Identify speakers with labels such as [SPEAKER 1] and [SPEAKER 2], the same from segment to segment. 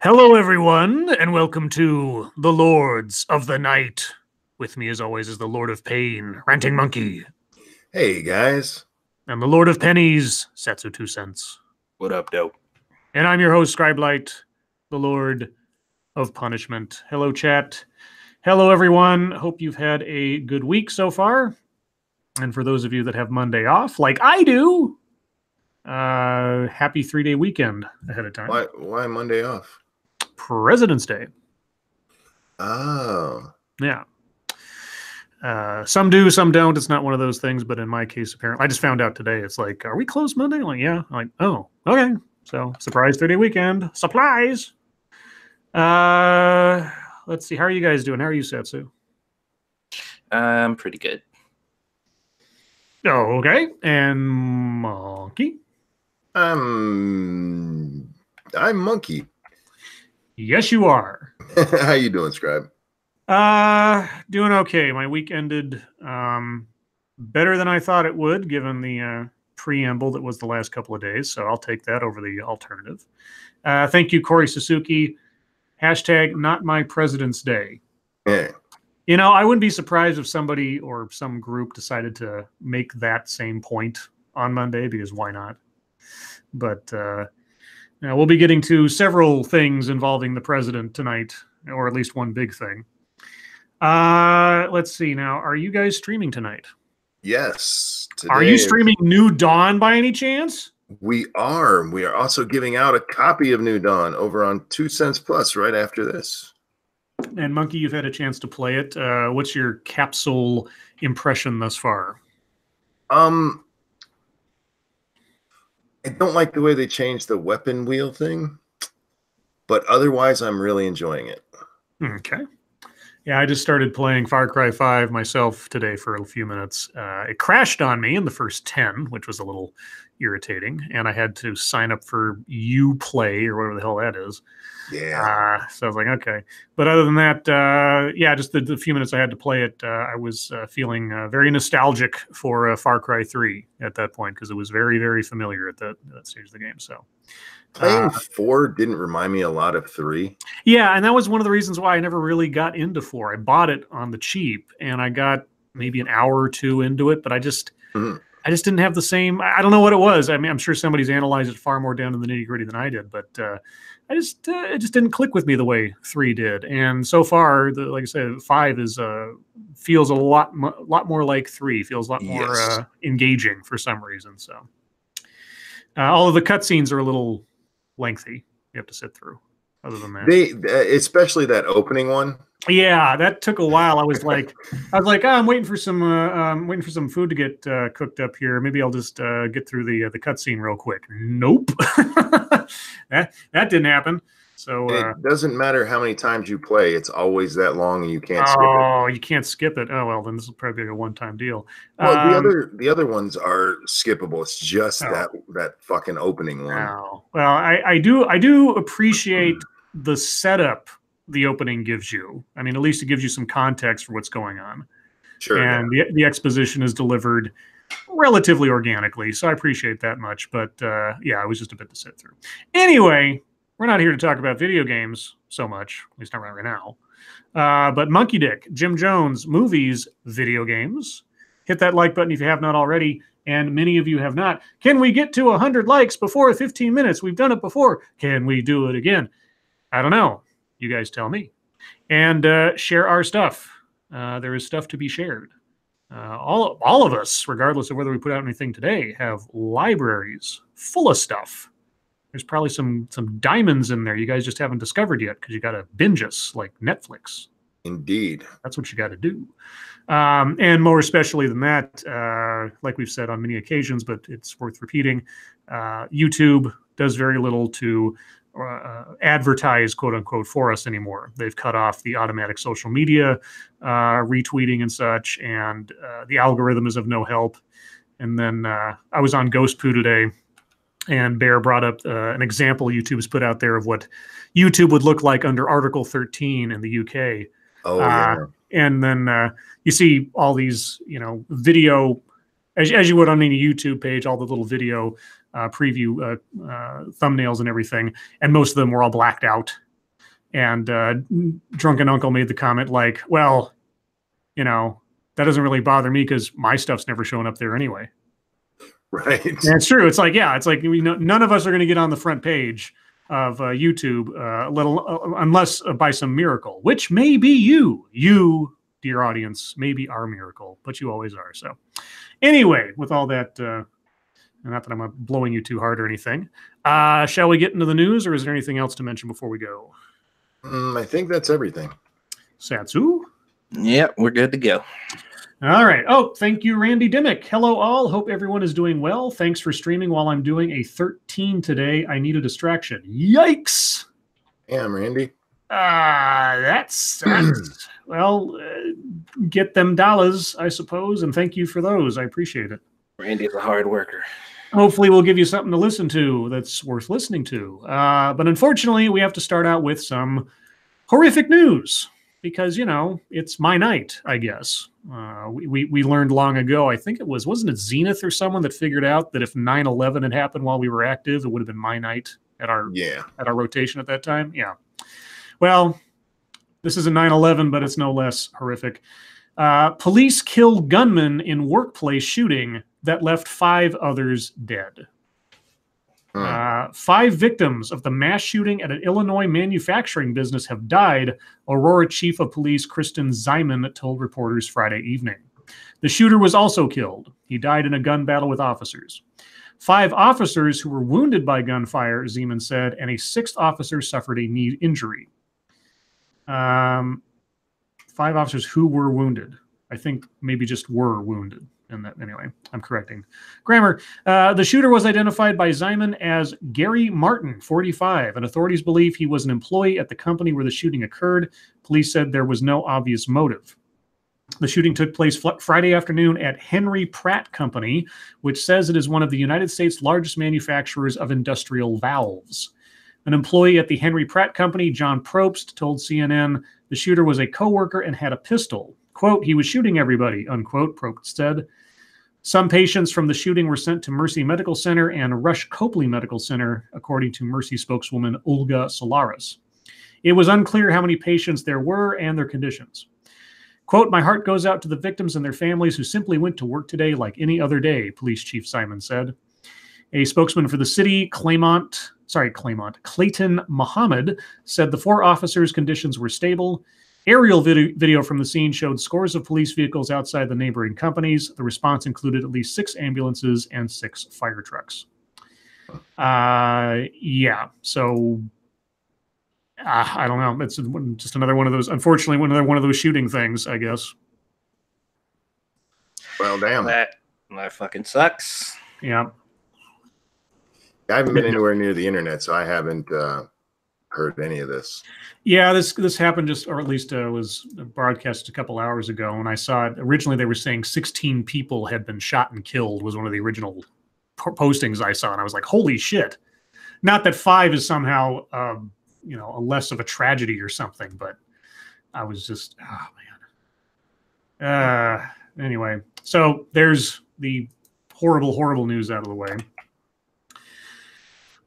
[SPEAKER 1] Hello, everyone, and welcome to the Lords of the Night. With me, as always, is the Lord of Pain, Ranting Monkey,
[SPEAKER 2] Hey guys,
[SPEAKER 1] and the Lord of Pennies, Satsu 2 cents.
[SPEAKER 3] What up, dope?
[SPEAKER 1] And I'm your host, Scribe, the Lord of Punishment. Hello, chat. Hello, everyone. Hope you've had a good week so far. And for those of you that have Monday off, like I do, happy 3-day weekend ahead of time.
[SPEAKER 2] why Monday off?
[SPEAKER 1] President's Day.
[SPEAKER 2] Oh.
[SPEAKER 1] Yeah. Some do, some don't. It's not one of those things, but in my case, apparently, I just found out today. It's like, are we closed Monday? I'm like, yeah. I'm like, oh, okay. So, surprise 3-day weekend. Supplies. Let's see. How are you guys doing? How are you, Satsu?
[SPEAKER 3] I'm pretty good.
[SPEAKER 1] Oh, okay. And Monkey?
[SPEAKER 2] I'm Monkey.
[SPEAKER 1] Yes, you are.
[SPEAKER 2] How you doing, Scribe?
[SPEAKER 1] Doing okay. My week ended better than I thought it would, given the preamble that was the last couple of days. So I'll take that over the alternative. Thank you, Corey Suzuki. Hashtag not my President's Day.
[SPEAKER 2] Yeah.
[SPEAKER 1] You know, I wouldn't be surprised if somebody or some group decided to make that same point on Monday, because why not? But we'll be getting to several things involving the president tonight, or at least one big thing. Let's see now. Are you guys streaming tonight?
[SPEAKER 2] Yes.
[SPEAKER 1] Are you streaming New Dawn by any chance?
[SPEAKER 2] We are. We are also giving out a copy of New Dawn over on 2 cents plus right after this.
[SPEAKER 1] And Monkey, you've had a chance to play it. What's your capsule impression thus far?
[SPEAKER 2] I don't like the way they changed the weapon wheel thing, but otherwise I'm really enjoying it.
[SPEAKER 1] Okay. Yeah, I just started playing Far Cry 5 myself today for a few minutes. It crashed on me in the first 10, which was a little irritating, and I had to sign up for Uplay or whatever the hell that is.
[SPEAKER 2] Yeah.
[SPEAKER 1] So I was like, okay. But other than that, just the few minutes I had to play it, I was feeling very nostalgic for Far Cry 3 at that point, because it was very, very familiar at that stage of the game. So
[SPEAKER 2] playing 4 didn't remind me a lot of 3.
[SPEAKER 1] Yeah, and that was one of the reasons why I never really got into 4. I bought it on the cheap, and I got maybe an hour or two into it, but I just didn't have the same. I don't know what it was. I mean, I'm sure somebody's analyzed it far more down to the nitty gritty than I did, but it just didn't click with me the way 3 did. And so far, like I said, 5 feels a lot more like 3. Feels a lot more engaging for some reason. So all of the cutscenes are a little lengthy. You have to sit through. Other than that,
[SPEAKER 2] especially that opening one.
[SPEAKER 1] Yeah, that took a while. I was like, I'm waiting for some food to get cooked up here. Maybe I'll just get through the cutscene real quick. Nope, that didn't happen. So
[SPEAKER 2] it doesn't matter how many times you play; it's always that long, and you can't skip it.
[SPEAKER 1] Oh, you can't skip it. Oh well, then this will probably be a one-time deal.
[SPEAKER 2] Well, the other ones are skippable. It's just that fucking opening one.
[SPEAKER 1] Oh. Well, I do appreciate the setup the opening gives you. I mean, at least it gives you some context for what's going on.
[SPEAKER 2] Sure.
[SPEAKER 1] And the exposition is delivered relatively organically, so I appreciate that much. But it was just a bit to sit through. Anyway, we're not here to talk about video games so much, at least not right now. But Monkey Dick, Jim Jones, movies, video games. Hit that like button if you have not already, and many of you have not. Can we get to 100 likes before 15 minutes? We've done it before. Can we do it again? I don't know. You guys tell me. And share our stuff. There is stuff to be shared. All of us, regardless of whether we put out anything today, have libraries full of stuff. There's probably some diamonds in there you guys just haven't discovered yet, because you got to binge us like Netflix.
[SPEAKER 2] Indeed.
[SPEAKER 1] That's what you got to do. And more especially than that, like we've said on many occasions, but it's worth repeating, YouTube does very little to advertise, quote unquote, for us anymore. They've cut off the automatic social media retweeting and such, and the algorithm is of no help. And then I was on Ghost Poo today, and Bear brought up an example YouTube's put out there of what YouTube would look like under Article 13 in the UK.
[SPEAKER 2] Oh, yeah.
[SPEAKER 1] And then you see all these, video, as you would on any YouTube page, all the little video preview thumbnails and everything, and most of them were all blacked out. And Drunken Uncle made the comment like, well, that doesn't really bother me because my stuff's never showing up there anyway.
[SPEAKER 2] Right.
[SPEAKER 1] And it's true. It's like, none of us are going to get on the front page of YouTube, unless by some miracle, which may be you. You, dear audience, may be our miracle, but you always are. So anyway, with all that, not that I'm blowing you too hard or anything, shall we get into the news, or is there anything else to mention before we go?
[SPEAKER 2] I think that's everything.
[SPEAKER 1] Satsu?
[SPEAKER 3] Yep, we're good to go.
[SPEAKER 1] All right. Oh, thank you, Randy Dimmick. Hello, all. Hope everyone is doing well. Thanks for streaming while I'm doing a 13 today. I need a distraction. Yikes.
[SPEAKER 2] Damn, Randy.
[SPEAKER 1] That's well, get them dollars, I suppose, and thank you for those. I appreciate it.
[SPEAKER 3] Randy's a hard worker.
[SPEAKER 1] Hopefully we'll give you something to listen to that's worth listening to. But unfortunately, we have to start out with some horrific news because, it's my night, I guess. We learned long ago, I think wasn't it Zenith or someone that figured out that if 9/11 had happened while we were active, it would have been my night at our rotation at that time? Yeah. Well, this is a 9/11, but it's no less horrific. Police kill gunman in workplace shooting that left 5 others dead. 5 victims of the mass shooting at an Illinois manufacturing business have died, Aurora Chief of Police Kristen Ziman told reporters Friday evening. The shooter was also killed. He died in a gun battle with officers. 5 officers who were wounded by gunfire, Zeman said, and a 6th officer suffered a knee injury. 5 officers who were wounded. I think maybe just were wounded. And that, anyway, I'm correcting grammar. The shooter was identified by Ziman as Gary Martin, 45, and authorities believe he was an employee at the company where the shooting occurred. Police said there was no obvious motive. The shooting took place Friday afternoon at Henry Pratt Company, which says it is one of the United States' largest manufacturers of industrial valves. An employee at the Henry Pratt Company, John Probst, told CNN the shooter was a coworker and had a pistol. Quote, he was shooting everybody, unquote, Probst said. Some patients from the shooting were sent to Mercy Medical Center and Rush Copley Medical Center, according to Mercy spokeswoman Olga Solaris. It was unclear how many patients there were and their conditions. Quote, my heart goes out to the victims and their families who simply went to work today like any other day, Police Chief Simon said. A spokesman for the city, Clayton Muhammad, said the 4 officers' conditions were stable. Aerial video from the scene showed scores of police vehicles outside the neighboring companies. The response included at least 6 ambulances and 6 fire trucks. Yeah, so I don't know. It's just another one of those, unfortunately, another one of those shooting things, I guess.
[SPEAKER 2] Well, damn.
[SPEAKER 3] That fucking sucks.
[SPEAKER 1] Yeah.
[SPEAKER 2] I haven't been anywhere near the internet, so I haven't heard any of this.
[SPEAKER 1] Yeah, this happened or at least was broadcast a couple hours ago, and I saw it. Originally, they were saying 16 people had been shot and killed was one of the original postings I saw, and I was like, holy shit. Not that 5 is somehow, a less of a tragedy or something, but I was just, oh, man. Anyway, so there's the horrible, horrible news out of the way.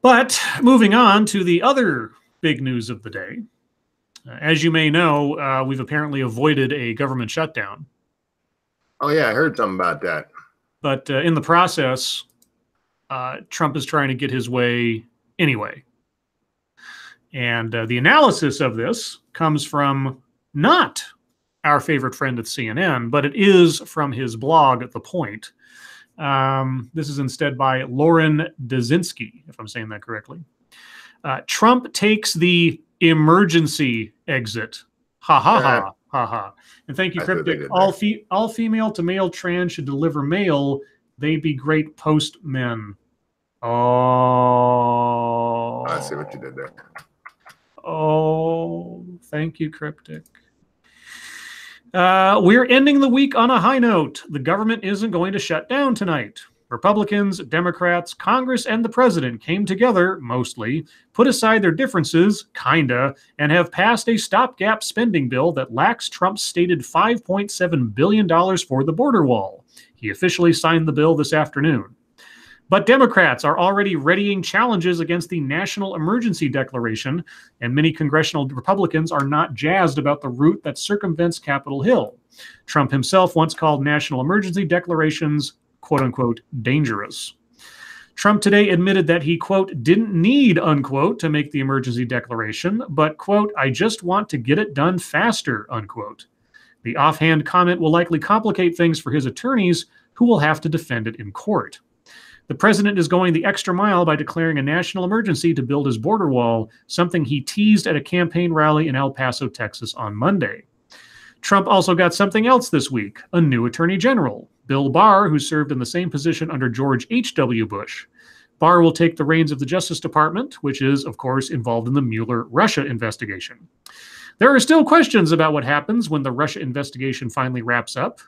[SPEAKER 1] But moving on to the other big news of the day. As you may know, we've apparently avoided a government shutdown.
[SPEAKER 2] Oh, yeah, I heard something about that.
[SPEAKER 1] But in the process, Trump is trying to get his way anyway. And the analysis of this comes from not our favorite friend at CNN, but it is from his blog at The Point. This is instead by Lauren Dazinski, if I'm saying that correctly. Trump takes the emergency exit. Ha ha ha ha ha. And thank you, Cryptic. All female to male trans should deliver mail. They'd be great postmen. Oh.
[SPEAKER 2] I see what you did there.
[SPEAKER 1] Oh, thank you, Cryptic. We're ending the week on a high note. The government isn't going to shut down tonight. Republicans, Democrats, Congress, and the president came together, mostly, put aside their differences, kinda, and have passed a stopgap spending bill that lacks Trump's stated $5.7 billion for the border wall. He officially signed the bill this afternoon. But Democrats are already readying challenges against the national emergency declaration, and many congressional Republicans are not jazzed about the route that circumvents Capitol Hill. Trump himself once called national emergency declarations, quote unquote, dangerous. Trump today admitted that he, quote, didn't need, unquote, to make the emergency declaration, but, quote, I just want to get it done faster, unquote. The offhand comment will likely complicate things for his attorneys, who will have to defend it in court. The president is going the extra mile by declaring a national emergency to build his border wall, something he teased at a campaign rally in El Paso, Texas on Monday. Trump also got something else this week, a new attorney general, Bill Barr, who served in the same position under George H.W. Bush. Barr will take the reins of the Justice Department, which is, of course, involved in the Mueller-Russia investigation. There are still questions about what happens when the Russia investigation finally wraps up.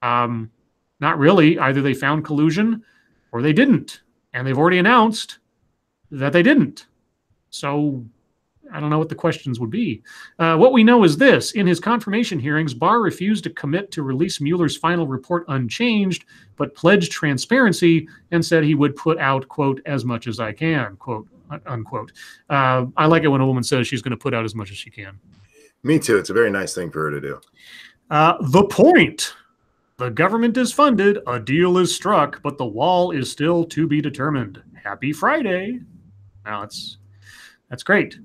[SPEAKER 1] Not really. Either they found collusion or they didn't. And they've already announced that they didn't. So I don't know what the questions would be. What we know is this. In his confirmation hearings, Barr refused to commit to release Mueller's final report unchanged, but pledged transparency and said he would put out, quote, as much as I can, quote, unquote. I like it when a woman says she's going to put out as much as she can.
[SPEAKER 2] Me too. It's a very nice thing for her to do.
[SPEAKER 1] The point. The government is funded, a deal is struck, but the wall is still to be determined. Happy Friday. Now that's great.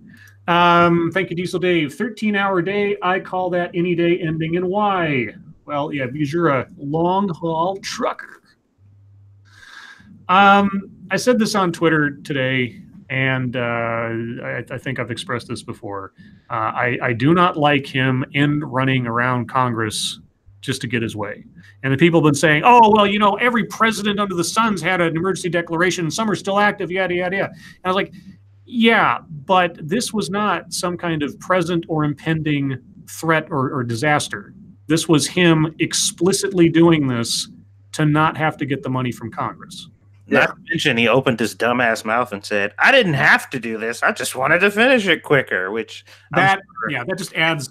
[SPEAKER 1] Thank you, Diesel Dave. 13-hour day. I call that any day ending in Y. Well, yeah, because you're a long-haul trucker. I said this on Twitter today, and I think I've expressed this before. I do not like him running around Congress just to get his way. And the people have been saying, oh, well, you know, every president under the sun's had an emergency declaration. Some are still active, yada, yada, yada. And I was like, yeah, but this was not some kind of present or impending threat or disaster. This was him explicitly doing this to not have to get the money from Congress.
[SPEAKER 3] Not to mention, he opened his dumbass mouth and said, I didn't have to do this. I just wanted to finish it quicker, which...
[SPEAKER 1] that just adds,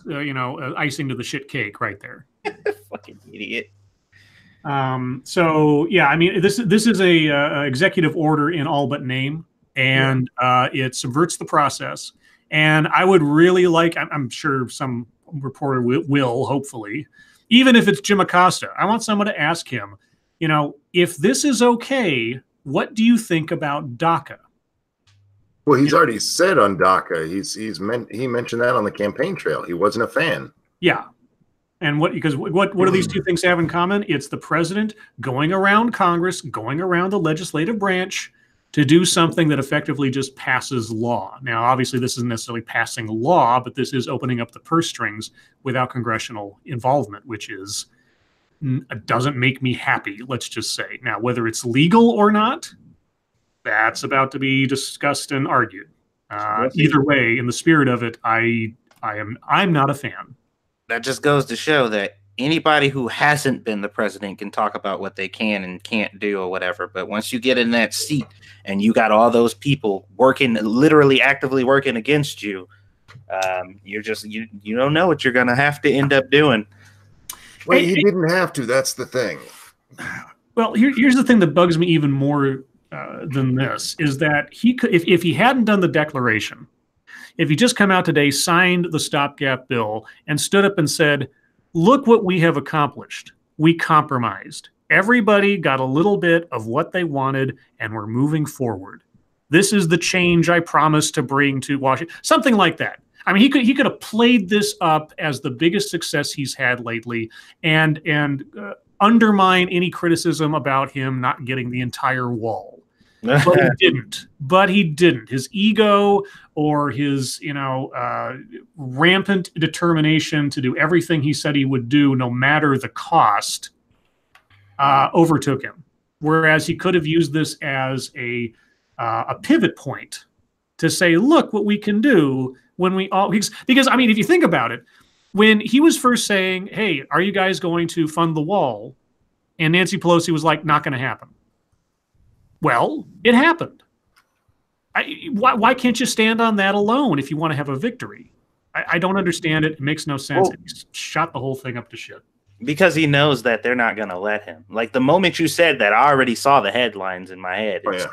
[SPEAKER 1] icing to the shit cake right there.
[SPEAKER 3] Fucking idiot.
[SPEAKER 1] So, yeah, I mean, this is a executive order in all but name, and it subverts the process. And I would really like, I'm sure some reporter will, hopefully, even if it's Jim Acosta, I want someone to ask him, you know, if this is okay, what do you think about DACA?
[SPEAKER 2] Well, he's already said on DACA, he mentioned that on the campaign trail. He wasn't a fan.
[SPEAKER 1] Yeah. And what do these two things have in common? It's the president going around Congress, going around the legislative branch to do something that effectively just passes law. Now, obviously, this isn't necessarily passing law, but this is opening up the purse strings without congressional involvement, which doesn't make me happy, let's just say. Now, whether it's legal or not, that's about to be discussed and argued. Either way, in the spirit of it, I'm not a fan.
[SPEAKER 3] That just goes to show that anybody who hasn't been the president can talk about what they can and can't do or whatever. But once you get in that seat and you got all those people working, literally actively working against you, you don't know what you're going to have to end up doing.
[SPEAKER 2] Well, he didn't have to. That's the thing.
[SPEAKER 1] Well, here's the thing that bugs me even more than this is that he could, if he hadn't done the declaration, if he just come out today, signed the stopgap bill, and stood up and said, look what we have accomplished. We compromised. Everybody got a little bit of what they wanted, and we're moving forward. This is the change I promised to bring to Washington. Something like that. I mean, he could have played this up as the biggest success he's had lately and undermine any criticism about him not getting the entire wall. But he didn't. His ego or his, rampant determination to do everything he said he would do, no matter the cost, overtook him. Whereas he could have used this as a pivot point to say, look what we can do when we all... Because, I mean, if you think about it, when he was first saying, hey, are you guys going to fund the wall? And Nancy Pelosi was like, not going to happen. Well, it happened. Why can't you stand on that alone if you want to have a victory? I don't understand it. It makes no sense. It shot the whole thing up to shit.
[SPEAKER 3] Because he knows that they're not going to let him. Like the moment you said that, I already saw the headlines in my head. It's,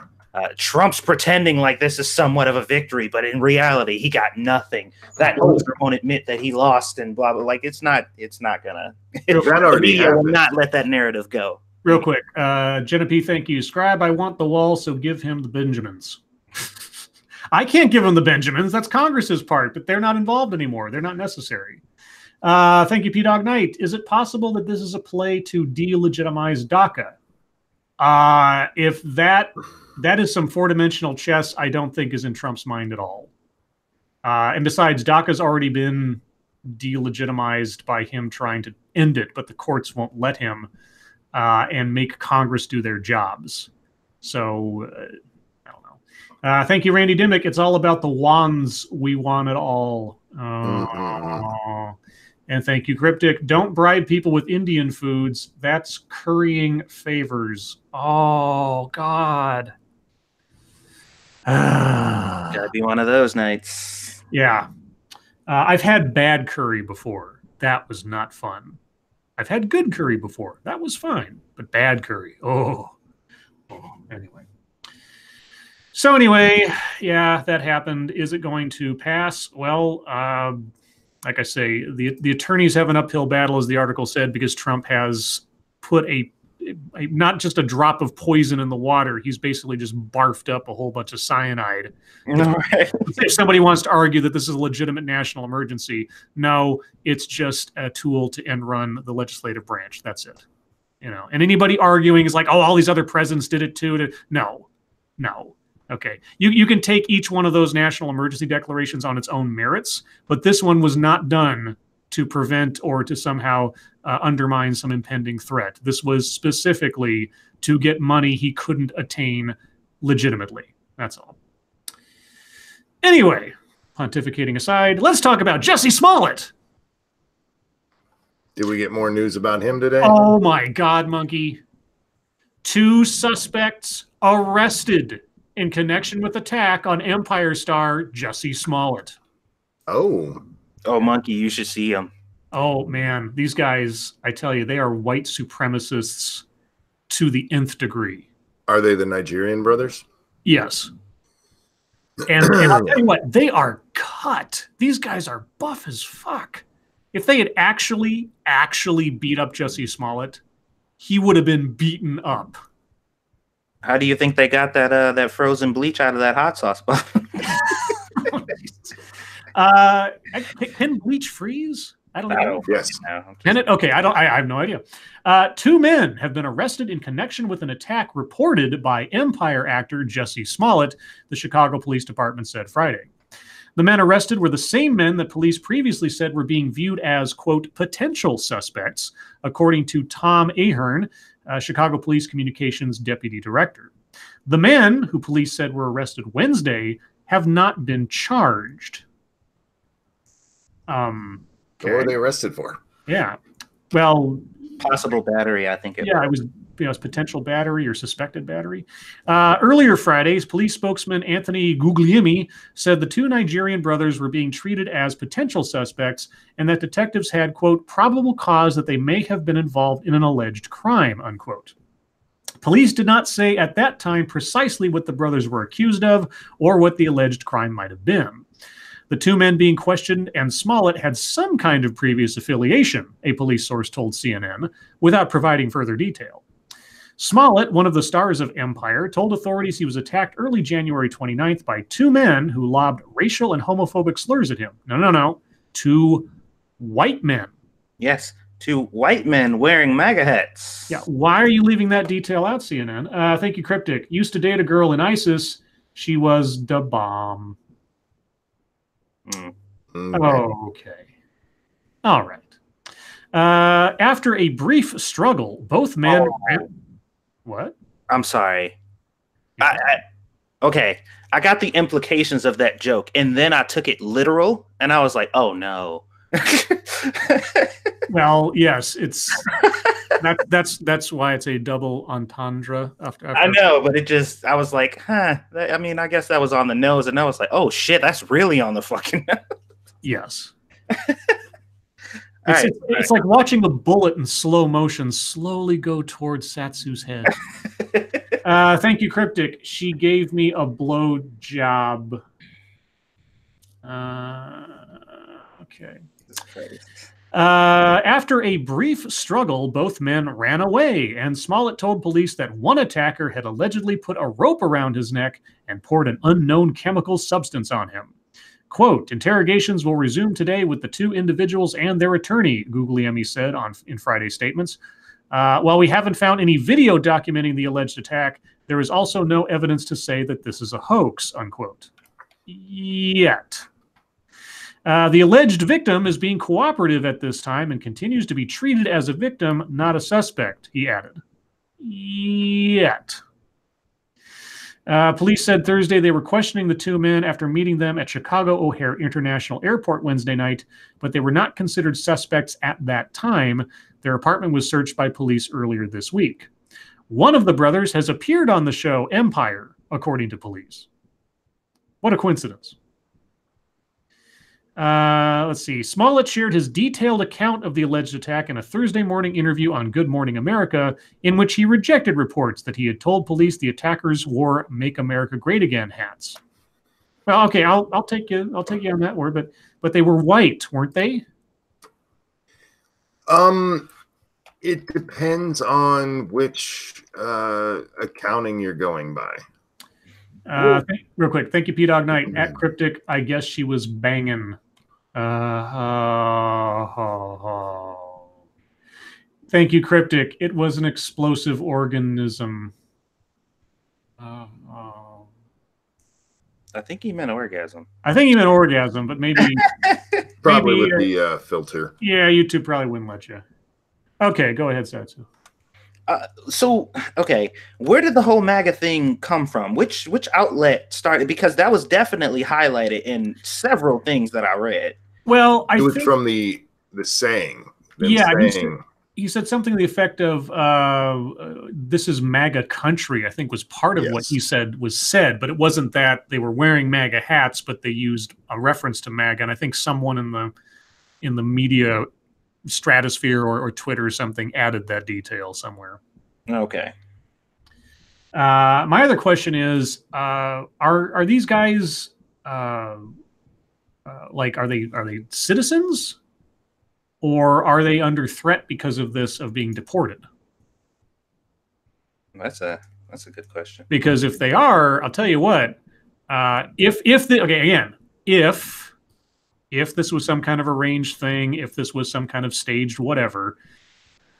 [SPEAKER 3] Trump's pretending like this is somewhat of a victory, but in reality, he got nothing. That loser won't admit that he lost and blah, blah. Like it's not gonna. The media will not let that narrative go.
[SPEAKER 1] Real quick, Jenna P, thank you. Scribe, I want the wall, so give him the Benjamins. I can't give him the Benjamins. That's Congress's part, but they're not involved anymore. They're not necessary. Thank you, P-Dog Knight. Is it possible that this is a play to delegitimize DACA? If that is some four-dimensional chess, I don't think is in Trump's mind at all. And besides, DACA's already been delegitimized by him trying to end it, but the courts won't let him and make Congress do their jobs. So, I don't know. Thank you, Randy Dimmick. It's all about the wands. We want it all. And thank you, Cryptic. Don't bribe people with Indian foods. That's currying favors. Oh, God.
[SPEAKER 3] Gotta be one of those nights.
[SPEAKER 1] Yeah. I've had bad curry before. That was not fun. I've had good curry before. That was fine. But bad curry. Anyway. So anyway, yeah, that happened. Is it going to pass? Well, like I say, the attorneys have an uphill battle, as the article said, because Trump has put a not just a drop of poison in the water. He's basically just barfed up a whole bunch of cyanide. Right. If somebody wants to argue that this is a legitimate national emergency, no, it's just a tool to end run the legislative branch. That's it. And anybody arguing is like, oh, all these other presidents did it too. No. Okay. You can take each one of those national emergency declarations on its own merits, but this one was not done to prevent or to somehow undermine some impending threat. This was specifically to get money he couldn't attain legitimately. That's all. Anyway, pontificating aside, let's talk about Jussie Smollett.
[SPEAKER 2] Did we get more news about him today?
[SPEAKER 1] Oh my God, Monkey. 2 suspects arrested in connection with attack on Empire star Jussie Smollett.
[SPEAKER 2] Oh,
[SPEAKER 3] Monkey, you should see him.
[SPEAKER 1] Oh, man. These guys, I tell you, they are white supremacists to the nth degree.
[SPEAKER 2] Are they the Nigerian brothers?
[SPEAKER 1] Yes. And I'll tell you what, they are cut. These guys are buff as fuck. If they had actually beat up Jussie Smollett, he would have been beaten up.
[SPEAKER 3] How do you think they got that frozen bleach out of that hot sauce bottle?
[SPEAKER 1] Can bleach freeze? I don't know.
[SPEAKER 2] Yes.
[SPEAKER 1] Can it? Okay, I have no idea. 2 men have been arrested in connection with an attack reported by Empire actor Jussie Smollett, the Chicago Police Department said Friday. The men arrested were the same men that police previously said were being viewed as, quote, potential suspects, according to Tom Ahern, Chicago Police Communications Deputy Director. The men, who police said were arrested Wednesday, have not been charged.
[SPEAKER 2] What were they arrested for?
[SPEAKER 1] Yeah. Well,
[SPEAKER 3] possible battery, I think.
[SPEAKER 1] It was potential battery or suspected battery. Earlier Friday, police spokesman Anthony Guglielmi said the 2 Nigerian brothers were being treated as potential suspects and that detectives had, quote, probable cause that they may have been involved in an alleged crime, unquote. Police did not say at that time precisely what the brothers were accused of or what the alleged crime might have been. The 2 men being questioned and Smollett had some kind of previous affiliation, a police source told CNN, without providing further detail. Smollett, one of the stars of Empire, told authorities he was attacked early January 29th by 2 men who lobbed racial and homophobic slurs at him. No. 2 white men.
[SPEAKER 3] Yes, 2 white men wearing MAGA hats.
[SPEAKER 1] Yeah, why are you leaving that detail out, CNN? Thank you, Cryptic. Used to date a girl in ISIS. She was the bomb. Okay. All right. After a brief struggle, both men... What?
[SPEAKER 3] I'm sorry. Okay. I got the implications of that joke, and then I took it literal, and I was like, oh, no.
[SPEAKER 1] Well, yes, it's... That's why it's a double entendre. After
[SPEAKER 3] I know, but it just... I was like, I guess that was on the nose, and I was like, oh, shit, that's really on the fucking nose.
[SPEAKER 1] Yes. It's like watching a bullet in slow motion slowly go towards Satsu's head. Thank you, Cryptic. She gave me a blow job. Okay. After a brief struggle, both men ran away, and Smollett told police that one attacker had allegedly put a rope around his neck and poured an unknown chemical substance on him. Quote, interrogations will resume today with the two individuals and their attorney, Guglielmi said in Friday's statements. While we haven't found any video documenting the alleged attack, there is also no evidence to say that this is a hoax, unquote. Yet. The alleged victim is being cooperative at this time and continues to be treated as a victim, not a suspect, he added. Yet. Police said Thursday they were questioning the two men after meeting them at Chicago O'Hare International Airport Wednesday night, but they were not considered suspects at that time. Their apartment was searched by police earlier this week. One of the brothers has appeared on the show Empire, according to police. What a coincidence. Let's see. Smollett shared his detailed account of the alleged attack in a Thursday morning interview on Good Morning America, in which he rejected reports that he had told police the attackers wore "Make America Great Again" hats. Well, okay, I'll take you on that word, but they were white, weren't they?
[SPEAKER 2] It depends on which accounting you're going by.
[SPEAKER 1] Real quick, thank you, P-Dog Knight. At Cryptic, I guess she was banging. Thank you, Cryptic. It was an explosive organism.
[SPEAKER 3] I think he meant orgasm.
[SPEAKER 1] I think he meant orgasm, but maybe...
[SPEAKER 2] Probably with the filter.
[SPEAKER 1] Yeah, YouTube probably wouldn't let you. Okay, go ahead, Satsu.
[SPEAKER 3] So, okay, where did the whole MAGA thing come from? Which outlet started? Because that was definitely highlighted in several things that I read.
[SPEAKER 1] Well,
[SPEAKER 2] it was from the saying.
[SPEAKER 1] Yeah, he said something to the effect of "This is MAGA country." I think was part of what he said was said, but it wasn't that they were wearing MAGA hats, but they used a reference to MAGA. And I think someone in the media stratosphere or Twitter or something added that detail somewhere.
[SPEAKER 3] Okay.
[SPEAKER 1] My other question is, are these guys like are they citizens, or are they under threat because of this of being deported?
[SPEAKER 3] That's a good question.
[SPEAKER 1] Because if they are, I'll tell you what, if this was some kind of arranged thing, if this was some kind of staged whatever,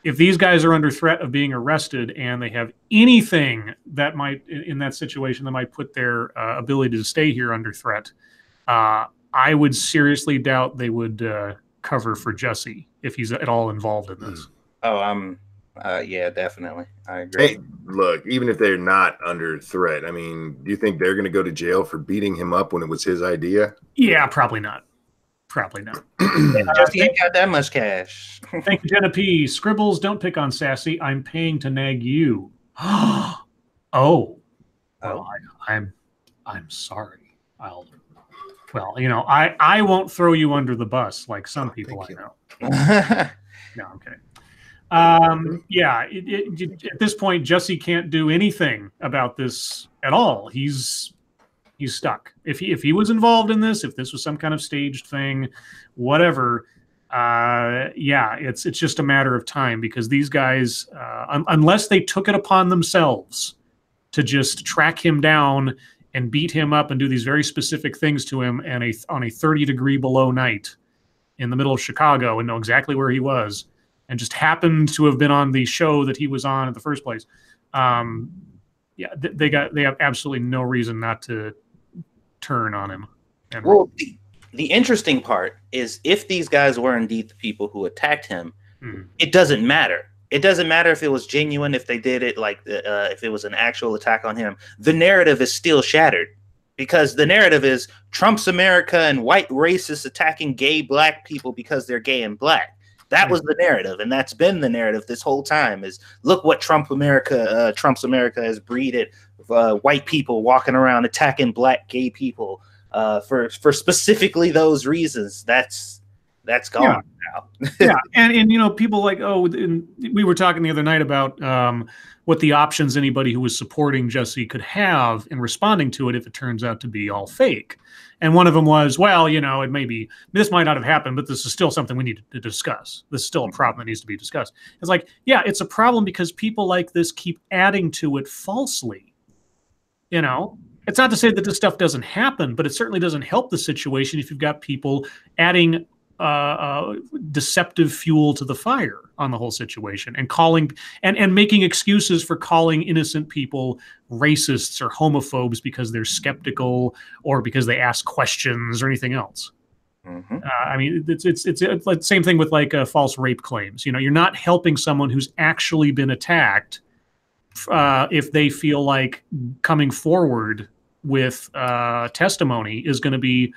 [SPEAKER 1] if these guys are under threat of being arrested and they have anything that might, in that situation, that might put their ability to stay here under threat, I would seriously doubt they would cover for Jesse if he's at all involved in this.
[SPEAKER 3] Oh, yeah, definitely. I agree.
[SPEAKER 2] Hey, look, even if they're not under threat, I mean, do you think they're going to go to jail for beating him up when it was his idea?
[SPEAKER 1] Yeah, probably not. Probably not.
[SPEAKER 3] Jesse ain't got that much cash.
[SPEAKER 1] Thank you, Jenna P. Scribbles, don't pick on Sassy. I'm paying to nag you. Well, I'm sorry. Well, you know, I won't throw you under the bus like some people I know. No, I'm kidding. Yeah, at this point, Jesse can't do anything about this at all. He's stuck. If he was involved in this, if this was some kind of staged thing, whatever, yeah, it's just a matter of time, because these guys, unless they took it upon themselves to just track him down and beat him up and do these very specific things to him on a 30-degree below night in the middle of Chicago and know exactly where he was, and just happened to have been on the show that he was on in the first place, yeah, they have absolutely no reason not to turn on him.
[SPEAKER 3] Well, the interesting part is, if these guys were indeed the people who attacked him, it doesn't matter. It doesn't matter if it was genuine, if they did it like if it was an actual attack on him. The narrative is still shattered, because the narrative is Trump's America and white racists attacking gay black people because they're gay and black. That was the narrative, and that's been the narrative this whole time. Is look what Trump's America has breeded white people walking around attacking black gay people for specifically those reasons. That's That's gone now.
[SPEAKER 1] Yeah, and you know, people like, oh, and we were talking the other night about what the options anybody who was supporting Jesse could have in responding to it if it turns out to be all fake. And one of them was, well, you know, this might not have happened, but this is still something we need to discuss. This is still a problem that needs to be discussed. It's like, yeah, it's a problem because people like this keep adding to it falsely. You know, it's not to say that this stuff doesn't happen, but it certainly doesn't help the situation if you've got people adding deceptive fuel to the fire on the whole situation and calling and making excuses for calling innocent people racists or homophobes because they're skeptical or because they ask questions or anything else. Mm-hmm. I mean, it's the same thing with like false rape claims. You know, you're not helping someone who's actually been attacked if they feel like coming forward with testimony is going to be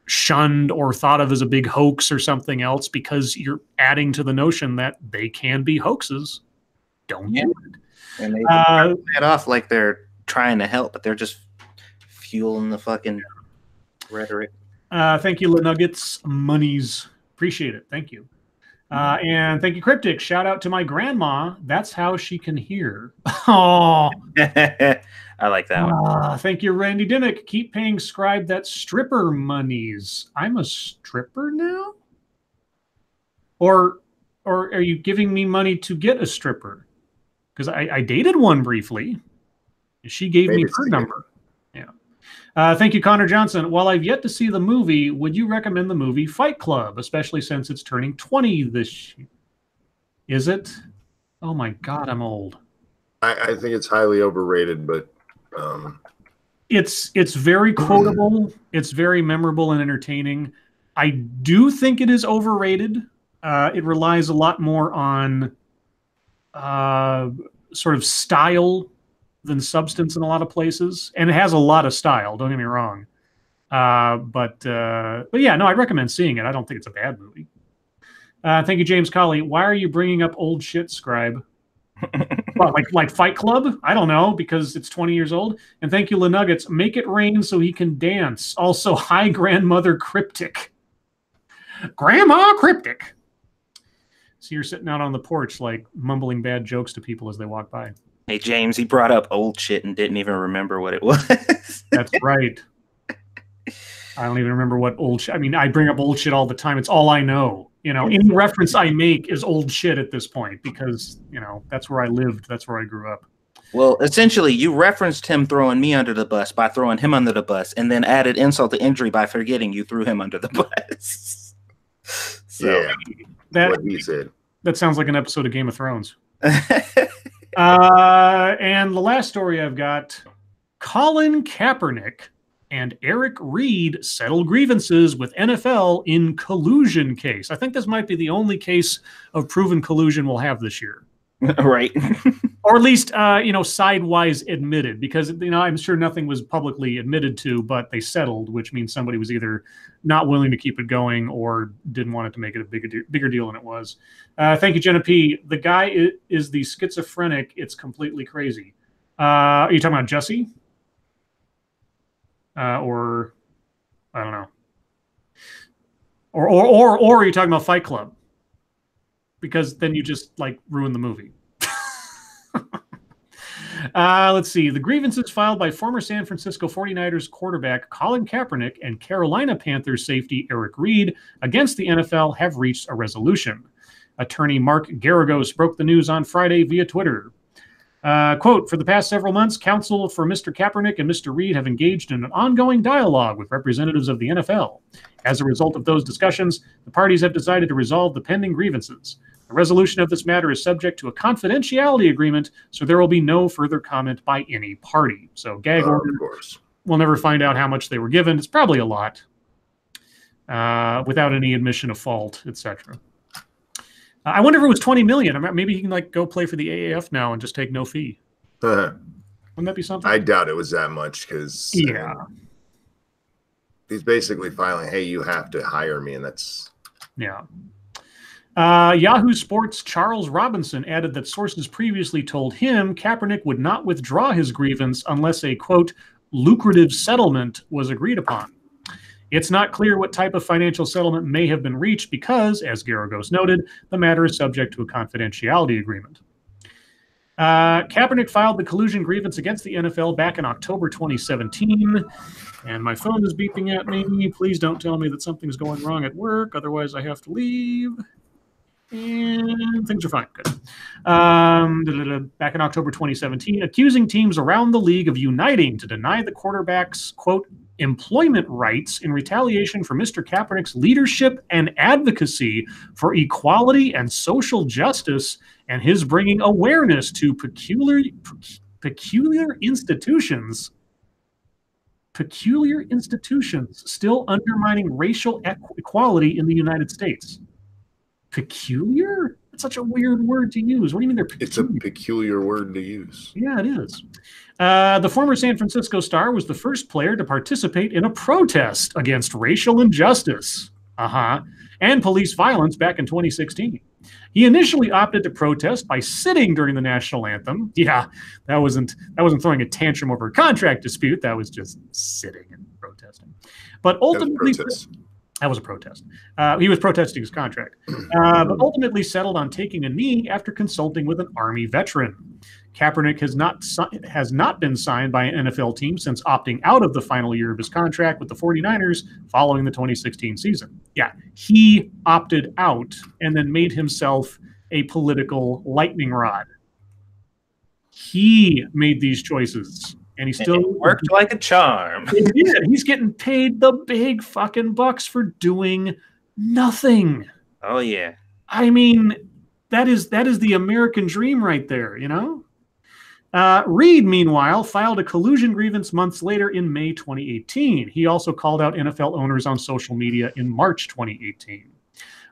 [SPEAKER 1] shunned or thought of as a big hoax or something else because you're adding to the notion that they can be hoaxes. Don't do it.
[SPEAKER 3] And they play it off like they're trying to help, but they're just fueling the fucking rhetoric.
[SPEAKER 1] Thank you, Nuggets Monies. Appreciate it. Thank you. And thank you, Cryptic. Shout out to my grandma. That's how she can hear. Oh,
[SPEAKER 3] I like that one.
[SPEAKER 1] Thank you, Randy Dimmick. Keep paying Scribe that stripper monies. I'm a stripper now? Or are you giving me money to get a stripper? Because I dated one briefly. She gave me her number. Yeah. Thank you, Connor Johnson. While I've yet to see the movie, would you recommend the movie Fight Club, especially since it's turning 20 this year? Is it? Oh my God, I'm old.
[SPEAKER 2] I think it's highly overrated, but
[SPEAKER 1] it's very quotable. It's very memorable and entertaining. I do think it is overrated. It relies a lot more on sort of style than substance in a lot of places, and it has a lot of style. Don't get me wrong, but yeah, no, I'd recommend seeing it. I don't think it's a bad movie. Thank you, James Colley. Why are you bringing up old shit, Scribe? Well, like Fight Club? I don't know, because it's 20 years old. And thank you, LaNuggets. Make it rain so he can dance. Also, hi, Grandmother Cryptic. Grandma Cryptic. So you're sitting out on the porch, like mumbling bad jokes to people as they walk by.
[SPEAKER 3] Hey, James, he brought up old shit and didn't even remember what it was.
[SPEAKER 1] That's right. I don't even remember what old shit. I mean, I bring up old shit all the time. It's all I know. You know, any reference I make is old shit at this point because, you know, that's where I lived. That's where I grew up.
[SPEAKER 3] Well, essentially, you referenced him throwing me under the bus by throwing him under the bus and then added insult to injury by forgetting you threw him under the bus.
[SPEAKER 2] So, yeah, what he said.
[SPEAKER 1] That sounds like an episode of Game of Thrones. And the last story I've got, Colin Kaepernick and Eric Reed settle grievances with NFL in collusion case. I think this might be the only case of proven collusion we'll have this year.
[SPEAKER 3] Right.
[SPEAKER 1] Or at least, you know, sidewise admitted, because, you know, I'm sure nothing was publicly admitted to, but they settled, which means somebody was either not willing to keep it going or didn't want it to make it a bigger deal than it was. Thank you, Jenna P. The guy is the schizophrenic. It's completely crazy. Are you talking about Jesse? Or I don't know. Or are you talking about Fight Club? Because then you just like ruin the movie. Let's see. The grievances filed by former San Francisco 49ers quarterback Colin Kaepernick and Carolina Panthers safety Eric Reed against the NFL have reached a resolution. Attorney Mark Garagos broke the news on Friday via Twitter. Quote, for the past several months, counsel for Mr. Kaepernick and Mr. Reed have engaged in an ongoing dialogue with representatives of the NFL. As a result of those discussions, the parties have decided to resolve the pending grievances. The resolution of this matter is subject to a confidentiality agreement, so there will be no further comment by any party. So gag order.
[SPEAKER 2] Of course. We'll
[SPEAKER 1] never find out how much they were given. It's probably a lot, without any admission of fault, etc. I wonder if it was $20 million. Maybe he can like go play for the AAF now and just take no fee. Wouldn't that be something?
[SPEAKER 2] I doubt it was that much because
[SPEAKER 1] yeah,
[SPEAKER 2] he's basically filing, "Hey, you have to hire me," and that's
[SPEAKER 1] yeah. Yahoo Sports' Charles Robinson added that sources previously told him Kaepernick would not withdraw his grievance unless a quote lucrative settlement was agreed upon. It's not clear what type of financial settlement may have been reached because, as Garagos noted, the matter is subject to a confidentiality agreement. Kaepernick filed the collusion grievance against the NFL back in October 2017, and my phone is beeping at me. Please don't tell me that something's going wrong at work, otherwise I have to leave. And things are fine. Good. Back in October 2017, accusing teams around the league of uniting to deny the quarterback's, quote, employment rights in retaliation for Mr. Kaepernick's leadership and advocacy for equality and social justice and his bringing awareness to peculiar institutions still undermining racial equality in the United States. Peculiar? That's such a weird word to use. What do you mean they're peculiar?
[SPEAKER 2] It's a peculiar word to use.
[SPEAKER 1] Yeah, it is. The former San Francisco star was the first player to participate in a protest against racial injustice and police violence back in 2016. He initially opted to protest by sitting during the national anthem. Yeah, that wasn't throwing a tantrum over a contract dispute. That was just sitting and protesting. But ultimately, that was a protest. He was protesting his contract, but ultimately settled on taking a knee after consulting with an Army veteran. Kaepernick has not been signed by an NFL team since opting out of the final year of his contract with the 49ers following the 2016 season. Yeah, he opted out and then made himself a political lightning rod. He made these choices. And he still
[SPEAKER 3] worked like a charm.
[SPEAKER 1] He did. He's getting paid the big fucking bucks for doing nothing.
[SPEAKER 3] Oh yeah.
[SPEAKER 1] I mean, that is the American dream right there, you know? Reed, meanwhile, filed a collusion grievance months later in May 2018. He also called out NFL owners on social media in March 2018.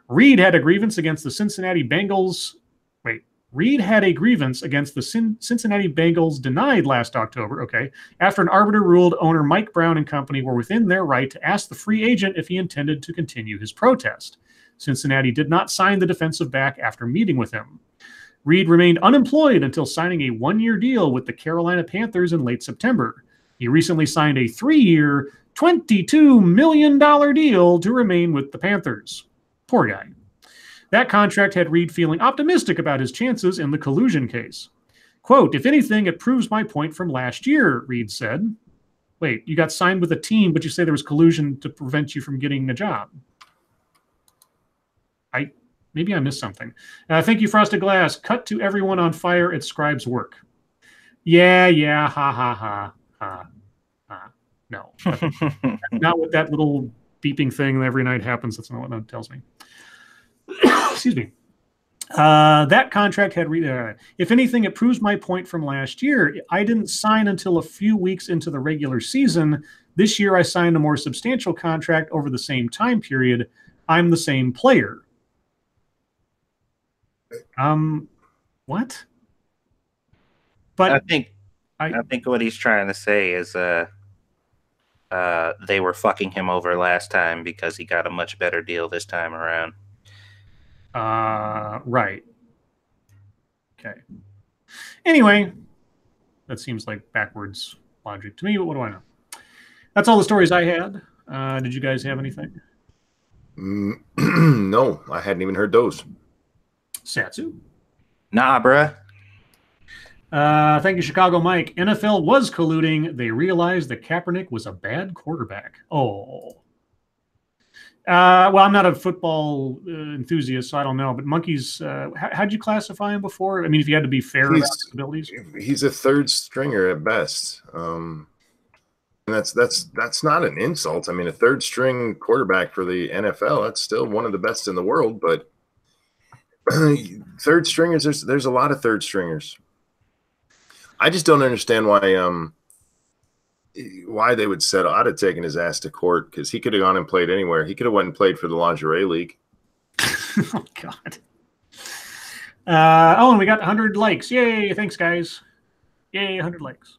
[SPEAKER 1] Reed had a grievance against the Cincinnati Bengals. Reed had a grievance against the Cincinnati Bengals denied last October, after an arbiter ruled owner Mike Brown and company were within their right to ask the free agent if he intended to continue his protest. Cincinnati did not sign the defensive back after meeting with him. Reed remained unemployed until signing a one-year deal with the Carolina Panthers in late September. He recently signed a 3-year, $22 million deal to remain with the Panthers. Poor guy. That contract had Reed feeling optimistic about his chances in the collusion case. Quote, if anything, it proves my point from last year, Reed said. Wait, you got signed with a team, but you say there was collusion to prevent you from getting a job. Maybe I missed something. Thank you, Frosted Glass. Cut to everyone on fire at Scribe's work. Yeah, ha. No. That's not what that little beeping thing every night happens. That's not what that tells me. Excuse me. That contract had, if anything, it proves my point from last year. I didn't sign until a few weeks into the regular season. This year, I signed a more substantial contract over the same time period. I'm the same player. What? But
[SPEAKER 3] I think what he's trying to say is they were fucking him over last time because he got a much better deal this time around.
[SPEAKER 1] Right. Okay. Anyway, that seems like backwards logic to me, but what do I know? That's all the stories I had. Did you guys have anything?
[SPEAKER 2] No, I hadn't even heard those.
[SPEAKER 1] Satsu?
[SPEAKER 3] Nah, bruh.
[SPEAKER 1] Thank you, Chicago Mike. NFL was colluding. They realized that Kaepernick was a bad quarterback. Oh. Well, I'm not a football enthusiast, so I don't know. But Monkeys, how'd you classify him before? I mean, if you had to be fair about his abilities,
[SPEAKER 2] he's a third stringer at best. And that's not an insult. I mean, a third string quarterback for the NFL, that's still one of the best in the world. But third stringers, there's a lot of third stringers. I just don't understand why they would settle. I'd have taken his ass to court because he could have gone and played anywhere. He could have went and played for the Lingerie League.
[SPEAKER 1] Oh, God. And we got 100 likes. Yay. Thanks, guys. Yay, 100 likes.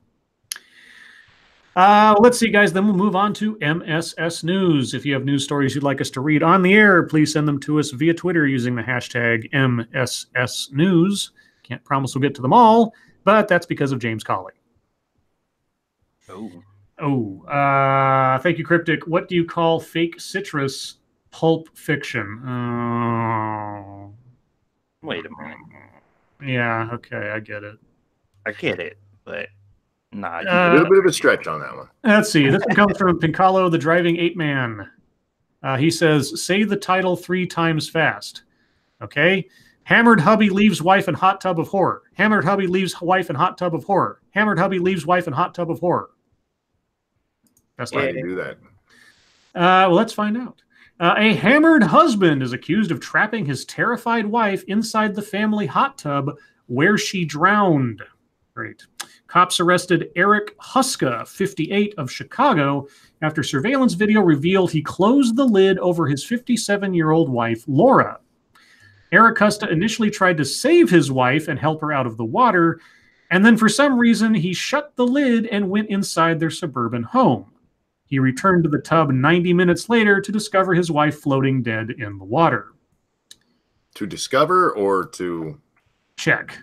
[SPEAKER 1] Let's see, guys. Then we'll move on to MSS News. If you have news stories you'd like us to read on the air, please send them to us via Twitter using the hashtag MSS News. Can't promise we'll get to them all, but that's because of James Colley.
[SPEAKER 3] Oh.
[SPEAKER 1] Thank you, Cryptic. What do you call fake citrus pulp fiction? Oh.
[SPEAKER 3] Wait a minute.
[SPEAKER 1] Yeah, okay, I get it.
[SPEAKER 3] I get it, but nah.
[SPEAKER 2] A little bit of a stretch on that one.
[SPEAKER 1] Let's see. This one comes from Pincalo, the Driving Ape Man. He says, say the title 3 times fast. Okay. Hammered hubby leaves wife in hot tub of horror. Hammered hubby leaves wife in hot tub of horror. Hammered hubby leaves wife in hot tub of horror. That's
[SPEAKER 2] Why do you do that?
[SPEAKER 1] Well, let's find out. A hammered husband is accused of trapping his terrified wife inside the family hot tub where she drowned. Great. Cops arrested Eric Huska, 58, of Chicago, after surveillance video revealed he closed the lid over his 57-year-old wife, Laura. Eric Huska initially tried to save his wife and help her out of the water, and then for some reason he shut the lid and went inside their suburban home. He returned to the tub 90 minutes later to discover his wife floating dead in the water.
[SPEAKER 2] To discover or to
[SPEAKER 1] check?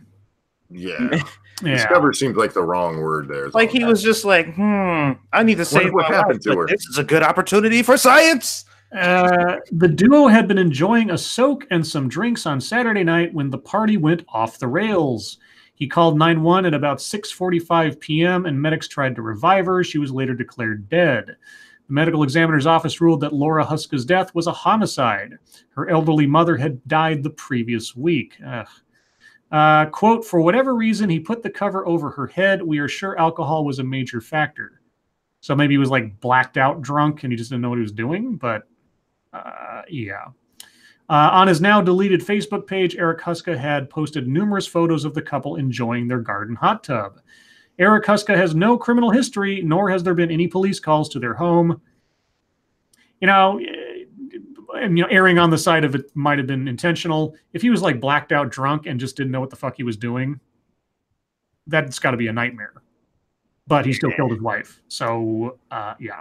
[SPEAKER 2] Yeah.
[SPEAKER 1] Yeah.
[SPEAKER 2] Discover seems like the wrong word there.
[SPEAKER 3] Like he was just like, I need to save
[SPEAKER 2] what
[SPEAKER 3] my
[SPEAKER 2] happened
[SPEAKER 3] wife,
[SPEAKER 2] to her?
[SPEAKER 3] This is a good opportunity for science.
[SPEAKER 1] The duo had been enjoying a soak and some drinks on Saturday night when the party went off the rails. He called 911 at about 6:45 p.m. and medics tried to revive her. She was later declared dead. The medical examiner's office ruled that Laura Huska's death was a homicide. Her elderly mother had died the previous week. Quote, for whatever reason, he put the cover over her head. We are sure alcohol was a major factor. So maybe he was like blacked out drunk and he just didn't know what he was doing. But yeah. On his now deleted Facebook page, Eric Huska had posted numerous photos of the couple enjoying their garden hot tub. Eric Huska has no criminal history, nor has there been any police calls to their home. And erring on the side of it might have been intentional. If he was like blacked out drunk and just didn't know what the fuck he was doing, that's got to be a nightmare. But he still killed his wife. So, yeah.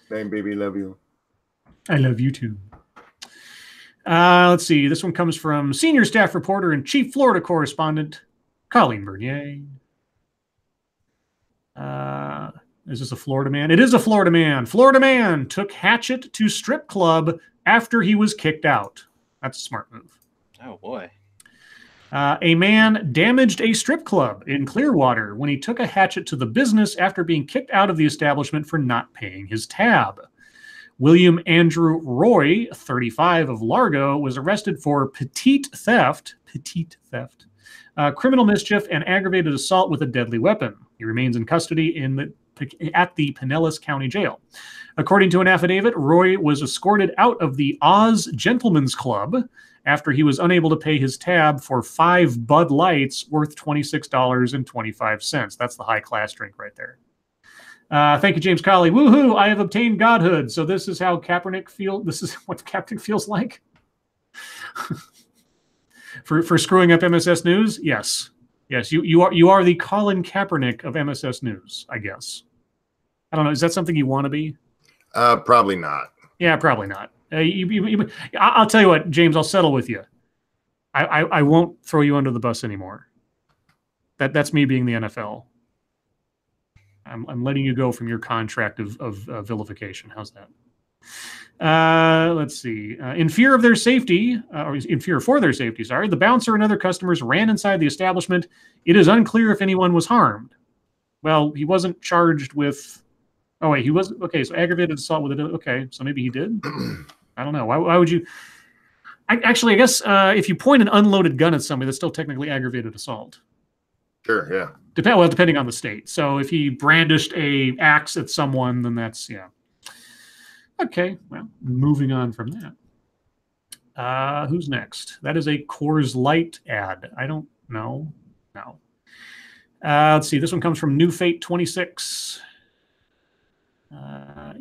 [SPEAKER 2] Same, baby, love you.
[SPEAKER 1] I love you too. Let's see. This one comes from senior staff reporter and chief Florida correspondent, Colleen Bernier. Is this a Florida man? It is a Florida man. Florida man took hatchet to strip club after he was kicked out. That's a smart move.
[SPEAKER 3] Oh, boy.
[SPEAKER 1] A man damaged a strip club in Clearwater when he took a hatchet to the business after being kicked out of the establishment for not paying his tab. William Andrew Roy, 35, of Largo, was arrested for petite theft, criminal mischief, and aggravated assault with a deadly weapon. He remains in custody at the Pinellas County Jail. According to an affidavit, Roy was escorted out of the Oz Gentlemen's Club after he was unable to pay his tab for 5 Bud Lights worth $26.25. That's the high-class drink right there. Thank you, James Colley. Woohoo! I have obtained godhood. So this is how Kaepernick feels. This is what Kaepernick feels like for screwing up MSS News. Yes. You are the Colin Kaepernick of MSS News. I guess. I don't know. Is that something you want to be?
[SPEAKER 2] Probably not.
[SPEAKER 1] Yeah, probably not. I'll tell you what, James. I'll settle with you. I won't throw you under the bus anymore. That's me being the NFL. I'm letting you go from your contract of vilification. How's that? Let's see. In fear for their safety, the bouncer and other customers ran inside the establishment. It is unclear if anyone was harmed. Well, he wasn't charged with. Oh wait, he was okay. So aggravated assault with it. Okay, so maybe he did. I don't know. Why would you? I guess if you point an unloaded gun at somebody, that's still technically aggravated assault.
[SPEAKER 2] Sure. Yeah.
[SPEAKER 1] Depending on the state. So if he brandished a axe at someone, then that's yeah. Okay. Well, moving on from that. Who's next? That is a Coors Light ad. I don't know. No. Let's see. This one comes from New Fate 26.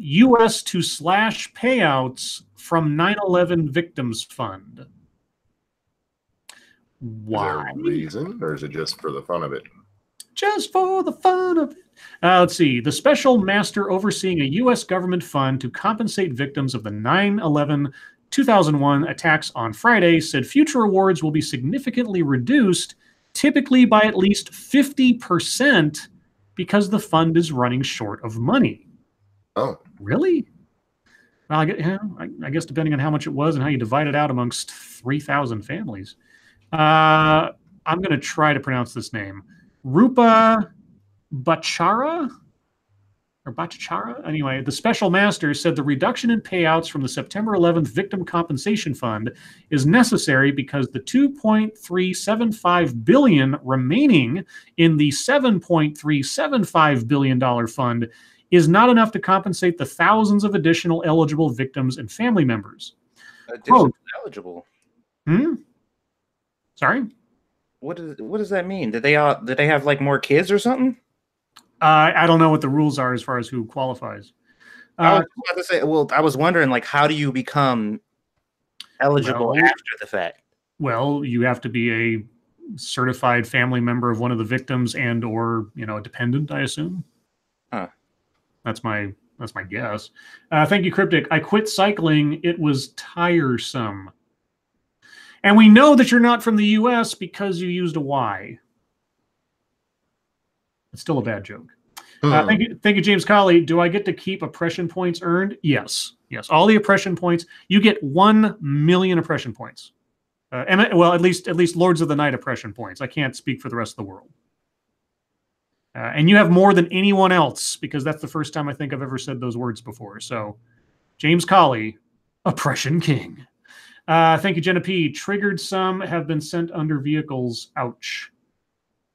[SPEAKER 1] U.S. to slash payouts from 9/11 Victims Fund. Why?
[SPEAKER 2] Is there a reason, or is it just for the fun of it?
[SPEAKER 1] Just for the fun of it. Let's see. The special master overseeing a U.S. government fund to compensate victims of the 9/11-2001 attacks on Friday said future awards will be significantly reduced, typically by at least 50%, because the fund is running short of money.
[SPEAKER 2] Oh,
[SPEAKER 1] really? Well, I guess depending on how much it was and how you divide it out amongst 3,000 families. I'm going to try to pronounce this name. Rupa Bachara? Or Bachara? Anyway, the special master said the reduction in payouts from the September 11th Victim Compensation Fund is necessary because the $2.375 billion remaining in the $7.375 billion fund is not enough to compensate the thousands of additional eligible victims and family members.
[SPEAKER 3] Eligible?
[SPEAKER 1] Sorry?
[SPEAKER 3] What does that mean? Did they have like more kids or something?
[SPEAKER 1] I don't know what the rules are as far as who qualifies.
[SPEAKER 3] I was about to say, well, I was wondering, like, how do you become eligible after the fact?
[SPEAKER 1] Well, you have to be a certified family member of one of the victims and or, a dependent, I assume.
[SPEAKER 3] Huh.
[SPEAKER 1] That's my guess. Thank you, Cryptic. I quit cycling. It was tiresome. And we know that you're not from the U.S. because you used a Y. It's still a bad joke. Thank you, James Colley. Do I get to keep oppression points earned? Yes. All the oppression points. You get 1 million oppression points. Well, at least Lords of the Night oppression points. I can't speak for the rest of the world. And you have more than anyone else because that's the first time I think I've ever said those words before. So, James Colley, oppression king. Thank you, Jenna P. Triggered some have been sent under vehicles. Ouch.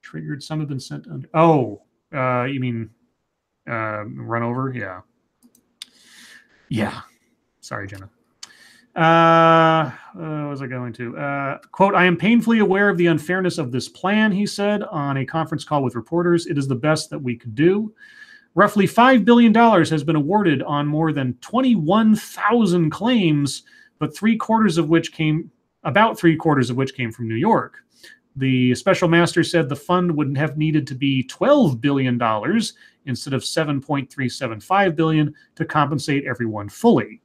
[SPEAKER 1] Triggered some have been sent under. Oh, you mean run over? Yeah. Yeah. Sorry, Jenna. What was I going to? Quote, I am painfully aware of the unfairness of this plan, he said on a conference call with reporters. It is the best that we could do. Roughly $5 billion has been awarded on more than 21,000 claims, but about three quarters of which came from New York. The special master said the fund would have needed to be $12 billion instead of $7.375 billion to compensate everyone fully.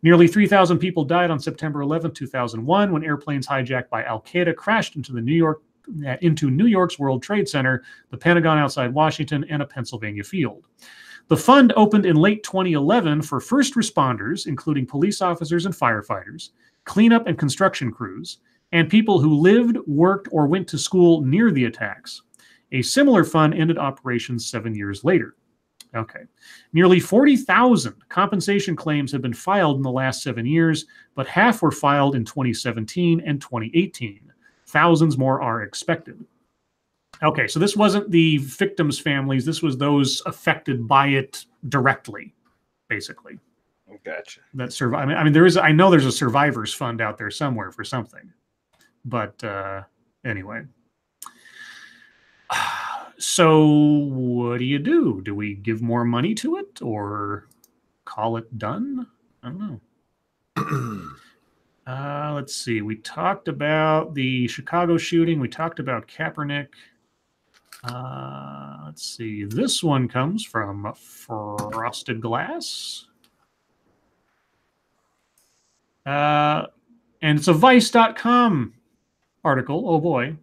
[SPEAKER 1] Nearly 3,000 people died on September 11, 2001, when airplanes hijacked by Al-Qaeda crashed into New York's World Trade Center, the Pentagon outside Washington, and a Pennsylvania field. The fund opened in late 2011 for first responders, including police officers and firefighters, cleanup and construction crews, and people who lived, worked, or went to school near the attacks. A similar fund ended operations 7 years later. Okay. Nearly 40,000 compensation claims have been filed in the last 7 years, but half were filed in 2017 and 2018. Thousands more are expected. Okay, so this wasn't the victims' families. This was those affected by it directly, basically.
[SPEAKER 3] Gotcha.
[SPEAKER 1] That survive. I mean, I know there's a survivors fund out there somewhere for something, but anyway. So what do? Do we give more money to it or call it done? I don't know. Let's see. We talked about the Chicago shooting. We talked about Kaepernick. Let's see. This one comes from Frosted Glass. And it's a Vice.com article. Oh, boy.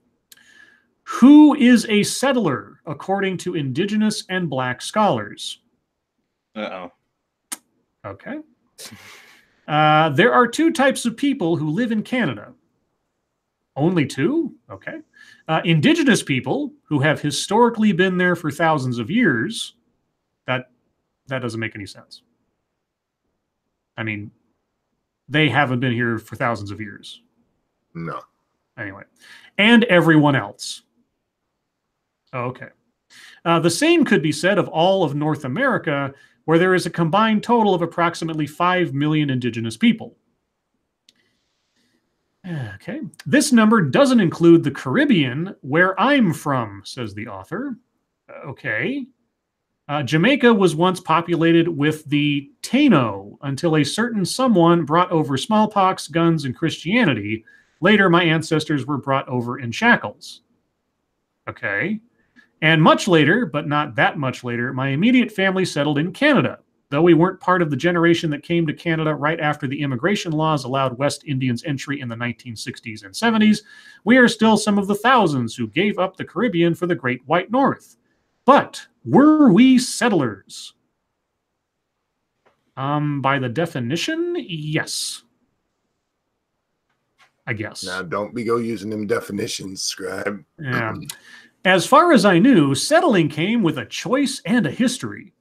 [SPEAKER 1] Who is a settler, according to Indigenous and Black scholars?
[SPEAKER 3] Uh-oh.
[SPEAKER 1] Okay. There are two types of people who live in Canada. Only two? Okay. Indigenous people who have historically been there for thousands of years. That doesn't make any sense. I mean, they haven't been here for thousands of years.
[SPEAKER 2] No.
[SPEAKER 1] Anyway. And everyone else. Okay. The same could be said of all of North America, where there is a combined total of approximately 5 million indigenous people. Okay. This number doesn't include the Caribbean, where I'm from, says the author. Okay. Jamaica was once populated with the Taino until a certain someone brought over smallpox, guns, and Christianity. Later, my ancestors were brought over in shackles. Okay. And much later, but not that much later, my immediate family settled in Canada. Though we weren't part of the generation that came to Canada right after the immigration laws allowed West Indians entry in the 1960s and 70s, we are still some of the thousands who gave up the Caribbean for the Great White North. But Were we settlers? By the definition, yes. I guess.
[SPEAKER 2] Now, don't be go using them definitions, Scribe.
[SPEAKER 1] Yeah. As far as I knew, settling came with a choice and a history.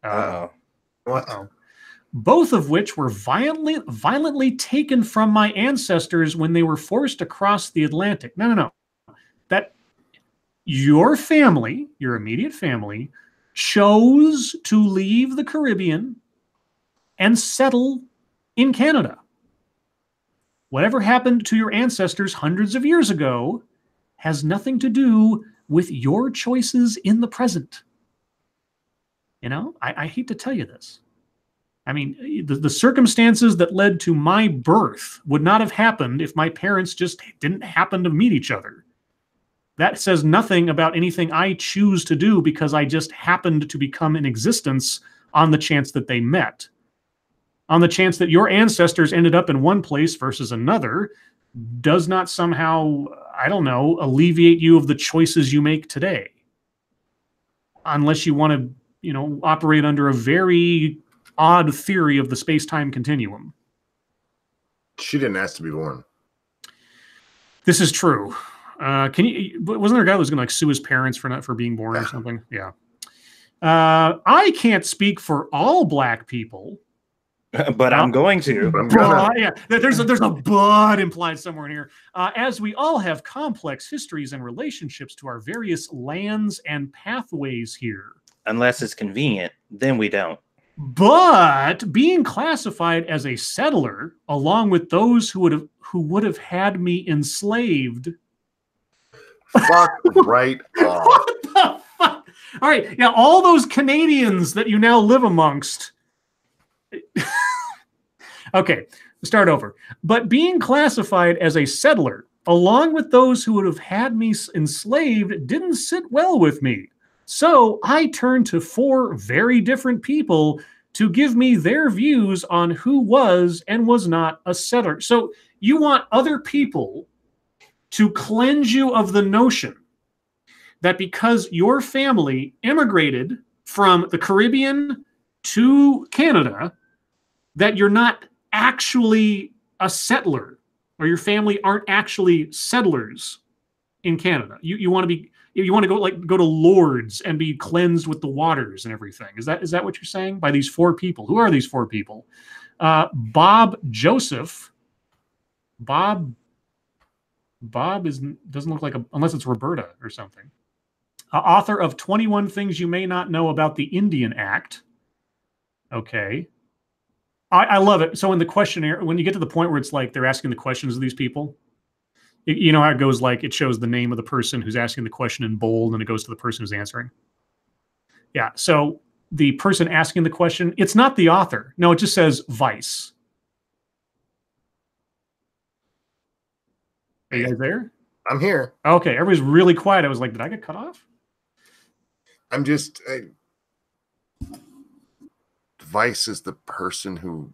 [SPEAKER 2] What?
[SPEAKER 1] Both of which were violently taken from my ancestors when they were forced across the Atlantic. No. That your family, your immediate family, chose to leave the Caribbean and settle in Canada. Whatever happened to your ancestors hundreds of years ago has nothing to do with your choices in the present. You know, I hate to tell you this. I mean, the circumstances that led to my birth would not have happened if my parents just didn't happen to meet each other. That says nothing about anything I choose to do because I just happened to become in existence on the chance that they met. On the chance that your ancestors ended up in one place versus another does not somehow, I don't know, alleviate you of the choices you make today. Unless you want to, you know, operate under a very odd theory of the space-time continuum.
[SPEAKER 2] She didn't ask to be born.
[SPEAKER 1] This is true. Wasn't there a guy who was going to like sue his parents for being born or something? Yeah. I can't speak for all black people.
[SPEAKER 3] But I'm going to.
[SPEAKER 1] Yeah, there's a but implied somewhere in here. As we all have complex histories and relationships to our various lands and pathways here.
[SPEAKER 3] Unless it's convenient, then we don't.
[SPEAKER 1] But being classified as a settler, along with those who would have had me enslaved.
[SPEAKER 2] Fuck right off.
[SPEAKER 1] What the fuck? All right, yeah, all those Canadians that you now live amongst. Okay, start over. But being classified as a settler, along with those who would have had me enslaved, didn't sit well with me. So I turned to 4 very different people to give me their views on who was and was not a settler. So you want other people to cleanse you of the notion that because your family immigrated from the Caribbean to Canada, that you're not actually a settler, or your family aren't actually settlers in Canada. You want to go to Lourdes and be cleansed with the waters and everything. Is that what you're saying by these 4 people? Who are these 4 people? Bob Joseph. Bob doesn't look like unless it's Roberta or something. Author of 21 Things You May Not Know About the Indian Act. Okay. I love it. So in the questionnaire, when you get to the point where it's like they're asking the questions of these people, you know how it goes, like it shows the name of the person who's asking the question in bold and it goes to the person who's answering. Yeah. So the person asking the question, it's not the author. No, it just says Vice. Are you guys there?
[SPEAKER 2] I'm here.
[SPEAKER 1] Okay. Everybody's really quiet. I was like, did I get cut off?
[SPEAKER 2] I'm just... Vice is the person who...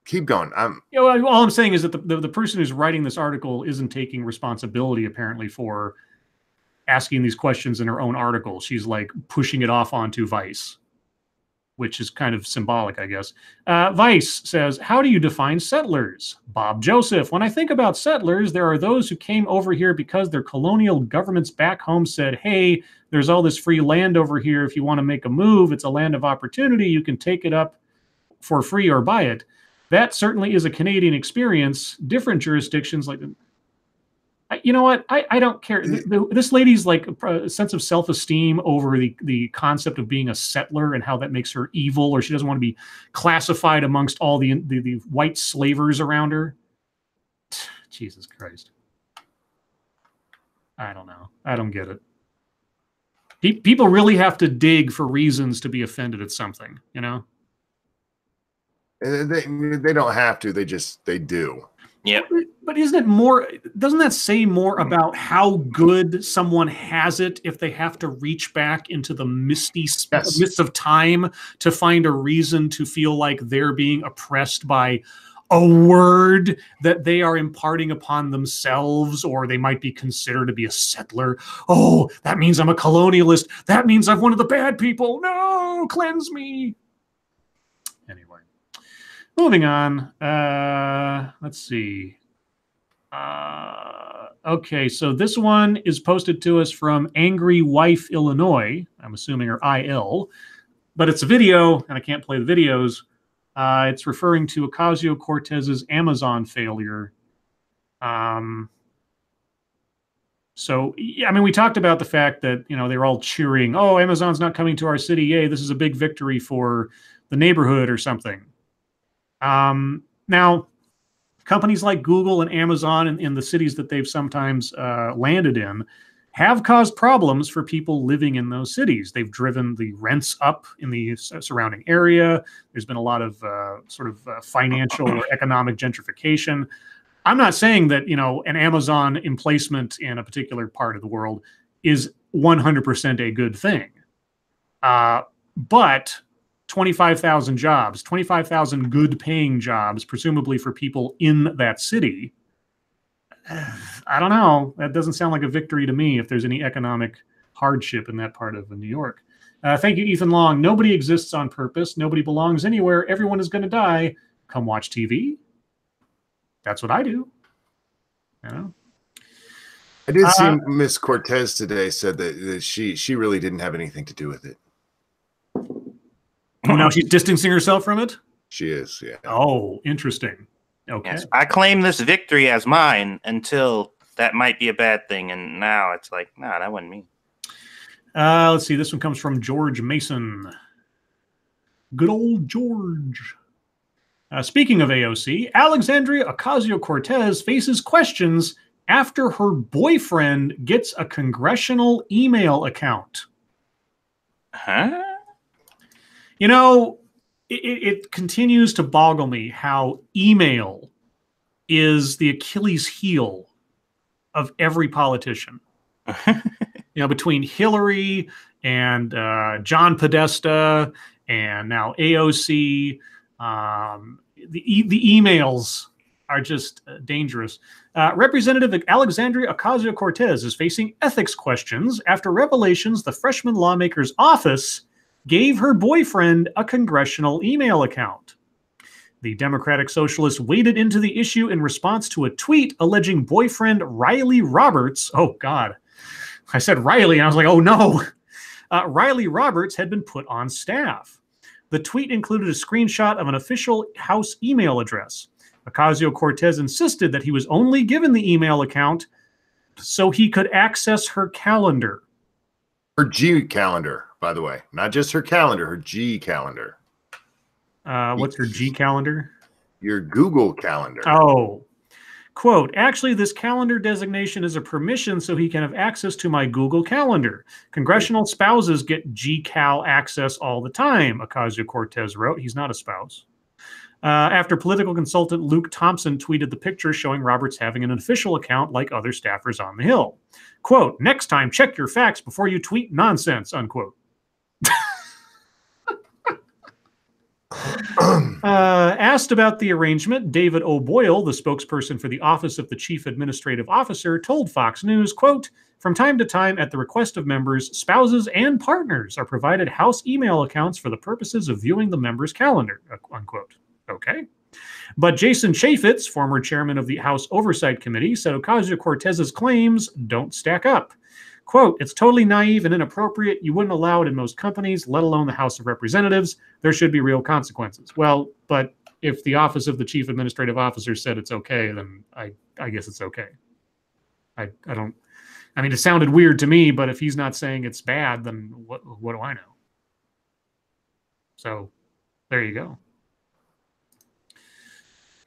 [SPEAKER 2] Keep going.
[SPEAKER 1] All I'm saying is that the person who's writing this article isn't taking responsibility, apparently, for asking these questions in her own article. She's like pushing it off onto Vice, which is kind of symbolic, I guess. Vice says, how do you define settlers? Bob Joseph, when I think about settlers, there are those who came over here because their colonial governments back home said, hey, there's all this free land over here. If you want to make a move, it's a land of opportunity. You can take it up for free or buy it. That certainly is a Canadian experience. Different jurisdictions, like, you know what? I don't care. This lady's like a sense of self-esteem over the concept of being a settler and how that makes her evil, or she doesn't want to be classified amongst all the white slavers around her. Jesus Christ. I don't know. I don't get it. People really have to dig for reasons to be offended at something, you know?
[SPEAKER 2] They don't have to. They do.
[SPEAKER 3] Yeah.
[SPEAKER 1] But isn't it more, doesn't that say more about how good someone has it if they have to reach back into the mists of time to find a reason to feel like they're being oppressed by a word that they are imparting upon themselves, or they might be considered to be a settler. Oh, that means I'm a colonialist. That means I'm one of the bad people. No, cleanse me. Anyway, moving on. Let's see. Okay, so this one is posted to us from Angry Wife, Illinois. I'm assuming, or IL. But it's a video, and I can't play the videos. It's referring to Ocasio-Cortez's Amazon failure. So, yeah, I mean, we talked about the fact that, you know, they were all cheering, oh, Amazon's not coming to our city. Yay, this is a big victory for the neighborhood or something. Now, companies like Google and Amazon in the cities that they've sometimes landed in have caused problems for people living in those cities. They've driven the rents up in the surrounding area. There's been a lot of financial or economic gentrification. I'm not saying that, you know, an Amazon emplacement in a particular part of the world is 100% a good thing. But 25,000 jobs, 25,000 good paying jobs, presumably for people in that city, I don't know. That doesn't sound like a victory to me if there's any economic hardship in that part of New York. Thank you, Ethan Long. Nobody exists on purpose. Nobody belongs anywhere. Everyone is going to die. Come watch TV. That's what I do. You know?
[SPEAKER 2] I did see Miss Cortez today said that she really didn't have anything to do with it.
[SPEAKER 1] Oh, now she's distancing herself from it?
[SPEAKER 2] She is, yeah.
[SPEAKER 1] Oh, interesting. Okay.
[SPEAKER 3] Yes, I claim this victory as mine until that might be a bad thing, and now it's like, nah, that wasn't me.
[SPEAKER 1] Let's see. This one comes from George Mason. Good old George. Speaking of AOC, Alexandria Ocasio-Cortez faces questions after her boyfriend gets a congressional email account.
[SPEAKER 3] Huh?
[SPEAKER 1] You know, it continues to boggle me how email is the Achilles heel of every politician. You know, between Hillary and John Podesta and now AOC, the emails are just dangerous. Representative Alexandria Ocasio-Cortez is facing ethics questions after revelations the freshman lawmaker's office gave her boyfriend a congressional email account. The Democratic Socialist waded into the issue in response to a tweet alleging boyfriend Riley Roberts, oh God, I said Riley and I was like, oh no, Riley Roberts had been put on staff. The tweet included a screenshot of an official House email address. Ocasio-Cortez insisted that he was only given the email account so he could access her calendar.
[SPEAKER 2] Her G calendar, by the way. Not just her calendar, her G calendar.
[SPEAKER 1] What's her G calendar?
[SPEAKER 2] Your Google calendar.
[SPEAKER 1] Oh. Quote, actually, this calendar designation is a permission so he can have access to my Google Calendar. Congressional spouses get G-Cal access all the time, Ocasio-Cortez wrote. He's not a spouse. After political consultant Luke Thompson tweeted the picture showing Roberts having an official account like other staffers on the Hill. Quote, next time, check your facts before you tweet nonsense, unquote. Asked about the arrangement, David O'Boyle, the spokesperson for the Office of the Chief Administrative Officer, told Fox News, quote, from time to time, at the request of members, spouses and partners are provided House email accounts for the purposes of viewing the member's calendar, unquote. Okay. But Jason Chaffetz, former chairman of the House Oversight Committee, said Ocasio-Cortez's claims don't stack up. Quote, it's totally naive and inappropriate. You wouldn't allow it in most companies, let alone the House of Representatives. There should be real consequences. Well, but if the Office of the Chief Administrative Officer said it's okay, then I guess it's okay. I mean, it sounded weird to me, but if he's not saying it's bad, then what do I know? So there you go.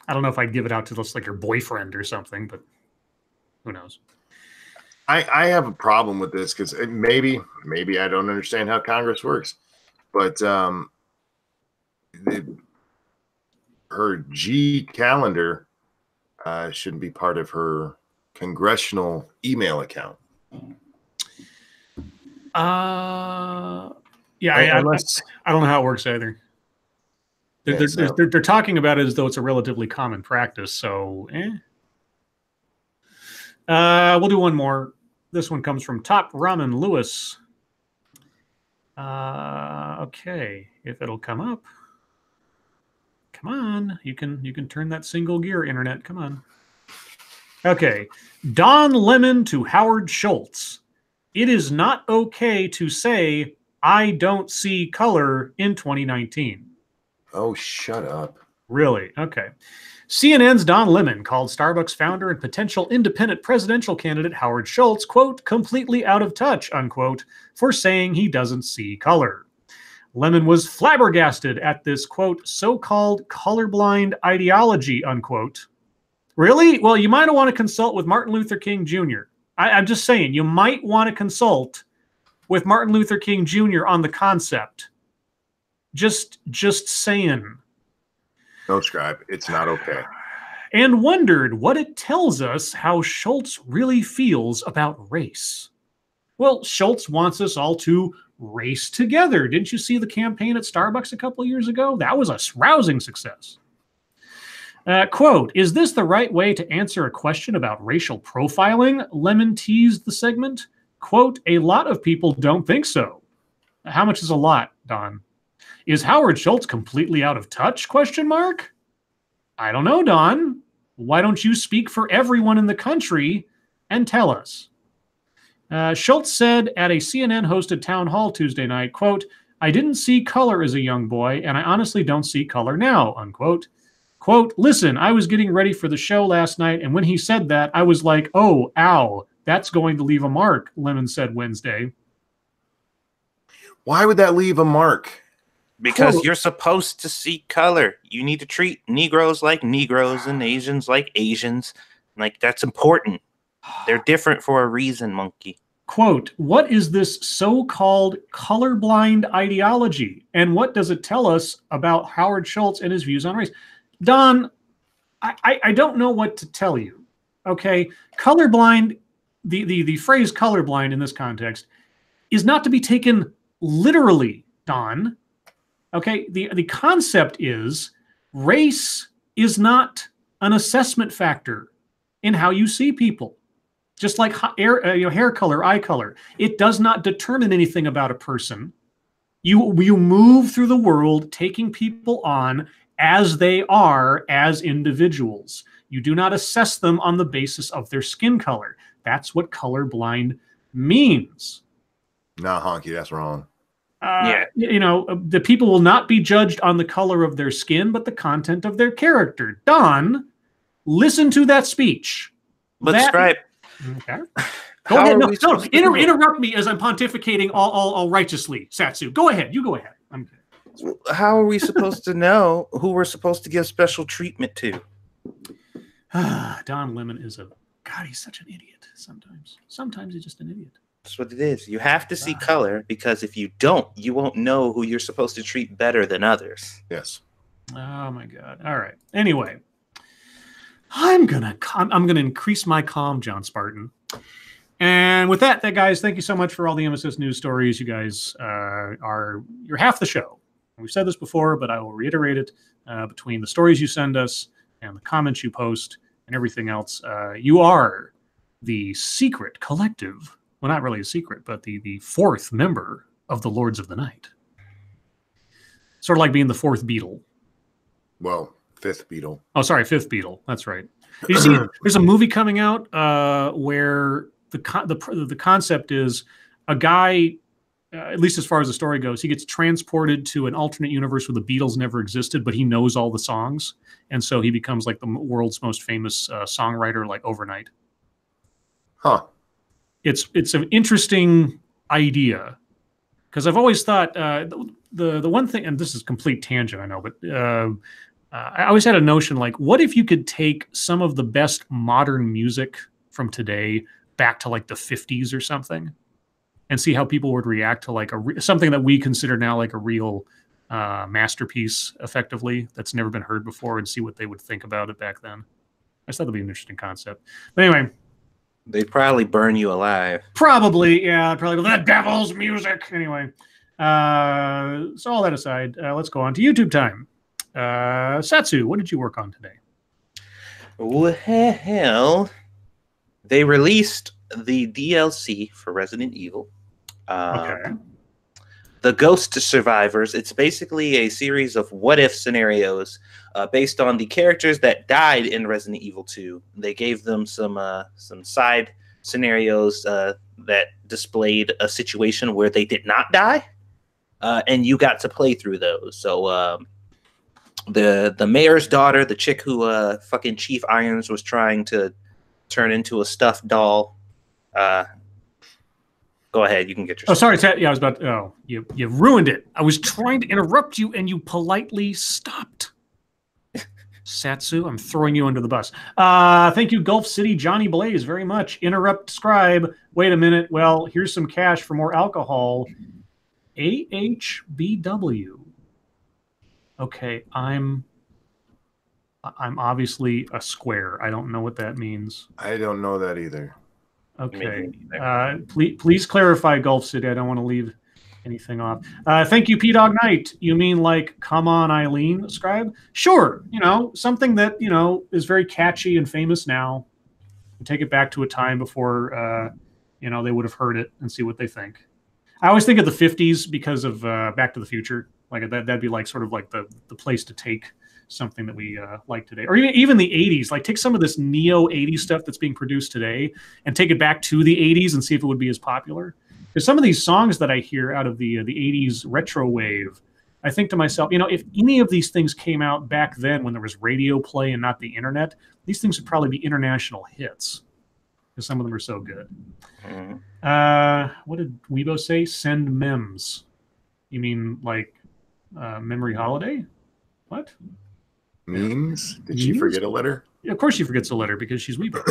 [SPEAKER 1] I don't know if I'd give it out to just like your boyfriend or something, but who knows?
[SPEAKER 2] I have a problem with this because maybe I don't understand how Congress works, but her G calendar shouldn't be part of her congressional email account.
[SPEAKER 1] Yeah, I don't know how it works either. They're talking about it as though it's a relatively common practice. So, we'll do one more. This one comes from Top Ramen Lewis. Okay, if it'll come up. Come on, you can turn that single gear, internet. Come on. Okay, Don Lemon to Howard Schultz. It is not okay to say I don't see color in 2019.
[SPEAKER 2] Oh, shut up.
[SPEAKER 1] Really? Okay. CNN's Don Lemon called Starbucks founder and potential independent presidential candidate Howard Schultz, quote, completely out of touch, unquote, for saying he doesn't see color. Lemon was flabbergasted at this, quote, so-called colorblind ideology, unquote. Really? Well, you might want to consult with Martin Luther King Jr. I'm just saying, you might want to consult with Martin Luther King Jr. on the concept. Just saying.
[SPEAKER 2] No, Scribe, it's not okay.
[SPEAKER 1] And wondered what it tells us how Schultz really feels about race. Well, Schultz wants us all to race together. Didn't you see the campaign at Starbucks a couple of years ago? That was a rousing success. Quote, is this the right way to answer a question about racial profiling? Lemon teased the segment. Quote, a lot of people don't think so. How much is a lot, Don? Is Howard Schultz completely out of touch? Question mark. I don't know, Don. Why don't you speak for everyone in the country and tell us? Schultz said at a CNN-hosted town hall Tuesday night, quote, I didn't see color as a young boy, and I honestly don't see color now, unquote. Quote, listen, I was getting ready for the show last night, and when he said that, I was like, oh, ow, that's going to leave a mark, Lemon said Wednesday.
[SPEAKER 2] Why would that leave a mark?
[SPEAKER 3] Because you're supposed to see color. You need to treat Negroes like Negroes and Asians like Asians. Like, that's important. They're different for a reason, monkey.
[SPEAKER 1] Quote, what is this so-called colorblind ideology? And what does it tell us about Howard Schultz and his views on race? Don, I don't know what to tell you. Okay, colorblind, the phrase colorblind in this context is not to be taken literally, Don. Okay, the concept is race is not an assessment factor in how you see people. Just like hair color, eye color, it does not determine anything about a person. You move through the world taking people on as they are as individuals. You do not assess them on the basis of their skin color. That's what colorblind means.
[SPEAKER 2] Nah, honky, that's wrong.
[SPEAKER 3] Yeah.
[SPEAKER 1] You know, the people will not be judged on the color of their skin, but the content of their character. Don, listen to that speech.
[SPEAKER 3] But Scribe.
[SPEAKER 1] Okay. Go ahead. No, interrupt me as I'm pontificating all righteously, Satsu. Go ahead. You go ahead. I'm kidding.
[SPEAKER 3] How are we supposed to know who we're supposed to give special treatment to?
[SPEAKER 1] Don Lemon is he's such an idiot sometimes. Sometimes he's just an idiot.
[SPEAKER 3] That's what it is. You have to see color, because if you don't, you won't know who you're supposed to treat better than others.
[SPEAKER 2] Yes.
[SPEAKER 1] Oh my God. All right. Anyway, I'm gonna increase my calm, John Spartan. And with that, guys, thank you so much for all the MSS news stories. You guys you're half the show. We've said this before, but I will reiterate it. Between the stories you send us and the comments you post and everything else, you are the secret collective. Well, not really a secret, but the fourth member of the Lords of the Night. Sort of like being the fourth Beatle.
[SPEAKER 2] Well, fifth Beatle.
[SPEAKER 1] Oh, sorry, fifth Beatle. That's right. You see, there's a movie coming out where the concept is a guy, at least as far as the story goes, he gets transported to an alternate universe where the Beatles never existed, but he knows all the songs, and so he becomes like the world's most famous songwriter, like overnight.
[SPEAKER 2] Huh. It's
[SPEAKER 1] an interesting idea, because I've always thought the one thing, and this is complete tangent, I know, but I always had a notion like, what if you could take some of the best modern music from today back to like the 50s or something, and see how people would react to like something that we consider now like a real masterpiece, effectively, that's never been heard before, and see what they would think about it back then. I just thought that'd be an interesting concept. But anyway.
[SPEAKER 3] They'd probably burn you alive.
[SPEAKER 1] Probably, yeah. Probably the devil's music. Anyway, so all that aside, let's go on to YouTube time. Satsu, what did you work on today?
[SPEAKER 3] Well, they released the DLC for Resident Evil.
[SPEAKER 1] Okay.
[SPEAKER 3] The Ghost Survivors. It's basically a series of what-if scenarios based on the characters that died in Resident Evil 2. They gave them some side scenarios that displayed a situation where they did not die, and you got to play through those. So the mayor's daughter, the chick who fucking Chief Irons was trying to turn into a stuffed doll. Go ahead, you can get your.
[SPEAKER 1] Oh, sorry, yeah, I was about. You ruined it. I was trying to interrupt you, and you politely stopped. Satsu, I'm throwing you under the bus. Thank you, Gulf City Johnny Blaze, very much. Interrupt Scribe. Wait a minute. Well, here's some cash for more alcohol. AHBW. Okay, I'm obviously a square. I don't know what that means.
[SPEAKER 2] I don't know that either.
[SPEAKER 1] Okay. Please clarify, Gulf City. I don't want to leave anything off. Thank you, P-Dog Knight. You mean like, come on, Eileen, Scribe? Sure. Something that, is very catchy and famous now. Take it back to a time before, they would have heard it and see what they think. I always think of the 50s because of Back to the Future. Like that'd be like sort of like the place to take something that we like today, or even the 80s. Like take some of this neo 80s stuff that's being produced today and take it back to the 80s and see if it would be as popular. Because some of these songs that I hear out of the 80s retro wave, I think to myself, if any of these things came out back then when there was radio play and not the internet, these things would probably be international hits because some of them are so good. What did Weibo say? Send memes. You mean like Memory Holiday? What?
[SPEAKER 2] Memes? Did she forget a letter?
[SPEAKER 1] Yeah, of course she forgets a letter because she's Weibo.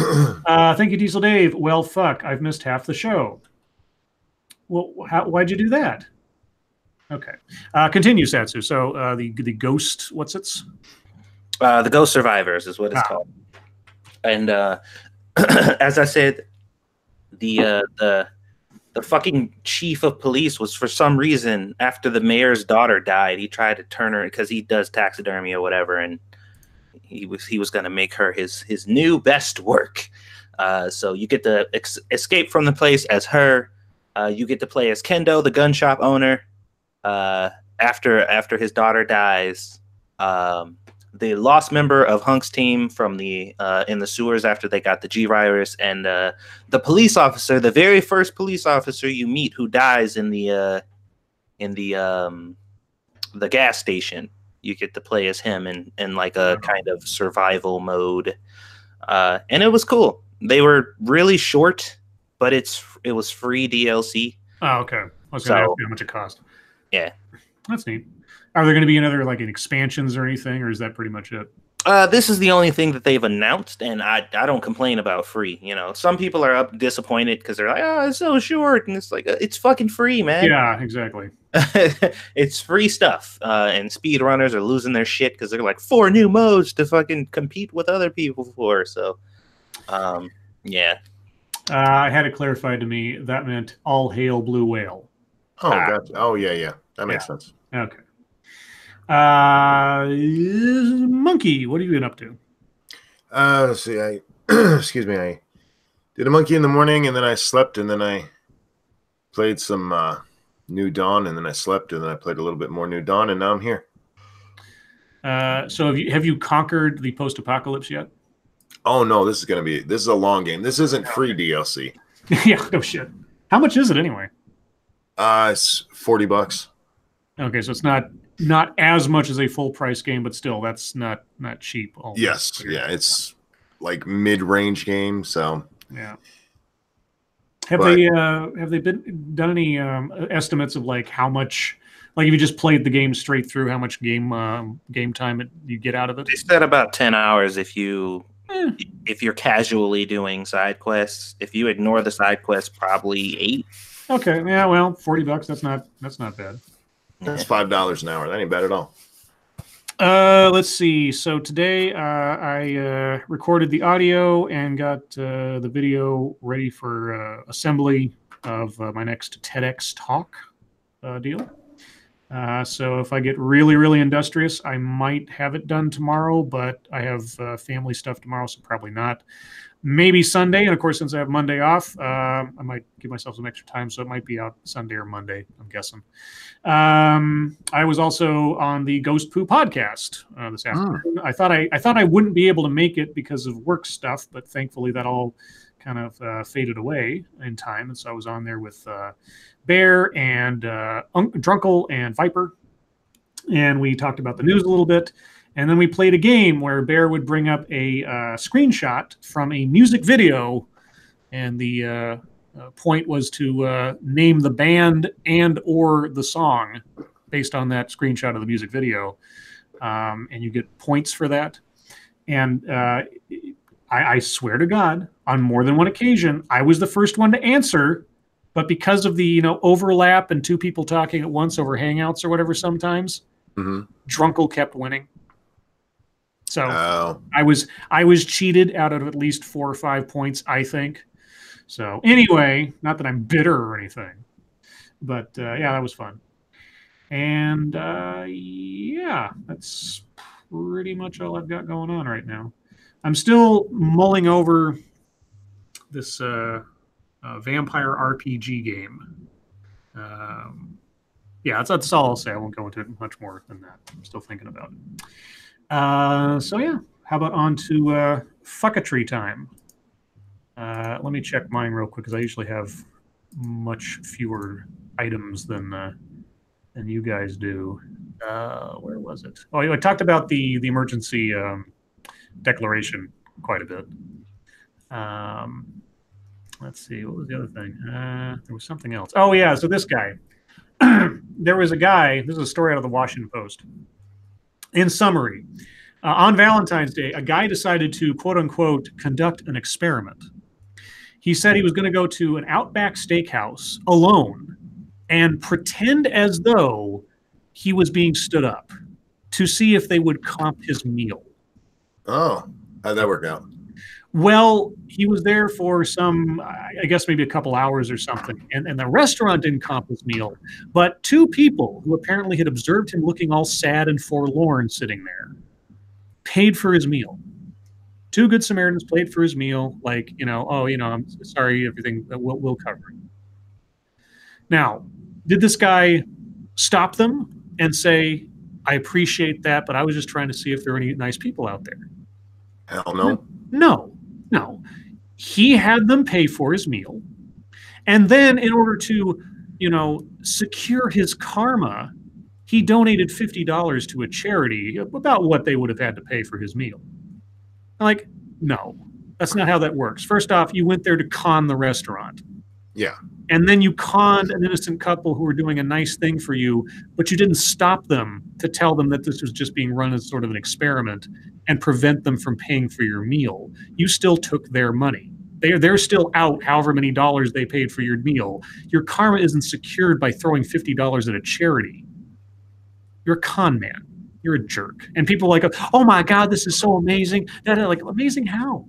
[SPEAKER 1] Thank you, Diesel Dave. Well, fuck, I've missed half the show. Well, why'd you do that? Okay. Continue, Satsu. So the ghost, what's its?
[SPEAKER 3] The Ghost Survivors is what it's called. And as I said, the fucking chief of police was, for some reason, after the mayor's daughter died, he tried to turn her, because he does taxidermy or whatever, and he was going to make her his new best work. So you get to escape from the place as her. You get to play as Kendo, the gun shop owner. After his daughter dies, the lost member of Hunk's team from the in the sewers after they got the G virus, and the police officer, the very first police officer you meet who dies in the gas station. You get to play as him in like a kind of survival mode, and it was cool. They were really short, but it was free DLC.
[SPEAKER 1] Oh, okay. I was going to ask you how much it cost.
[SPEAKER 3] Yeah,
[SPEAKER 1] that's neat. Are there going to be another like expansions or anything, or is that pretty much it?
[SPEAKER 3] This is the only thing that they've announced, and I don't complain about free. Some people are disappointed because they're like, oh, it's so short, and it's like it's fucking free, man.
[SPEAKER 1] Yeah, exactly.
[SPEAKER 3] It's free stuff, and speedrunners are losing their shit because they're like 4 new modes to fucking compete with other people for. So, yeah.
[SPEAKER 1] I had it clarified to me that meant all hail Blue Whale.
[SPEAKER 2] Oh, gotcha. Oh, yeah. That makes sense.
[SPEAKER 1] Okay. Monkey, what have you been up to?
[SPEAKER 2] Let's see, I excuse me, I did a monkey in the morning, and then I slept, and then I played some New Dawn, and then I slept, and then I played a little bit more New Dawn, and now I'm here.
[SPEAKER 1] So have you conquered the post-apocalypse yet?
[SPEAKER 2] Oh no, this is a long game. This isn't free DLC.
[SPEAKER 1] Yeah, no shit. How much is it anyway?
[SPEAKER 2] It's $40.
[SPEAKER 1] Okay, so it's not as much as a full price game, but still, that's not cheap.
[SPEAKER 2] Yes, yeah, it's like mid-range game. So
[SPEAKER 1] yeah. Have they done any estimates of like how much, like if you just played the game straight through, how much game time you get out of it?
[SPEAKER 3] They said about 10 hours if you're casually doing side quests. If you ignore the side quests, probably 8.
[SPEAKER 1] Okay, yeah, well, $40. That's not bad.
[SPEAKER 2] That's $5 an hour. That ain't bad at all.
[SPEAKER 1] Let's see. So today I recorded the audio and got the video ready for assembly of my next TEDx talk deal. So if I get really, really industrious, I might have it done tomorrow, but I have family stuff tomorrow, so probably not. Maybe Sunday, and of course, since I have Monday off, I might give myself some extra time, so it might be out Sunday or Monday, I'm guessing. I was also on the Ghost Poo podcast this afternoon. I thought I wouldn't be able to make it because of work stuff, but thankfully that all kind of faded away in time, and so I was on there with Bear and Drunkle and Viper, and we talked about the news a little bit. And then we played a game where Bear would bring up a screenshot from a music video, and the point was to name the band and or the song based on that screenshot of the music video, and you get points for that. And I swear to God, on more than one occasion, I was the first one to answer, but because of the overlap and two people talking at once over Hangouts or whatever, sometimes Drunkle kept winning. So I was cheated out of at least 4 or 5 points, I think. So anyway, not that I'm bitter or anything, but yeah, that was fun. And yeah, that's pretty much all I've got going on right now. I'm still mulling over this vampire RPG game. Yeah, that's all I'll say. I won't go into it much more than that. I'm still thinking about it. So yeah, how about on to fucketry time? Let me check mine real quick because I usually have much fewer items than you guys do. Where was it? Oh, I talked about the emergency declaration quite a bit. Let's see, what was the other thing? There was something else. Oh yeah, so this guy. There was a guy. This is a story out of the Washington Post. In summary, on Valentine's Day, a guy decided to, quote unquote, conduct an experiment. He said he was going to go to an Outback Steakhouse alone and pretend as though he was being stood up to see if they would comp his meal.
[SPEAKER 2] Oh, how'd that work out?
[SPEAKER 1] Well, he was there for some, I guess maybe a couple hours or something, and the restaurant didn't comp his meal, but two people who apparently had observed him looking all sad and forlorn sitting there paid for his meal. Two good Samaritans paid for his meal, like, I'm sorry, everything, we'll cover it. Now, did this guy stop them and say, I appreciate that, but I was just trying to see if there were any nice people out there?
[SPEAKER 2] Hell no.
[SPEAKER 1] No. He had them pay for his meal. And then in order to, secure his karma, he donated $50 to a charity, about what they would have had to pay for his meal. I'm like, no, that's not how that works. First off, you went there to con the restaurant.
[SPEAKER 2] Yeah.
[SPEAKER 1] And then you conned an innocent couple who were doing a nice thing for you, but you didn't stop them to tell them that this was just being run as sort of an experiment and prevent them from paying for your meal. You still took their money. They're still out however many dollars they paid for your meal. Your karma isn't secured by throwing $50 at a charity. You're a con man. You're a jerk. And people are like, oh my God, this is so amazing. Like, amazing how?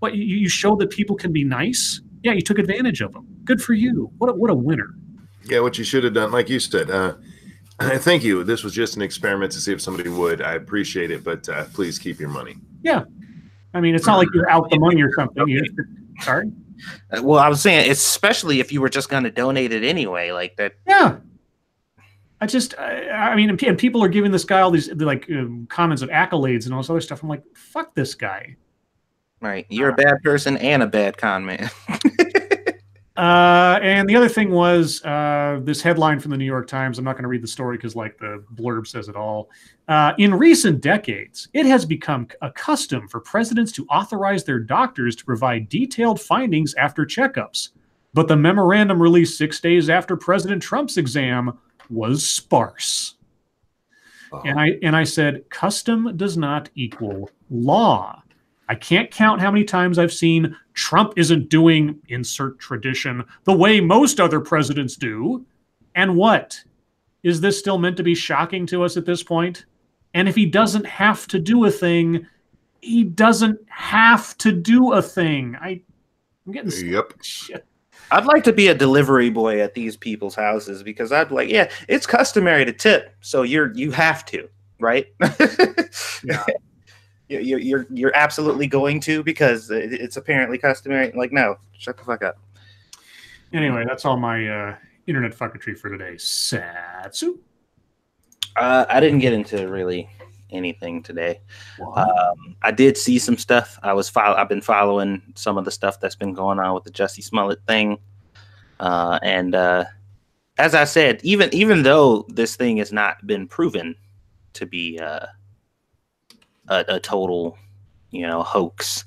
[SPEAKER 1] What, you show that people can be nice? Yeah, you took advantage of them. Good for you. What a winner.
[SPEAKER 2] Yeah, what you should have done, like you said, thank you. This was just an experiment to see if somebody would. I appreciate it, but please keep your money.
[SPEAKER 1] Yeah. I mean, it's not like you're out the money or something. Sorry?
[SPEAKER 3] Well, I was saying, especially if you were just going to donate it anyway, like that.
[SPEAKER 1] Yeah. I mean, and people are giving this guy all these comments of accolades and all this other stuff. I'm like, fuck this guy.
[SPEAKER 3] Right. You're a bad person and a bad con man.
[SPEAKER 1] And the other thing was this headline from the New York Times. I'm not going to read the story because the blurb says it all. In recent decades, it has become a custom for presidents to authorize their doctors to provide detailed findings after checkups. But the memorandum released 6 days after President Trump's exam was sparse. Oh. And I said, custom does not equal law. I can't count how many times I've seen Trump isn't doing, insert tradition, the way most other presidents do. And what? Is this still meant to be shocking to us at this point? And if he doesn't have to do a thing, he doesn't have to do a thing. I'm getting shit.
[SPEAKER 3] I'd like to be a delivery boy at these people's houses because I'd like, yeah, it's customary to tip, so you have to, right?
[SPEAKER 1] Yeah.
[SPEAKER 3] You're absolutely going to because it's apparently customary. Like, no, shut the fuck up.
[SPEAKER 1] Anyway, that's all my internet fucketry for today. Satsu.
[SPEAKER 3] I didn't get into really anything today.
[SPEAKER 1] What?
[SPEAKER 3] I did see some stuff. I've been following some of the stuff that's been going on with the Jussie Smollett thing, and as I said, even though this thing has not been proven to be a total, hoax,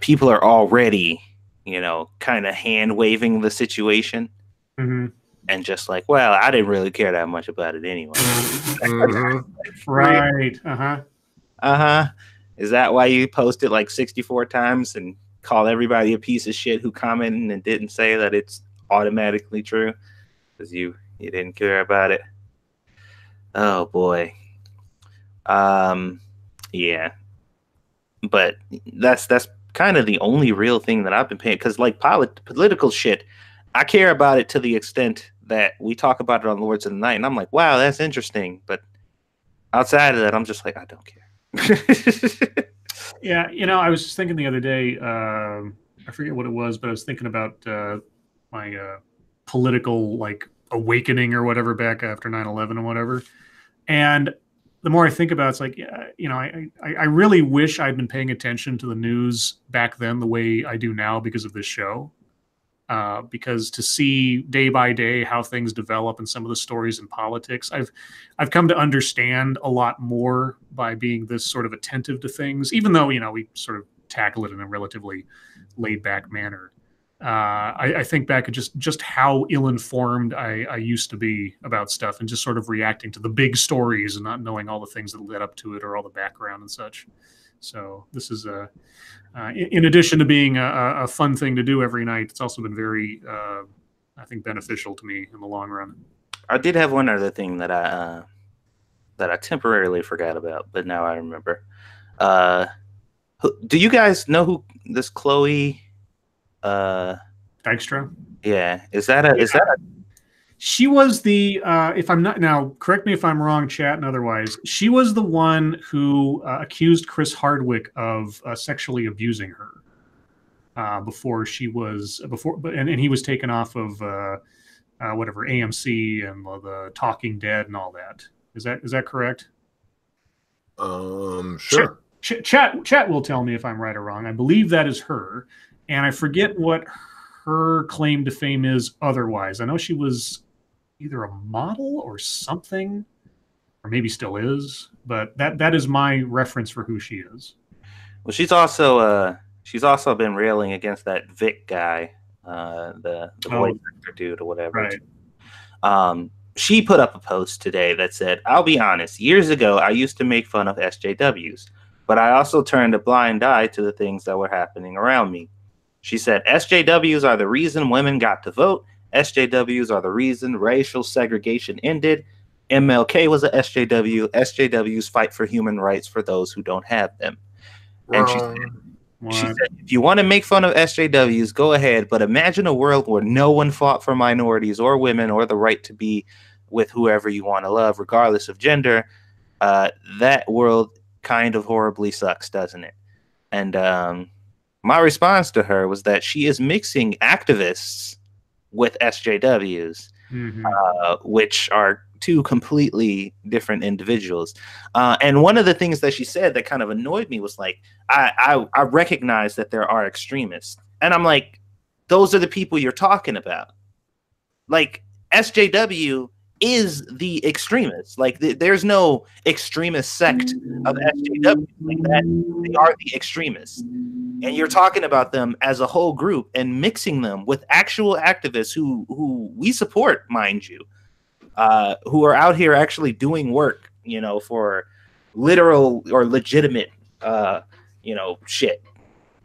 [SPEAKER 3] people are already, kind of hand waving the situation.
[SPEAKER 1] Mm-hmm.
[SPEAKER 3] And just like, well, I didn't really care that much about it anyway.
[SPEAKER 1] Right. Uh-huh.
[SPEAKER 3] Uh-huh. Is that why you posted like 64 times and call everybody a piece of shit who commented and didn't say that it's automatically true? Because you didn't care about it. Oh boy. Yeah. But that's kind of the only real thing that I've been paying, because like political shit, I care about it to the extent that we talk about it on Lords of the Night, and I'm like, wow, that's interesting. But outside of that, I'm just like, I don't care.
[SPEAKER 1] Yeah, I was just thinking the other day, I forget what it was, but I was thinking about my political like awakening or whatever back after 9/11 and whatever. And the more I think about it, it's like, I really wish I'd been paying attention to the news back then the way I do now because of this show. Because to see day by day how things develop and some of the stories in politics, I've come to understand a lot more by being this sort of attentive to things, even though, we sort of tackle it in a relatively laid back manner. I think back at just how ill-informed I used to be about stuff and just sort of reacting to the big stories and not knowing all the things that led up to it or all the background and such. So this is in addition to being a fun thing to do every night, it's also been very, I think, beneficial to me in the long run.
[SPEAKER 3] I did have one other thing that I temporarily forgot about, but now I remember. Do you guys know who this Chloe
[SPEAKER 1] Dykstra?
[SPEAKER 3] Yeah, is that a
[SPEAKER 1] She was the, if I'm not, now correct me if I'm wrong, chat and otherwise, she was the one who accused Chris Hardwick of sexually abusing her and he was taken off of whatever, AMC and the Talking Dead and all that. Is that correct?
[SPEAKER 2] Sure.
[SPEAKER 1] Chat will tell me if I'm right or wrong. I believe that is her, and I forget what her claim to fame is otherwise. I know she was either a model or something, or maybe still is, but that is my reference for who she is.
[SPEAKER 3] Well, she's also been railing against that Vic guy, the voice actor dude or whatever.
[SPEAKER 1] Right.
[SPEAKER 3] She put up a post today that said, "I'll be honest, years ago I used to make fun of SJWs, but I also turned a blind eye to the things that were happening around me." She said, "SJWs are the reason women got to vote. SJWs are the reason racial segregation ended. MLK was a SJW. SJWs fight for human rights for those who don't have them." And she said, if you want to make fun of SJWs, go ahead, but imagine a world where no one fought for minorities or women or the right to be with whoever you want to love, regardless of gender. That world kind of horribly sucks, doesn't it? And my response to her was that she is mixing activists with SJWs, which are two completely different individuals. And one of the things that she said that kind of annoyed me was like, I recognize that there are extremists. And I'm like, those are the people you're talking about. Like, SJW is the extremists. Like, there's no extremist sect of SJW. Like that, they are the extremists. And you're talking about them as a whole group and mixing them with actual activists who we support, mind you, who are out here actually doing work, for literal or legitimate, shit.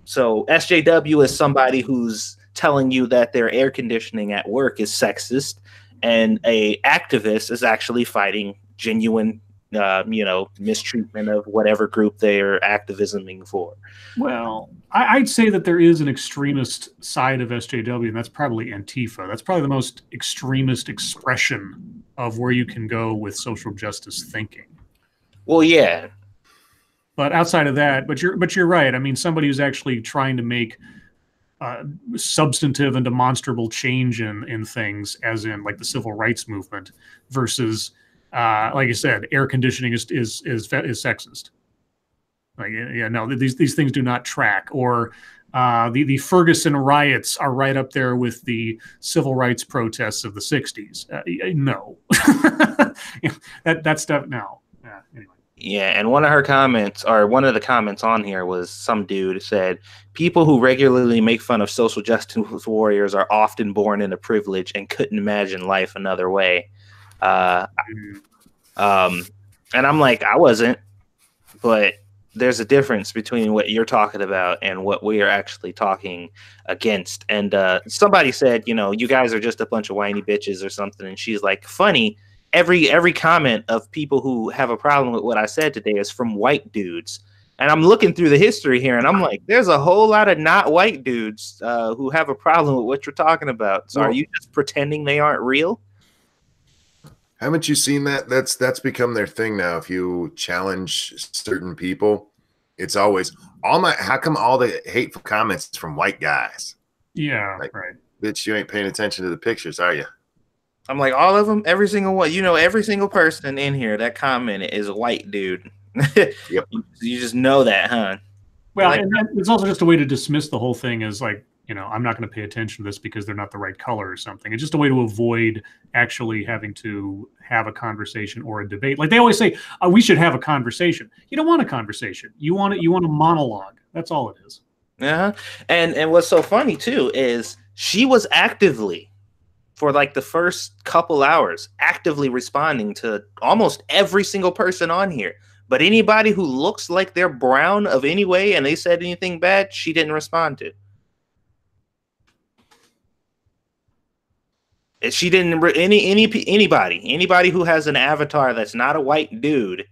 [SPEAKER 3] So SJW is somebody who's telling you that their air conditioning at work is sexist, and a activist is actually fighting genuine mistreatment of whatever group they're activisming for.
[SPEAKER 1] Well, I'd say that there is an extremist side of SJW, and that's probably Antifa. That's probably the most extremist expression of where you can go with social justice thinking.
[SPEAKER 3] Well, yeah.
[SPEAKER 1] But outside of that, but you're right. I mean, somebody who's actually trying to make substantive and demonstrable change in things, as in like the civil rights movement, versus, like I said, air conditioning is sexist. Like, yeah, no, these things do not track. Or the Ferguson riots are right up there with the civil rights protests of the '60s. No, that stuff. No. Anyway.
[SPEAKER 3] Yeah, and one of the comments on here was some dude said, people who regularly make fun of social justice warriors are often born into privilege and couldn't imagine life another way. And I'm like, I wasn't, but there's a difference between what you're talking about and what we are actually talking against. And somebody said, you guys are just a bunch of whiny bitches or something. And she's like, funny. Every comment of people who have a problem with what I said today is from white dudes. And I'm looking through the history here and I'm like, there's a whole lot of not white dudes who have a problem with what you're talking about. So are you just pretending they aren't real?
[SPEAKER 2] Haven't you seen that? That's become their thing now. If you challenge certain people, it's always how come all the hateful comments from white guys?
[SPEAKER 1] Yeah,
[SPEAKER 2] like,
[SPEAKER 1] right.
[SPEAKER 2] Bitch, you ain't paying attention to the pictures, are you?
[SPEAKER 3] I'm like, all of them, every single one. Every single person in here that commented is a white dude.
[SPEAKER 2] Yep.
[SPEAKER 3] You just know that, huh?
[SPEAKER 1] Well, and it's also just a way to dismiss the whole thing as like, I'm not going to pay attention to this because they're not the right color or something. It's just a way to avoid actually having to have a conversation or a debate. Like they always say, we should have a conversation. You don't want a conversation. You want a monologue. That's all it is.
[SPEAKER 3] Yeah. And what's so funny too is she was actively, for like the first couple hours, actively responding to almost every single person on here. But anybody who looks like they're brown of any way and they said anything bad, she didn't respond to. She didn't anybody who has an avatar that's not a white dude.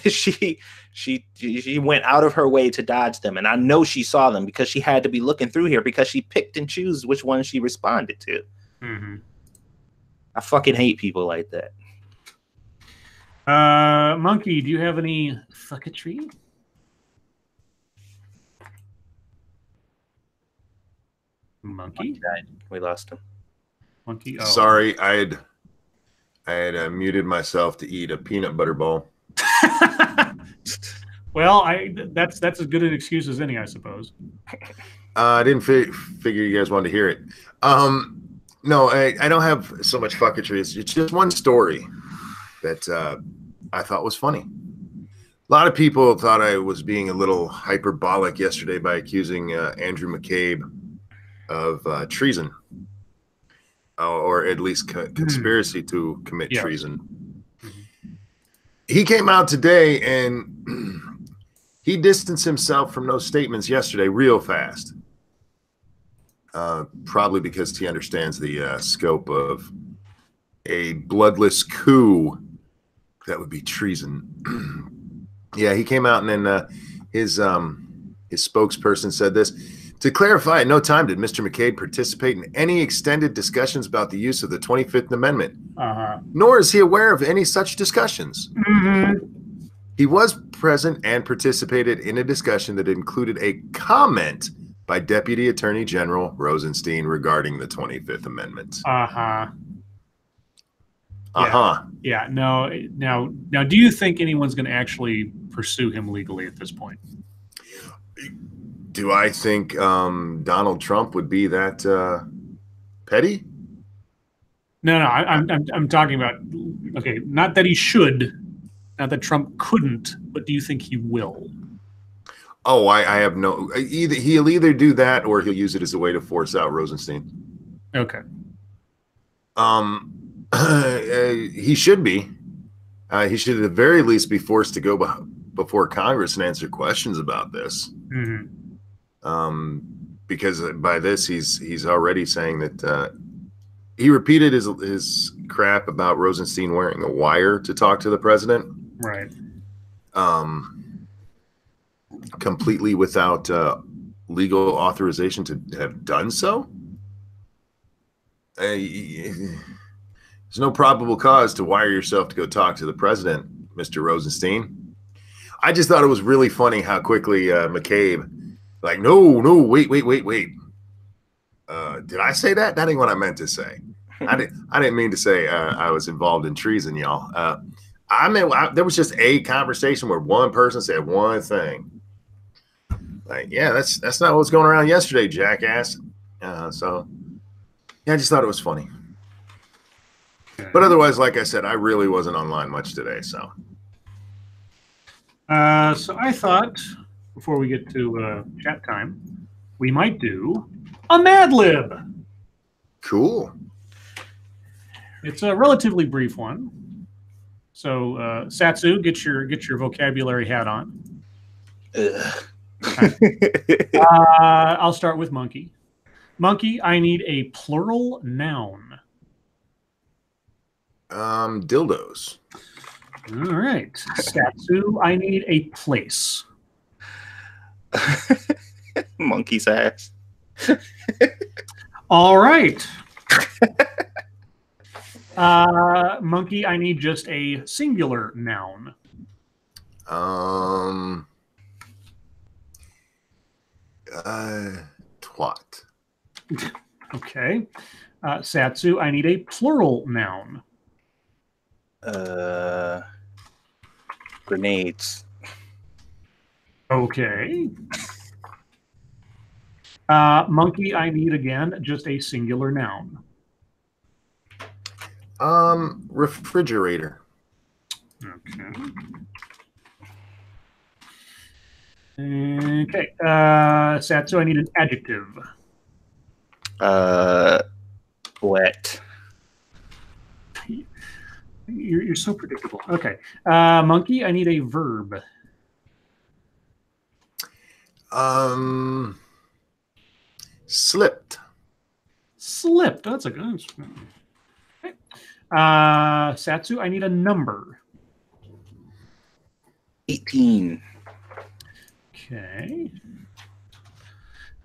[SPEAKER 3] she went out of her way to dodge them, and I know she saw them because she had to be looking through here because she picked and choose which ones she responded to.
[SPEAKER 1] Mm-hmm.
[SPEAKER 3] I fucking hate people like that.
[SPEAKER 1] Monkey, do you have any fucketry? Monkey?
[SPEAKER 3] We lost him.
[SPEAKER 1] Monkey. Oh.
[SPEAKER 2] Sorry, I had muted myself to eat a peanut butter ball.
[SPEAKER 1] Well, that's as good an excuse as any, I suppose.
[SPEAKER 2] I didn't figure you guys wanted to hear it. No, I don't have so much fucketry. It's just one story that I thought was funny. A lot of people thought I was being a little hyperbolic yesterday by accusing Andrew McCabe of treason, or at least conspiracy to commit treason. He came out today and he distanced himself from those statements yesterday real fast. Probably because he understands the scope of a bloodless coup that would be treason. Yeah, he came out and then his spokesperson said this. To clarify, at no time did Mr. McCabe participate in any extended discussions about the use of the 25th Amendment, nor is he aware of any such discussions.
[SPEAKER 1] Mm-hmm.
[SPEAKER 2] He was present and participated in a discussion that included a comment by Deputy Attorney General Rosenstein regarding the 25th Amendment.
[SPEAKER 1] Yeah. No. Now, do you think anyone's going to actually pursue him legally at this point?
[SPEAKER 2] Do I think Donald Trump would be that petty?
[SPEAKER 1] No. I'm talking about, okay, not that he should, not that Trump couldn't, but do you think he will?
[SPEAKER 2] Oh, I have no. He'll either do that or he'll use it as a way to force out Rosenstein.
[SPEAKER 1] Okay.
[SPEAKER 2] He should be. He should at the very least be forced to go before Congress and answer questions about this.
[SPEAKER 1] Mm-hmm.
[SPEAKER 2] Because by this he's already saying that he repeated his crap about Rosenstein wearing a wire to talk to the president.
[SPEAKER 1] Right.
[SPEAKER 2] Completely without legal authorization to have done so. There's no probable cause to wire yourself to go talk to the president, Mr. Rosenstein. I just thought it was really funny how quickly McCabe, like, no, wait. Did I say that? That ain't what I meant to say. I didn't mean to say I was involved in treason, y'all. There was just a conversation where one person said one thing. Like, yeah, that's not what was going around yesterday, jackass. So, yeah, I just thought it was funny. But otherwise, like I said, I really wasn't online much today. So
[SPEAKER 1] I thought before we get to chat time, we might do a Mad Lib.
[SPEAKER 2] Cool.
[SPEAKER 1] It's a relatively brief one. So Satsu, get your vocabulary hat on. I'll start with monkey. Monkey, I need a plural noun.
[SPEAKER 2] Dildos.
[SPEAKER 1] All right. Satsu, I need a place.
[SPEAKER 3] Monkey's ass.
[SPEAKER 1] All right. Monkey, I need just a singular noun.
[SPEAKER 2] Twat.
[SPEAKER 1] Okay. Satsu, I need a plural noun.
[SPEAKER 3] Grenades.
[SPEAKER 1] Okay. Monkey, I need again just a singular noun.
[SPEAKER 2] Refrigerator.
[SPEAKER 1] Okay. Okay. Satsu, I need an adjective.
[SPEAKER 3] Wet.
[SPEAKER 1] You're so predictable. Okay. Monkey, I need a verb.
[SPEAKER 2] Slipped.
[SPEAKER 1] Slipped. That's a good. Okay. Satsu, I need a number.
[SPEAKER 3] 18.
[SPEAKER 1] Okay.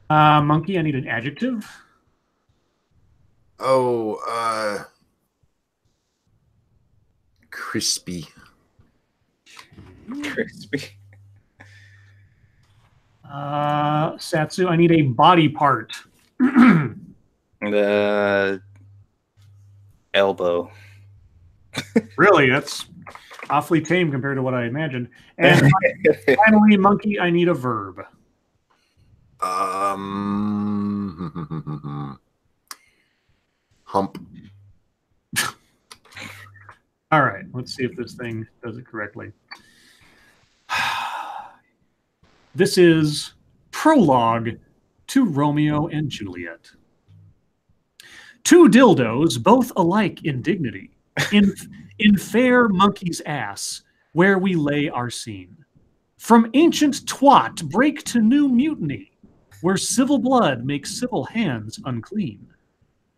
[SPEAKER 1] Monkey, I need an adjective.
[SPEAKER 2] Crispy.
[SPEAKER 3] Crispy.
[SPEAKER 1] Satsu, I need a body part.
[SPEAKER 3] The elbow.
[SPEAKER 1] Really, that's awfully tame compared to what I imagined. And finally, monkey, I need a verb.
[SPEAKER 2] Hump.
[SPEAKER 1] All right, let's see if this thing does it correctly. This is prologue to Romeo and Juliet. Two dildos, both alike in dignity, in fair monkey's ass, where we lay our scene. From ancient twat break to new mutiny, where civil blood makes civil hands unclean.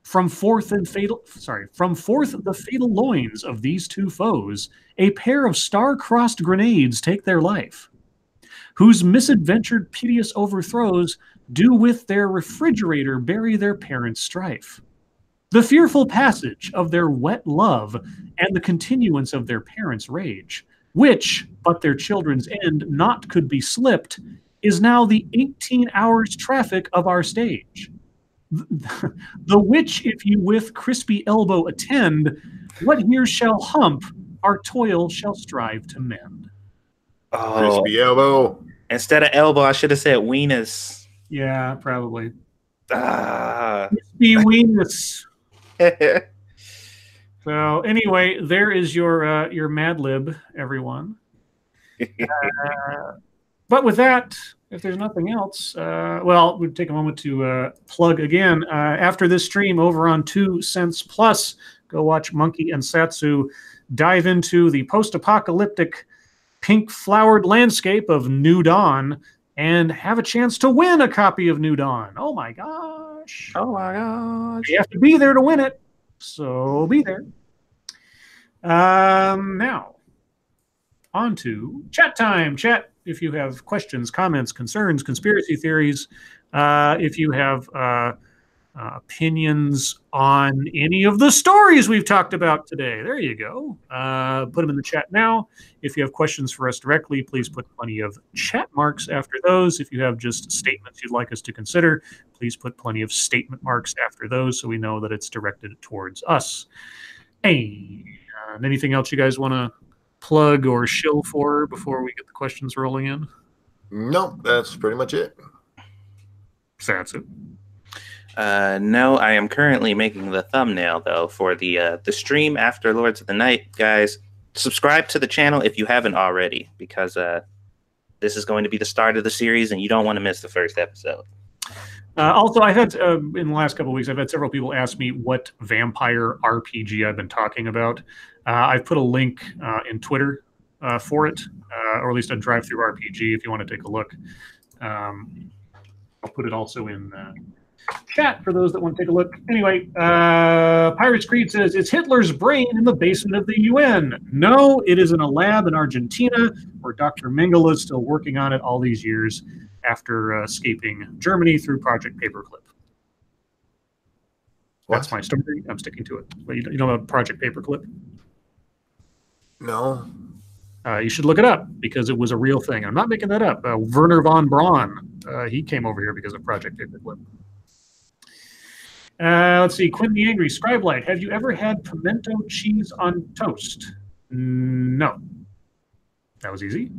[SPEAKER 1] From forth the fatal loins of these two foes, a pair of star-crossed grenades take their life, whose misadventured piteous overthrows do with their refrigerator bury their parents' strife. The fearful passage of their wet love and the continuance of their parents' rage, which, but their children's end not could be slipped, is now the 18 hours traffic of our stage. The which, if you with crispy elbow attend, what here shall hump, our toil shall strive to mend.
[SPEAKER 3] Oh,
[SPEAKER 2] Crispy elbow.
[SPEAKER 3] instead of elbow, I should have said weenus.
[SPEAKER 1] Yeah, probably.
[SPEAKER 3] Ah.
[SPEAKER 1] Crispy weenus. So anyway, there is your Mad Lib, everyone. But with that, if there's nothing else, well, we'll take a moment to plug again. After this stream over on 2 Cents Plus, go watch Monkey and Satsu dive into the post-apocalyptic pink-flowered landscape of New Dawn and have a chance to win a copy of New Dawn. Oh my gosh.
[SPEAKER 3] Oh my gosh.
[SPEAKER 1] You have to be there to win it. So be there. Now, on to chat time. Chat, if you have questions, comments, concerns, conspiracy theories, if you have opinions on any of the stories we've talked about today, there you go. Put them in the chat now. If you have questions for us directly, please put plenty of chat marks after those. If you have just statements you'd like us to consider, please put plenty of statement marks after those so we know that it's directed towards us. Hey, anything else you guys want to plug or shill for before we get the questions rolling in?
[SPEAKER 2] No, that's pretty much it.
[SPEAKER 1] Satsu.
[SPEAKER 3] No, I am currently making the thumbnail though for the stream after Lords of the Night. Guys, subscribe to the channel if you haven't already, because this is going to be the start of the series, and you don't want to miss the first episode.
[SPEAKER 1] Also, I've had in the last couple of weeks, I've had several people ask me what vampire RPG I've been talking about. I've put a link in Twitter for it, or at least a drive-through RPG if you want to take a look. I'll put it also in chat for those that want to take a look. Anyway, Pirates Creed says, is Hitler's brain in the basement of the UN? No, it is in a lab in Argentina where Dr. Mengele is still working on it all these years after escaping Germany through Project Paperclip. That's my story. I'm sticking to it. But you know about Project Paperclip?
[SPEAKER 2] No.
[SPEAKER 1] You should look it up because it was a real thing. I'm not making that up. Werner von Braun, he came over here because of Project Paperclip. Let's see. Quinn the Angry, Scribe Light. Have you ever had pimento cheese on toast? No. That was easy.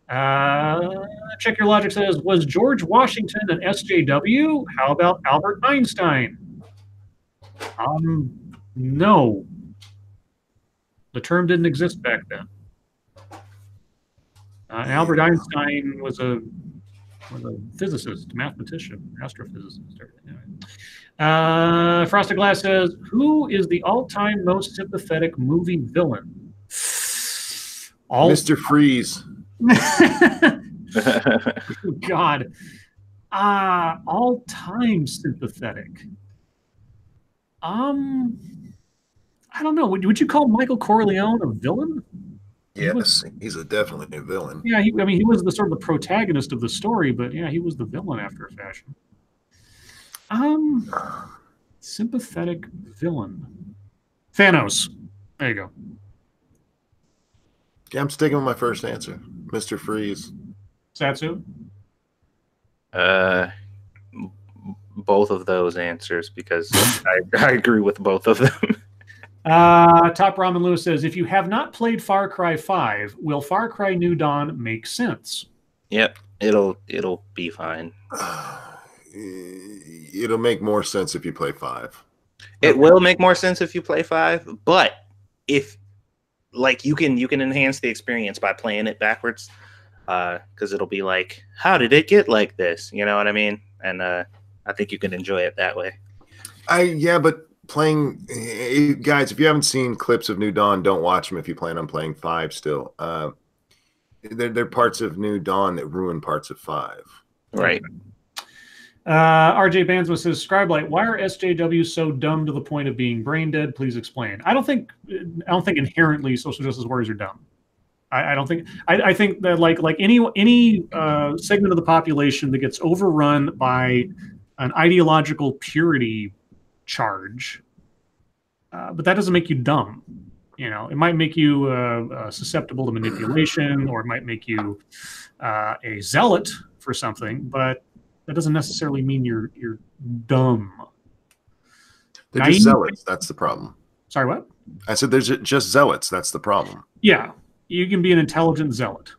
[SPEAKER 1] Check Your Logic says, was George Washington an SJW? How about Albert Einstein? No. The term didn't exist back then. Albert Einstein was a physicist, mathematician, astrophysicist. Frosted Glass says, who is the all-time most sympathetic movie villain?
[SPEAKER 2] Mr. Freeze.
[SPEAKER 1] God. All-time sympathetic. I don't know. Would you call Michael Corleone a villain?
[SPEAKER 2] Yes, he's definitely a villain.
[SPEAKER 1] Yeah, he was the sort of the protagonist of the story, but yeah, he was the villain after a fashion. Sympathetic villain. Thanos. There you go.
[SPEAKER 2] Yeah, I'm sticking with my first answer, Mr. Freeze.
[SPEAKER 1] Satsu?
[SPEAKER 3] Both of those answers, because I agree with both of them.
[SPEAKER 1] Top Ramen Lewis says, if you have not played Far Cry 5, will Far Cry New Dawn make sense?
[SPEAKER 3] Yep, it'll be fine.
[SPEAKER 2] It'll make more sense if you play 5.
[SPEAKER 3] It will make more sense if you play 5, but if you can enhance the experience by playing it backwards, because it'll be like, how did it get like this? You know what I mean? And I think you can enjoy it that way.
[SPEAKER 2] Yeah, but playing, guys, if you haven't seen clips of New Dawn, don't watch them if you plan on playing 5 still. There are parts of New Dawn that ruin parts of 5.
[SPEAKER 3] Right.
[SPEAKER 1] RJ Bansma says, Scribe Light, why are SJWs so dumb to the point of being brain dead? Please explain. I don't think inherently social justice warriors are dumb. I don't think. I think that like any segment of the population that gets overrun by an ideological purity charge, but that doesn't make you dumb. You know, it might make you susceptible to manipulation, or it might make you a zealot for something, but that doesn't necessarily mean you're dumb.
[SPEAKER 2] They're just zealots. That's the problem.
[SPEAKER 1] Sorry, what?
[SPEAKER 2] I said there's just zealots. That's the problem.
[SPEAKER 1] Yeah, you can be an intelligent zealot.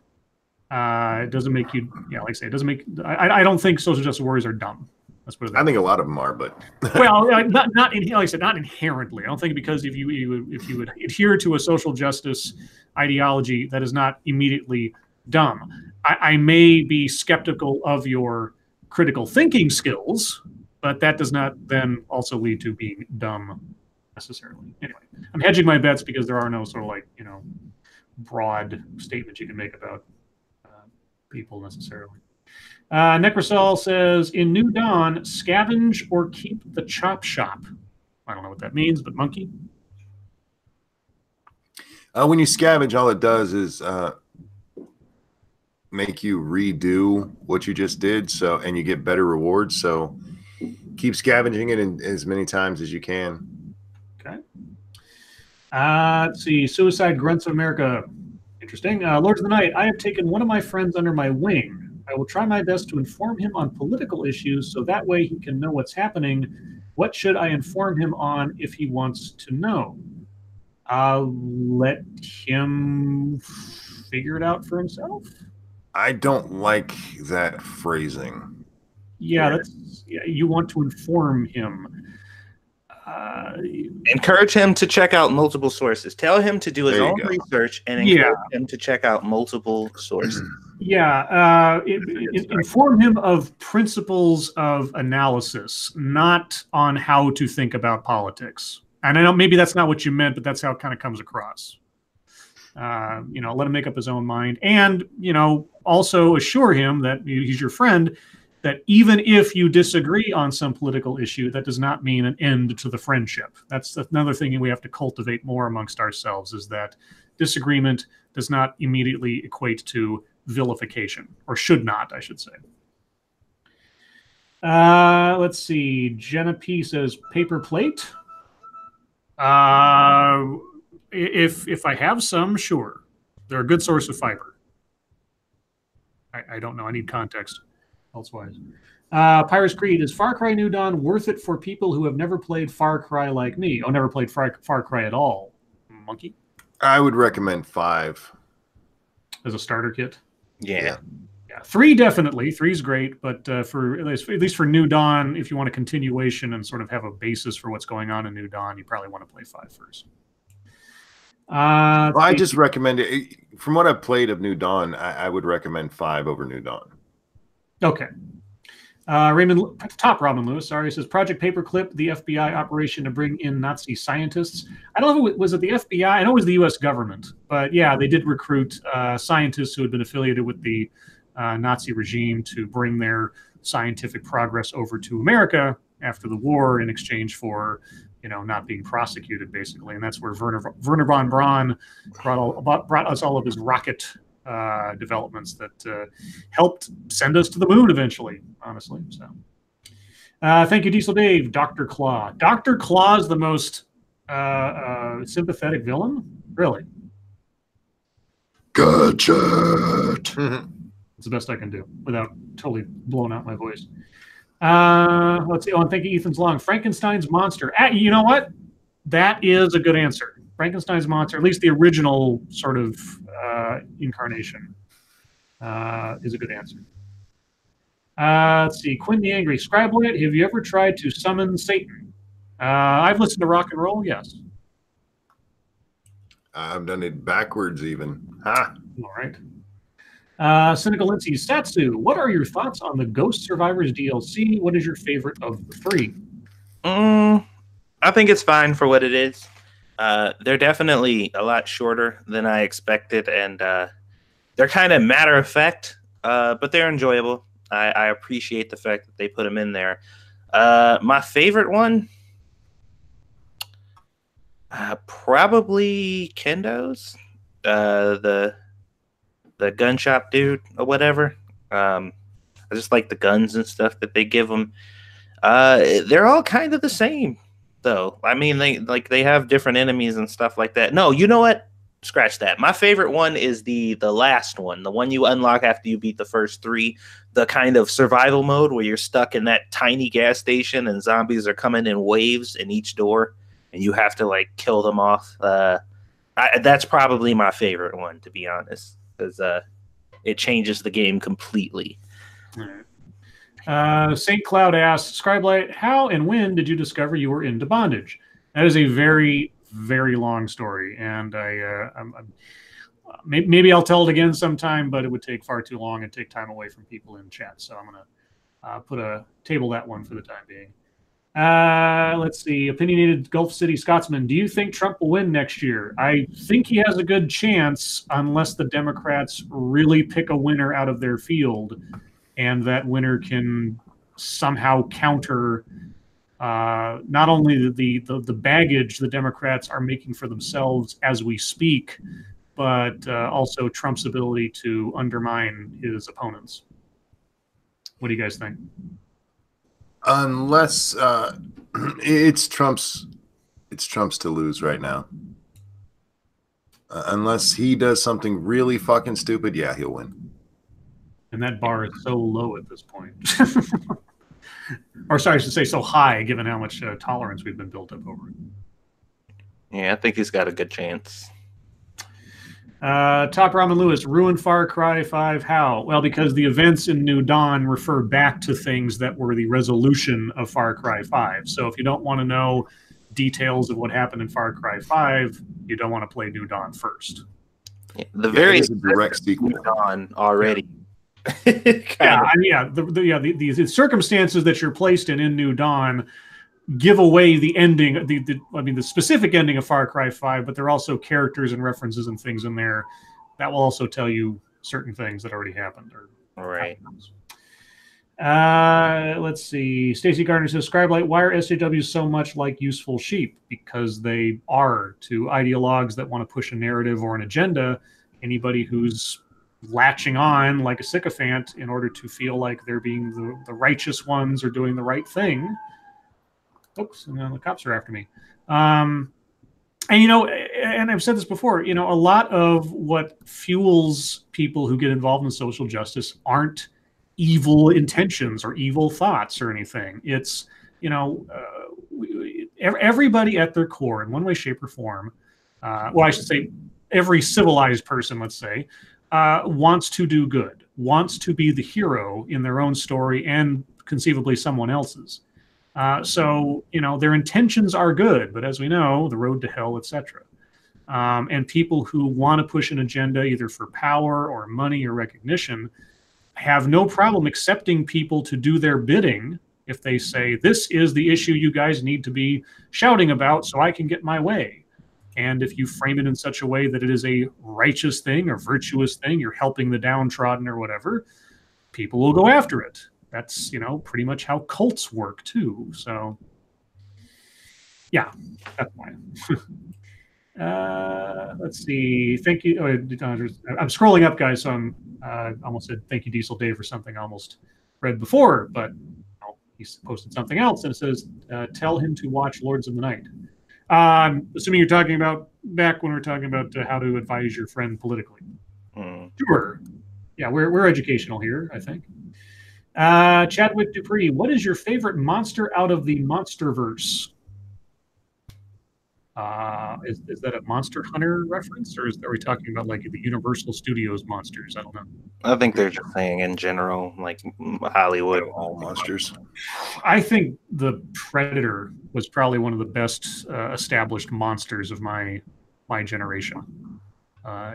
[SPEAKER 1] It doesn't make you, like I say, it doesn't make. I don't think social justice warriors are dumb. Let's put it that way.
[SPEAKER 2] I think a lot of them are, but
[SPEAKER 1] well, not like I said, not inherently. I don't think because if you would adhere to a social justice ideology, that is not immediately dumb. I may be skeptical of your critical thinking skills, but that does not then also lead to being dumb necessarily. Anyway, I'm hedging my bets because there are no sort of broad statements you can make about people necessarily. Necrosol says, in New Dawn, scavenge or keep the chop shop? I don't know what that means, but monkey.
[SPEAKER 2] When you scavenge, all it does is make you redo what you just did, and you get better rewards. So keep scavenging it as many times as you can.
[SPEAKER 1] Okay. Let's see. Suicide Grunts of America. Interesting. Lords of the Night. I have taken one of my friends under my wing. I will try my best to inform him on political issues so that way he can know what's happening. What should I inform him on if he wants to know? Let him figure it out for himself.
[SPEAKER 2] I don't like that phrasing.
[SPEAKER 1] Yeah, you want to inform him.
[SPEAKER 3] Encourage him to check out multiple sources. Tell him to do his own research and encourage him to check out multiple sources.
[SPEAKER 1] Yeah, inform him of principles of analysis, not on how to think about politics. And I know maybe that's not what you meant, but that's how it kind of comes across. Let him make up his own mind, and also assure him that he's your friend. That even if you disagree on some political issue, that does not mean an end to the friendship. That's another thing we have to cultivate more amongst ourselves, is that disagreement does not immediately equate to vilification, or should not, I should say. Let's see. Jenna P says paper plate. If I have some, sure. They're a good source of fiber. I don't know. I need context. Elsewise. Pirates Creed, is Far Cry New Dawn worth it for people who have never played Far Cry like me? Oh, never played Far Cry at all. Monkey?
[SPEAKER 2] I would recommend 5.
[SPEAKER 1] As a starter kit?
[SPEAKER 3] Yeah.
[SPEAKER 1] 3 definitely. 3's great, but for at least for New Dawn, if you want a continuation and sort of have a basis for what's going on in New Dawn, you probably want to play 5 first.
[SPEAKER 2] I just recommend it. From what I've played of New Dawn, I would recommend 5 over New Dawn.
[SPEAKER 1] Okay. Robin Lewis, says Project Paperclip, the FBI operation to bring in Nazi scientists. I don't know if was it the FBI. I know it was the U.S. government, but yeah, they did recruit scientists who had been affiliated with the Nazi regime to bring their scientific progress over to America after the war in exchange for, not being prosecuted, basically. And that's where Werner von Braun brought us all of his rocket developments that helped send us to the moon eventually, honestly. So thank you, Diesel Dave. Dr. Claw. Dr. Claw is the most sympathetic villain? Really?
[SPEAKER 2] Gadget.
[SPEAKER 1] It's the best I can do without totally blowing out my voice. Let's see. Oh, and thank you, Ethan's Long. Frankenstein's monster. You know what? That is a good answer. Frankenstein's monster, at least the original sort of incarnation, is a good answer. Let's see. Quinn the Angry. Scribe, have you ever tried to summon Satan? I've listened to rock and roll, yes.
[SPEAKER 2] I've done it backwards even. Ha!
[SPEAKER 1] All right. Cynical Lindsay. Satsu, what are your thoughts on the Ghost Survivors DLC? What is your favorite of the 3?
[SPEAKER 3] I think it's fine for what it is. They're definitely a lot shorter than I expected, and they're kind of matter of fact, but they're enjoyable. I appreciate the fact that they put them in there. My favorite one, probably Kendo's, the gun shop dude or whatever. I just like the guns and stuff that they give them. They're all kind of the same, though. I mean, they have different enemies and stuff like that. No, you know what? Scratch that. My favorite one is the last one, the one you unlock after you beat the first 3, the kind of survival mode where you're stuck in that tiny gas station and zombies are coming in waves in each door, and you have to kill them off. That's probably my favorite one, to be honest, because it changes the game completely.
[SPEAKER 1] St. Cloud asks, Scribe, how and when did you discover you were into bondage? That is a very, very long story, and maybe I'll tell it again sometime, but it would take far too long and take time away from people in chat. So I'm going to table that one for the time being. Let's see. Opinionated Gulf City Scotsman. Do you think Trump will win next year? I think he has a good chance unless the Democrats really pick a winner out of their field, and that winner can somehow counter not only the baggage the Democrats are making for themselves as we speak, but also Trump's ability to undermine his opponents. What do you guys think?
[SPEAKER 2] Unless it's Trump's to lose right now. Unless he does something really fucking stupid, yeah, he'll win.
[SPEAKER 1] And that bar is so low at this point. Or sorry, I should say so high, given how much tolerance we've been built up over it.
[SPEAKER 3] Yeah, I think he's got a good chance.
[SPEAKER 1] Top Ramen Lewis, ruin Far Cry 5. How? Well, because the events in New Dawn refer back to things that were the resolution of Far Cry 5. So if you don't want to know details of what happened in Far Cry 5, you don't want to play New Dawn first.
[SPEAKER 3] Yeah, the very
[SPEAKER 2] direct sequel.
[SPEAKER 3] New Dawn already.
[SPEAKER 1] Yeah, the circumstances that you're placed in New Dawn give away the ending, the specific ending of Far Cry 5, but there are also characters and references and things in there that will also tell you certain things that already happened.
[SPEAKER 3] Right.
[SPEAKER 1] Let's see. Stacey Gardner says, Scribe, why are SJWs so much like useful sheep? Because they are to ideologues that want to push a narrative or an agenda. Anybody who's latching on like a sycophant in order to feel like they're being the righteous ones or doing the right thing. Oops, and the cops are after me. And I've said this before, a lot of what fuels people who get involved in social justice aren't evil intentions or evil thoughts or anything. It's, everybody at their core, in one way, shape, or form, well, I should say every civilized person, let's say, wants to do good, wants to be the hero in their own story and conceivably someone else's. So their intentions are good, but as we know, the road to hell, etc. And people who want to push an agenda either for power or money or recognition have no problem accepting people to do their bidding if they say, this is the issue you guys need to be shouting about so I can get my way. And if you frame it in such a way that it is a righteous thing or virtuous thing, you're helping the downtrodden or whatever, people will go after it. That's, pretty much how cults work too. So, yeah, that's why. Let's see. Thank you. I'm scrolling up, guys. So I'm almost said thank you, Diesel Dave, for something I almost read before, but he's posted something else, and it says, "Tell him to watch Lords of the Night." Assuming you're talking about back when we were talking about how to advise your friend politically. Sure. Yeah, we're educational here, I think. Chadwick Dupree, what is your favorite monster out of the Monsterverse? Is that a Monster Hunter reference, or are we talking about like the Universal Studios monsters? I don't know.
[SPEAKER 3] I think they're just saying in general, like Hollywood.
[SPEAKER 2] All monsters.
[SPEAKER 1] I think the Predator was probably one of the best established monsters of my generation.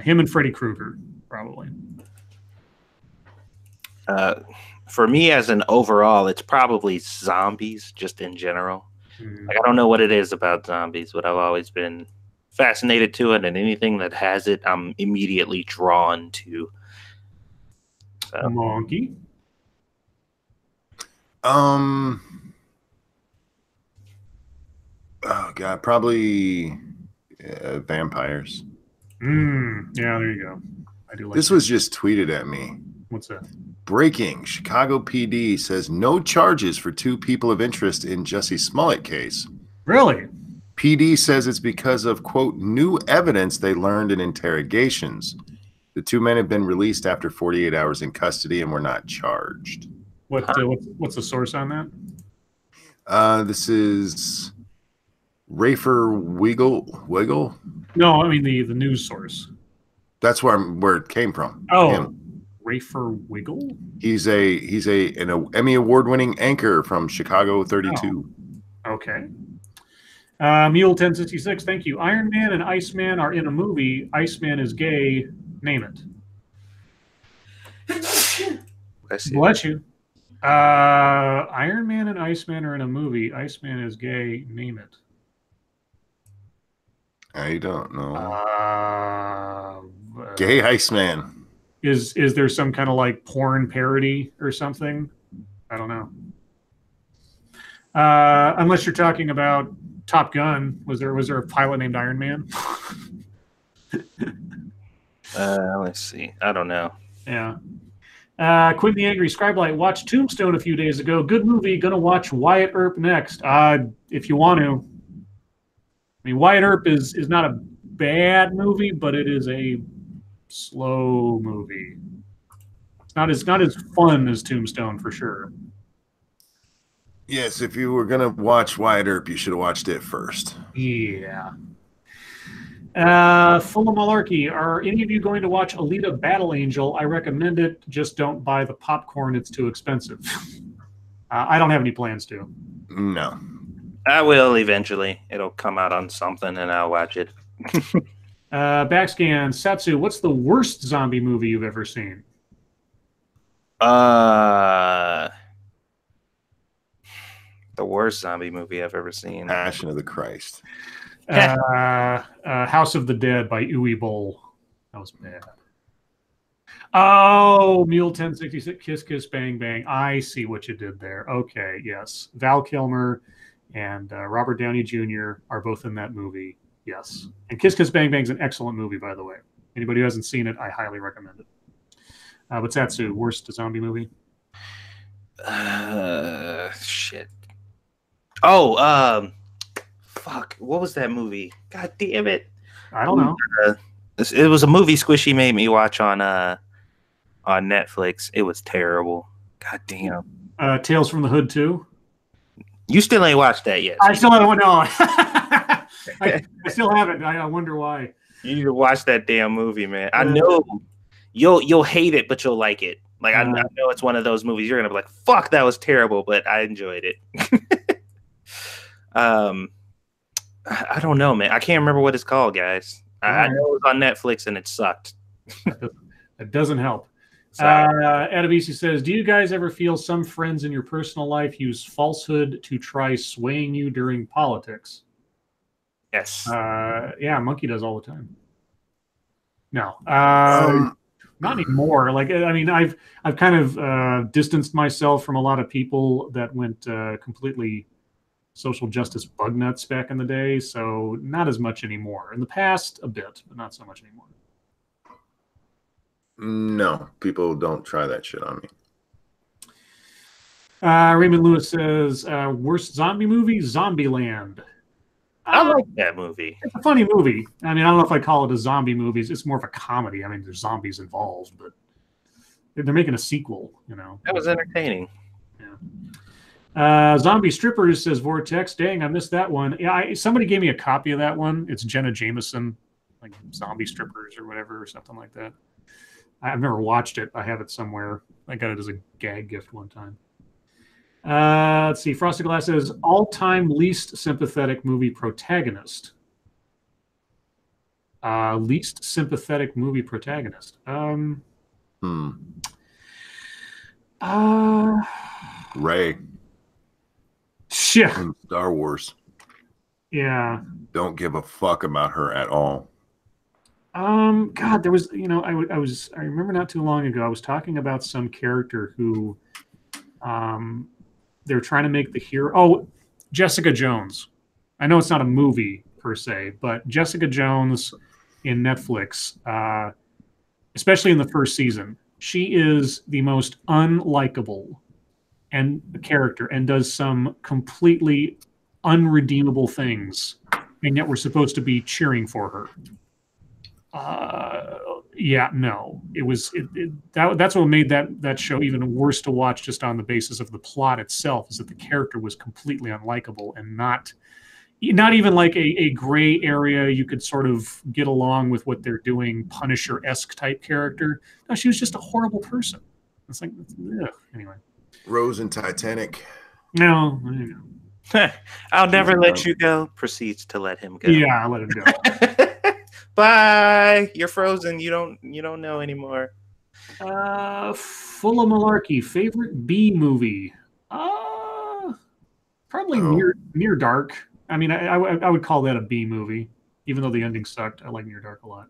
[SPEAKER 1] Him and Freddy Krueger, probably.
[SPEAKER 3] For me, as an overall, it's probably zombies, just in general. Like, I don't know what it is about zombies, but I've always been fascinated to it, and anything that has it, I'm immediately drawn to. So.
[SPEAKER 1] Monkey.
[SPEAKER 2] Oh God, probably vampires.
[SPEAKER 1] Yeah, there you go. I do like
[SPEAKER 2] this. Was just tweeted at me.
[SPEAKER 1] What's that?
[SPEAKER 2] Breaking. Chicago PD says no charges for 2 people of interest in Jussie Smollett case.
[SPEAKER 1] Really?
[SPEAKER 2] PD says it's because of, quote, new evidence they learned in interrogations. The 2 men have been released after 48 hours in custody and were not charged.
[SPEAKER 1] What's the source on that?
[SPEAKER 2] This is Rafer Wiggle.
[SPEAKER 1] No, I mean the news source.
[SPEAKER 2] That's where it came from.
[SPEAKER 1] Oh. Him. Rafer Wiggle?
[SPEAKER 2] He's an Emmy award-winning anchor from Chicago 32.
[SPEAKER 1] Oh. Okay. Mule 1066, thank you. Iron Man and Iceman are in a movie. Iceman is gay. Name it. Bless you. Iron Man and Iceman are in a movie. Iceman is gay. Name it.
[SPEAKER 2] I don't know. Gay Iceman.
[SPEAKER 1] Is there some kind of like porn parody or something? I don't know. Unless you're talking about Top Gun. Was there a pilot named Iron Man?
[SPEAKER 3] Let's see. I don't know.
[SPEAKER 1] Yeah. Quinn the Angry Scribe watched Tombstone a few days ago. Good movie. Gonna watch Wyatt Earp next. If you want to. I mean, Wyatt Earp is not a bad movie, but it is a slow movie. It's not as fun as Tombstone for sure.
[SPEAKER 2] Yes, if you were gonna watch Wyatt Earp, you should have watched it first.
[SPEAKER 1] Yeah. Full of Malarkey. Are any of you going to watch Alita Battle Angel? I recommend it. Just don't buy the popcorn. It's too expensive. I don't have any plans to.
[SPEAKER 2] No.
[SPEAKER 3] I will eventually. It'll come out on something and I'll watch it.
[SPEAKER 1] Backscan. Satsu, what's the worst zombie movie you've ever seen?
[SPEAKER 3] The worst zombie movie I've ever seen.
[SPEAKER 2] Passion of the Christ.
[SPEAKER 1] House of the Dead by Uwe Boll. That was bad. Oh, Mule 1066, Kiss Kiss Bang Bang. I see what you did there. Okay, yes. Val Kilmer and Robert Downey Jr. are both in that movie. Yes. And Kiss Kiss Bang Bang is an excellent movie, by the way. Anybody who hasn't seen it, I highly recommend it. But Satsu, worst zombie movie?
[SPEAKER 3] Shit. Oh, fuck. What was that movie? God damn it.
[SPEAKER 1] I don't know.
[SPEAKER 3] It was a movie Squishy made me watch on Netflix. It was terrible. God damn.
[SPEAKER 1] Tales from the Hood 2?
[SPEAKER 3] You still ain't watched that yet.
[SPEAKER 1] I still don't know. I still haven't. I wonder why.
[SPEAKER 3] You need to watch that damn movie, man. I know you'll hate it, but you'll like it. Like I know it's one of those movies you're gonna be like, "Fuck, that was terrible," but I enjoyed it. I don't know, man. I can't remember what it's called, guys. I know it was on Netflix and it sucked.
[SPEAKER 1] It doesn't help. Adabisi says, do you guys ever feel some friends in your personal life use falsehood to try swaying you during politics?
[SPEAKER 3] Yes.
[SPEAKER 1] Yeah, Monkey does all the time. No. Not anymore. Like, I mean, I've kind of distanced myself from a lot of people that went completely social justice bug nuts back in the day, so not as much anymore. In the past, a bit, but not so much anymore.
[SPEAKER 2] No, people don't try that shit on me.
[SPEAKER 1] Raymond Lewis says, worst zombie movie, Zombieland.
[SPEAKER 3] I like that movie.
[SPEAKER 1] It's a funny movie. I mean, I don't know if I call it a zombie movie. It's more of a comedy. I mean, there's zombies involved, but they're making a sequel, you know.
[SPEAKER 3] That was entertaining.
[SPEAKER 1] Yeah. Zombie Strippers says Vortex. Dang, I missed that one. Yeah, somebody gave me a copy of that one. It's Jenna Jameson, like Zombie Strippers or whatever, or something like that. I've never watched it. I have it somewhere. I got it as a gag gift one time. Let's see. Frosted Glass says all-time least sympathetic movie protagonist. Least sympathetic movie protagonist.
[SPEAKER 2] Rey.
[SPEAKER 1] Yeah.
[SPEAKER 2] In Star Wars.
[SPEAKER 1] Yeah.
[SPEAKER 2] Don't give a fuck about her at all.
[SPEAKER 1] God, there was, you know, I remember not too long ago, I was talking about some character who, they're trying to make the hero. Oh, Jessica Jones. I know it's not a movie per se, but Jessica Jones in Netflix, especially in the first season, she is the most unlikable character and does some completely unredeemable things, and yet we're supposed to be cheering for her. Yeah, no, that's what made that show even worse to watch, just on the basis of the plot itself, is that the character was completely unlikable and not even like a gray area you could sort of get along with what they're doing, Punisher-esque type character. No, she was just a horrible person. It's like, ugh. Anyway.
[SPEAKER 2] Rose in Titanic.
[SPEAKER 1] No.
[SPEAKER 3] I'll never let you go. Proceeds to let him go.
[SPEAKER 1] Yeah, I'll let him go.
[SPEAKER 3] Bye. You're frozen. You don't know anymore.
[SPEAKER 1] Full of Malarkey. Favorite B movie? Probably Near Dark. I mean, I would call that a B movie, even though the ending sucked. I like Near Dark a lot.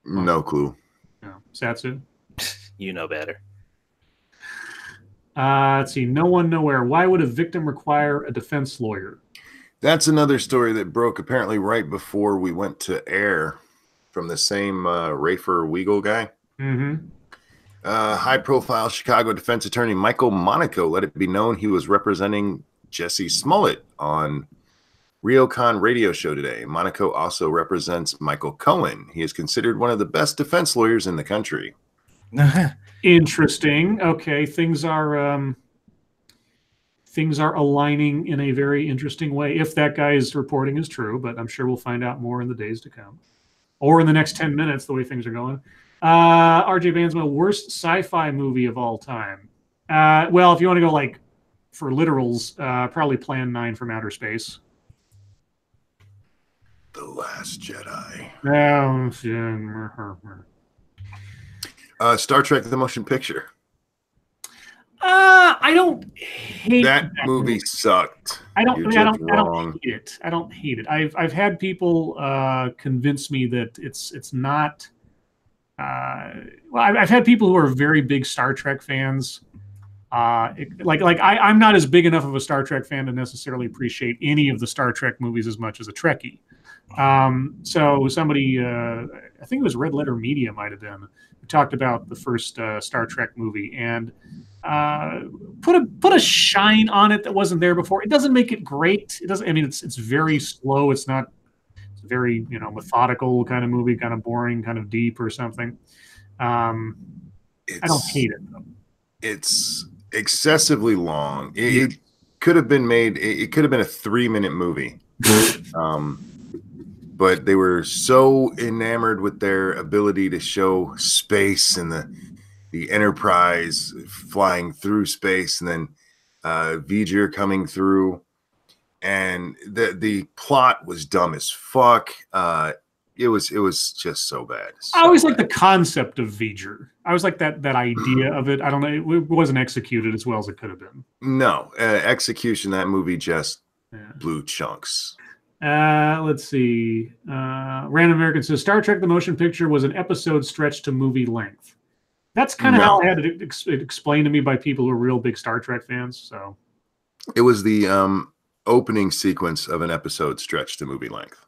[SPEAKER 2] No clue.
[SPEAKER 1] No. Satsu?
[SPEAKER 3] You know better.
[SPEAKER 1] Let's see. No one, nowhere. Why would a victim require a defense lawyer?
[SPEAKER 2] That's another story that broke apparently right before we went to air from the same Rafer Weigel guy.
[SPEAKER 1] Mm-hmm.
[SPEAKER 2] High-profile Chicago defense attorney Michael Monaco let it be known he was representing Jesse Smollett on Ryokan radio show today. Monaco also represents Michael Cohen. He is considered one of the best defense lawyers in the country.
[SPEAKER 1] Interesting. Okay, things are aligning in a very interesting way. If that guy's reporting is true, but I'm sure we'll find out more in the days to come, or in the next 10 minutes, the way things are going. RJ Bansma, worst sci-fi movie of all time. Well, if you want to go like for literals, probably Plan 9 from Outer Space.
[SPEAKER 2] The Last Jedi. Star Trek: The Motion Picture.
[SPEAKER 1] I don't hate
[SPEAKER 2] that movie. Sucked.
[SPEAKER 1] I don't hate it. I don't hate it. I've had people convince me that it's not. Well, I've had people who are very big Star Trek fans. I'm not as big enough of a Star Trek fan to necessarily appreciate any of the Star Trek movies as much as a Trekkie. So somebody, I think it was Red Letter Media, might have been, who talked about the first Star Trek movie and put a shine on it that wasn't there before. It doesn't make it great. It doesn't. I mean, it's very slow. It's not. It's a very methodical kind of movie, kind of boring, kind of deep or something. I don't hate it though.
[SPEAKER 2] It's excessively long. It could have been made. It could have been a 3-minute movie. But they were so enamored with their ability to show space and the Enterprise flying through space, and then V'ger coming through, and the plot was dumb as fuck. It was just so bad.
[SPEAKER 1] I always like the concept of V'ger. I always like that idea of it. I don't know. It wasn't executed as well as it could have been.
[SPEAKER 2] No, execution. That movie just blew chunks.
[SPEAKER 1] Let's see. Random American says Star Trek: The Motion Picture was an episode stretched to movie length. That's kind of how I had it explained to me by people who are real big Star Trek fans. So
[SPEAKER 2] it was the opening sequence of an episode stretched to movie length.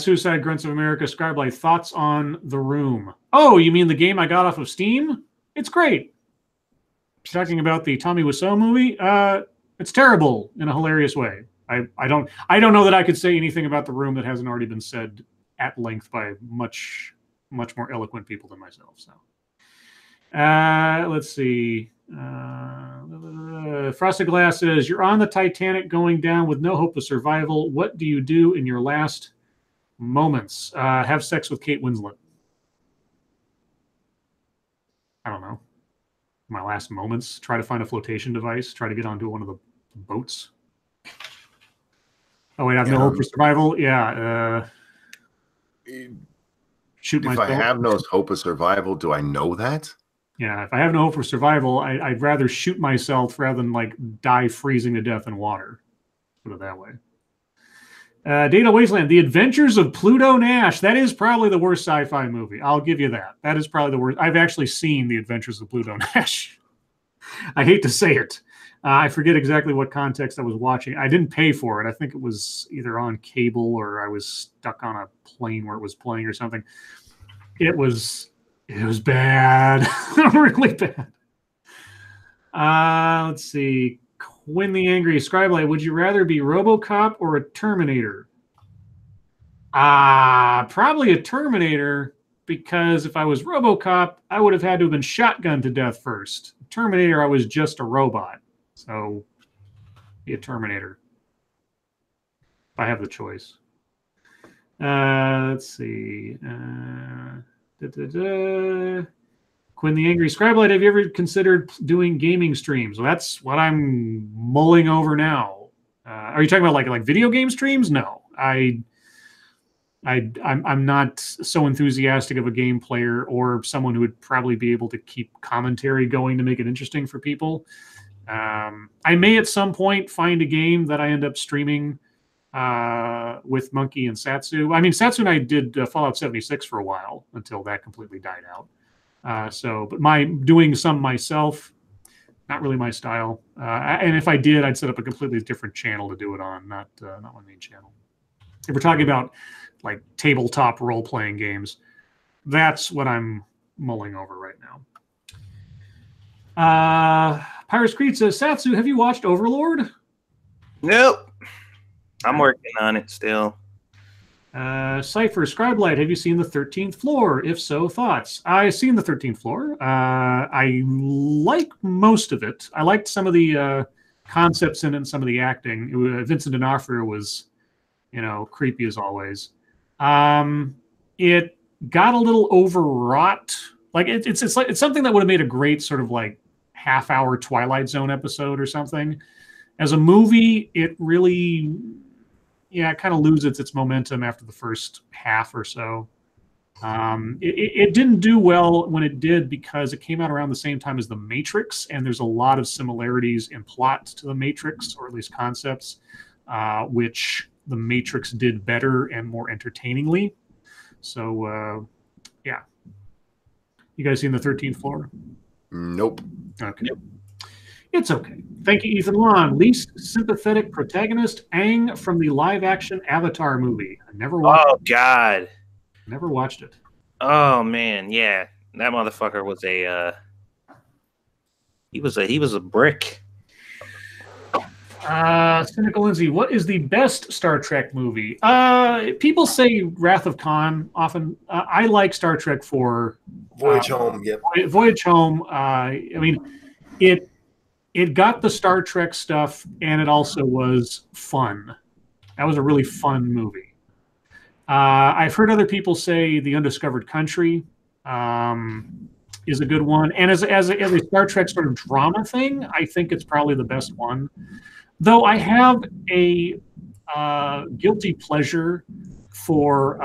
[SPEAKER 1] Suicide Grunts of America, Scribe, thoughts on The Room. Oh, you mean the game I got off of Steam? It's great. Talking about the Tommy Wiseau movie, it's terrible in a hilarious way. I don't know that I could say anything about The Room that hasn't already been said at length by much more eloquent people than myself. So let's see. Frosted Glass says, you're on the Titanic going down with no hope of survival. What do you do in your last moments? Have sex with Kate Winslet. I don't know. My last moments, try to find a flotation device, try to get onto one of the boats. Oh wait, I have no hope for survival. Yeah. Shoot myself.
[SPEAKER 2] If I have no hope of survival, do I know that?
[SPEAKER 1] Yeah, if I have no hope for survival, I'd rather shoot myself rather than die freezing to death in water. Put it that way. Data Wasteland, The Adventures of Pluto Nash. That is probably the worst sci-fi movie. I'll give you that. That is probably the worst. I've actually seen The Adventures of Pluto Nash. I hate to say it. I forget exactly what context I was watching. I didn't pay for it. I think it was either on cable or I was stuck on a plane where it was playing or something. It was bad. Really bad. Let's see. Quinn the Angry Scribe, would you rather be RoboCop or a Terminator? Probably a Terminator, because if I was RoboCop, I would have had to have been shotgunned to death first. Terminator, I was just a robot. So, be a Terminator. If I have the choice. Let's see. Quinn the Angry Scribe, have you ever considered doing gaming streams? Well, that's what I'm mulling over now. Are you talking about like video game streams? No, I'm not so enthusiastic of a game player or someone who would probably be able to keep commentary going to make it interesting for people. I may at some point find a game that I end up streaming with Monkey and Satsu. I mean, Satsu and I did Fallout 76 for a while until that completely died out. But my doing some myself, not really my style. And if I did, I'd set up a completely different channel to do it on, not my main channel. If we're talking about like tabletop role-playing games, that's what I'm mulling over right now. Pirates Creed says, Satsu, have you watched Overlord?
[SPEAKER 3] Nope. I'm working on it still.
[SPEAKER 1] Cypher, Scribe Light, have you seen the 13th Floor? If so, thoughts? I've seen the 13th Floor. I like most of it. I liked some of the concepts in it and some of the acting. Vincent D'Onofrio was, creepy as always. It got a little overwrought. Like it's something that would have made a great sort of like half-hour Twilight Zone episode or something. As a movie, it really, it kind of loses its momentum after the first half or so. It didn't do well when it did because it came out around the same time as The Matrix, and there's a lot of similarities in plot to The Matrix, or at least concepts, which The Matrix did better and more entertainingly. So, yeah. You guys seen the 13th Floor?
[SPEAKER 2] Nope.
[SPEAKER 1] Okay. It's okay. Thank you, Ethan Long. Least sympathetic protagonist, Aang from the live-action Avatar movie. I never watched it.
[SPEAKER 3] Oh, God.
[SPEAKER 1] Never watched it.
[SPEAKER 3] Oh, man, yeah. That motherfucker was he was a brick.
[SPEAKER 1] Cynical Lindsay, what is the best Star Trek movie? People say Wrath of Khan often. I like Star Trek 4.
[SPEAKER 2] Voyage Home, yep.
[SPEAKER 1] Voyage Home. I mean, it got the Star Trek stuff, and it also was fun. That was a really fun movie. I've heard other people say The Undiscovered Country is a good one. And as a Star Trek sort of drama thing, I think it's probably the best one. Though I have a guilty pleasure for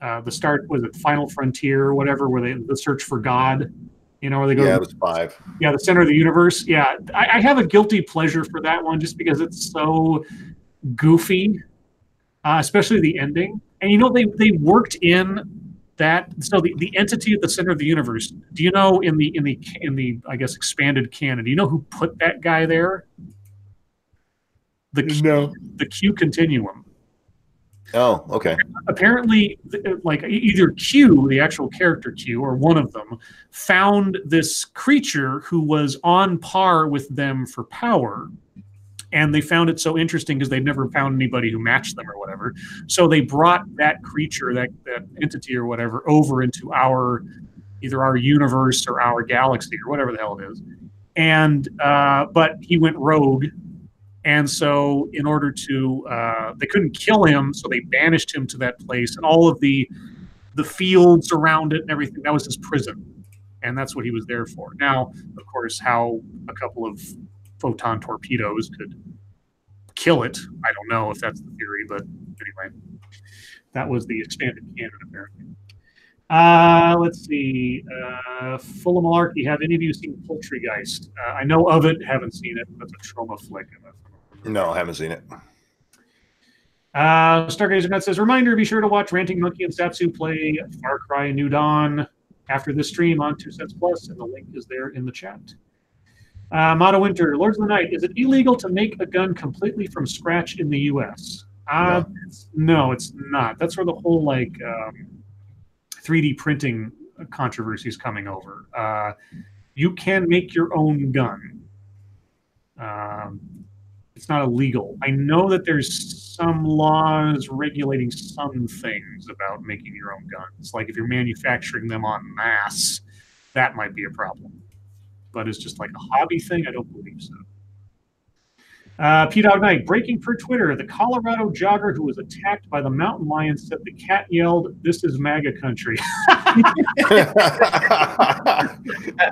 [SPEAKER 1] the Final Frontier or whatever, where the search for God, where they go.
[SPEAKER 2] Yeah, it was 5.
[SPEAKER 1] Yeah, the center of the universe. Yeah, I have a guilty pleasure for that one just because it's so goofy, especially the ending. And they worked in that. So the entity at the center of the universe. Do you know in the I guess expanded canon? Do you know who put that guy there? The Q continuum.
[SPEAKER 2] Oh, okay.
[SPEAKER 1] Apparently, like either Q, the actual character Q, or one of them, found this creature who was on par with them for power. And they found it so interesting because they'd never found anybody who matched them or whatever. So they brought that creature, that entity or whatever, over into either our universe or our galaxy or whatever the hell it is. And but he went rogue. And so in order to, they couldn't kill him, so they banished him to that place. And all of the fields around it and everything, that was his prison. And that's what he was there for. Now, of course, how a couple of photon torpedoes could kill it, I don't know if that's the theory, but anyway, that was the expanded canon, apparently. Let's see. Full of Malarkey, have any of you seen Poultrygeist? I know of it, haven't seen it. That's a trauma flick.
[SPEAKER 2] No, I haven't seen it.
[SPEAKER 1] Stargazer Nut says, reminder, be sure to watch Ranting Monkey and Satsu play Far Cry New Dawn after this stream on 2 Cents Plus, and the link is there in the chat. Mono Winter, Lords of the Night, is it illegal to make a gun completely from scratch in the U.S.? No, it's not. That's where the whole 3D printing controversy is coming over. You can make your own gun. It's not illegal. I know that there's some laws regulating some things about making your own guns. Like if you're manufacturing them en masse, that might be a problem. But it's just like a hobby thing? I don't believe so. P-Dog Knight, breaking per Twitter, the Colorado jogger who was attacked by the mountain lion said the cat yelled, "This is MAGA country."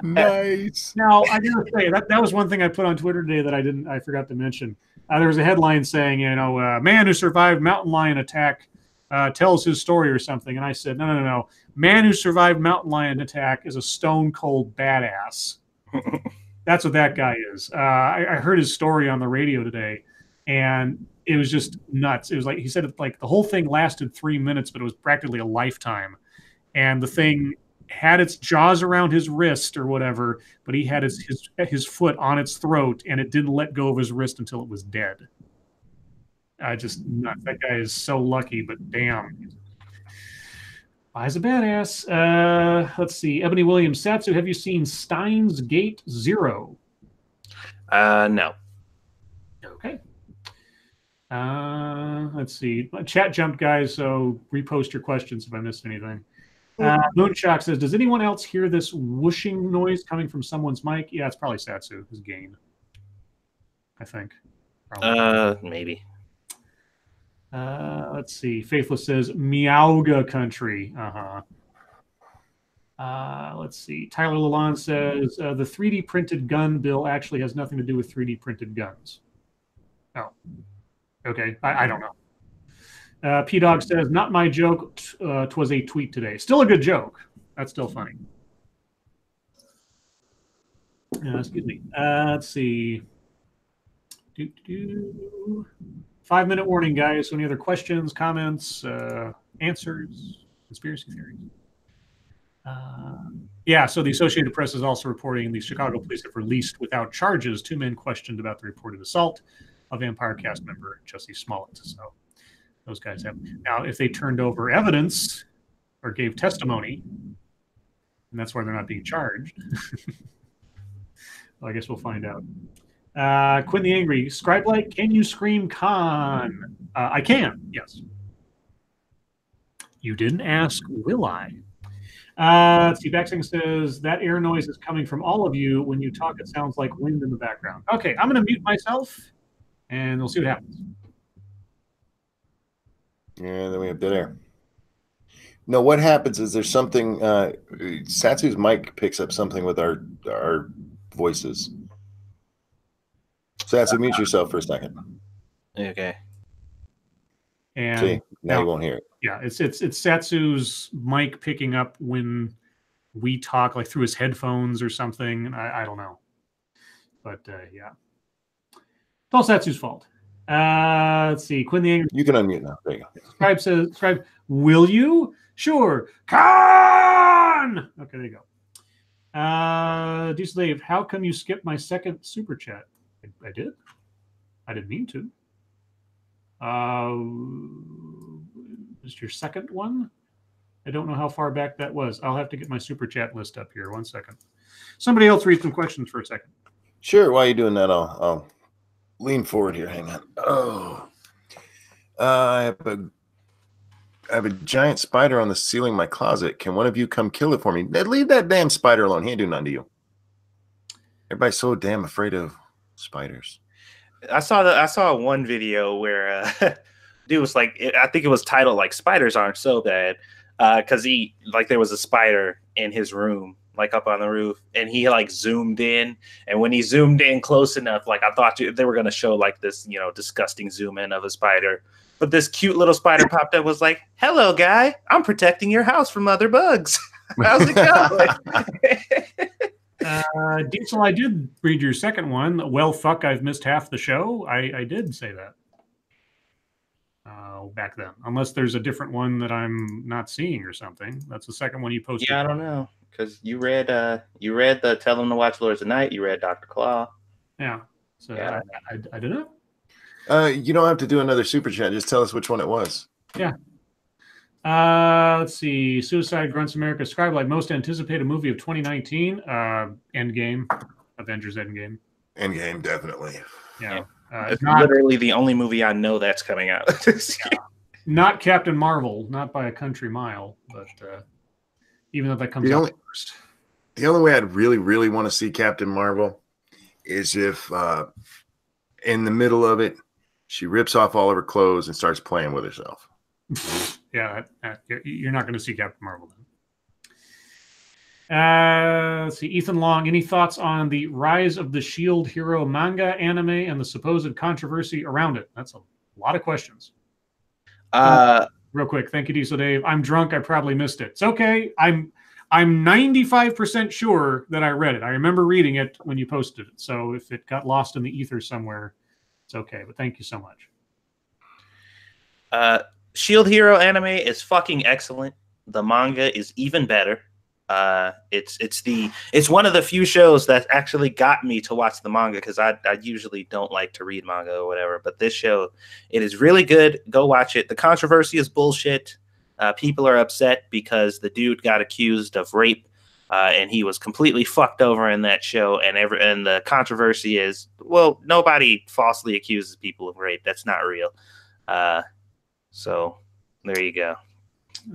[SPEAKER 2] Nice.
[SPEAKER 1] Now, I gotta say, that was one thing I put on Twitter today that I forgot to mention. There was a headline saying, man who survived mountain lion attack tells his story or something. And I said, no. Man who survived mountain lion attack is a stone cold badass. That's what that guy is. I heard his story on the radio today, and it was just nuts. It was like, he said, the whole thing lasted 3 minutes, but it was practically a lifetime. And the thing had its jaws around his wrist or whatever, but he had his foot on its throat, and it didn't let go of his wrist until it was dead. That guy is so lucky, but damn. He's a badass. Let's see. Ebony Williams, Satsu, have you seen Steins Gate Zero?
[SPEAKER 3] No.
[SPEAKER 1] Okay. Let's see. Chat jumped, guys, so repost your questions if I missed anything. Moonshock says, does anyone else hear this whooshing noise coming from someone's mic? Yeah, it's probably Satsu, his gain. I think.
[SPEAKER 3] Maybe.
[SPEAKER 1] Let's see. Faithless says, Meowga country. Let's see. Tyler Lalonde says, the 3D printed gun bill actually has nothing to do with 3D printed guns. Oh. Okay. I don't know. P-Dog says, not my joke. 'Twas a tweet today. Still a good joke. That's still funny. Excuse me. Let's see. 5-minute warning, guys. So any other questions, comments, answers, conspiracy theories? Yeah, so the Associated Press is also reporting the Chicago police have released without charges 2 men questioned about the reported assault of Vampire cast member Jussie Smollett. So those guys have. Now, if they turned over evidence or gave testimony, and that's why they're not being charged, well, I guess we'll find out. Quinn the Angry, Scribe Light, can you scream con? I can, yes. You didn't ask, will I? Let's see, Baxing says, that air noise is coming from all of you. When you talk, it sounds like wind in the background. Okay, I'm going to mute myself, and we'll see what happens.
[SPEAKER 2] Yeah, then we have dead air. No, what happens is there's something, Satsu's mic picks up something with our voices. Satsu, mute yourself for a second.
[SPEAKER 3] Okay.
[SPEAKER 1] And
[SPEAKER 2] see, now you won't hear it.
[SPEAKER 1] Yeah, it's Satsu's mic picking up when we talk, like through his headphones or something. I don't know, but yeah, it's all Satsu's fault. Let's see, Quinn the Angry.
[SPEAKER 2] You can unmute now. There you go.
[SPEAKER 1] Scribe says, "Scribe, will you? Sure, con." Okay, there you go. Deuce Dave, how come you skipped my second super chat? I did. I didn't mean to. Is your second one? I don't know how far back that was. I'll have to get my super chat list up here. 1 second. Somebody else read some questions for a second.
[SPEAKER 2] Sure. While you're doing that, I'll lean forward here. Hang on. Oh, I have a giant spider on the ceiling of my closet. Can one of you come kill it for me? Leave that damn spider alone. He ain't do nothing to you. Everybody's so damn afraid of spiders.
[SPEAKER 3] I saw one video where dude was like, I think it was titled like "Spiders Aren't So Bad," because there was a spider in his room, like up on the roof, and he like zoomed in, and when he zoomed in close enough, like I thought they were gonna show like this, disgusting zoom in of a spider, but this cute little spider popped up, was like, "Hello, guy, I'm protecting your house from other bugs. How's it going?"
[SPEAKER 1] Diesel, I did read your second one. Well, fuck, I've missed half the show. I did say that back then. Unless there's a different one that I'm not seeing or something. That's the second one you posted.
[SPEAKER 3] Yeah, I don't know. Because you read the Tell Them to Watch Lords of Night. You read Dr. Claw.
[SPEAKER 1] Yeah. So yeah. I don't
[SPEAKER 2] know. You don't have to do another super chat. Just tell us which one it was.
[SPEAKER 1] Yeah. Let's see. Suicide Grunts America. Scribe like most anticipated movie of 2019. Endgame. Avengers Endgame.
[SPEAKER 2] Endgame, definitely.
[SPEAKER 1] Yeah.
[SPEAKER 3] It's literally the only movie I know that's coming out.
[SPEAKER 1] Yeah. Not Captain Marvel, not by a country mile, but even though that comes out first.
[SPEAKER 2] The only way I'd really, really want to see Captain Marvel is if in the middle of it, she rips off all of her clothes and starts playing with herself.
[SPEAKER 1] Yeah, you're not going to see Captain Marvel then. Let's see. Ethan Long, any thoughts on the Rise of the Shield Hero manga anime and the supposed controversy around it? That's a lot of questions. Real quick. Thank you, Diesel Dave. I'm drunk. I probably missed it. It's okay. I'm 95% sure that I read it. I remember reading it when you posted it. So if it got lost in the ether somewhere, it's okay. But thank you so
[SPEAKER 3] much. Shield Hero anime is fucking excellent. The manga is even better. It's one of the few shows that actually got me to watch the manga, because I usually don't like to read manga or whatever, but this show, it is really good. Go watch it. The controversy is bullshit. People are upset because the dude got accused of rape, and he was completely fucked over in that show. And the controversy is, well, nobody falsely accuses people of rape. That's not real. So there you go.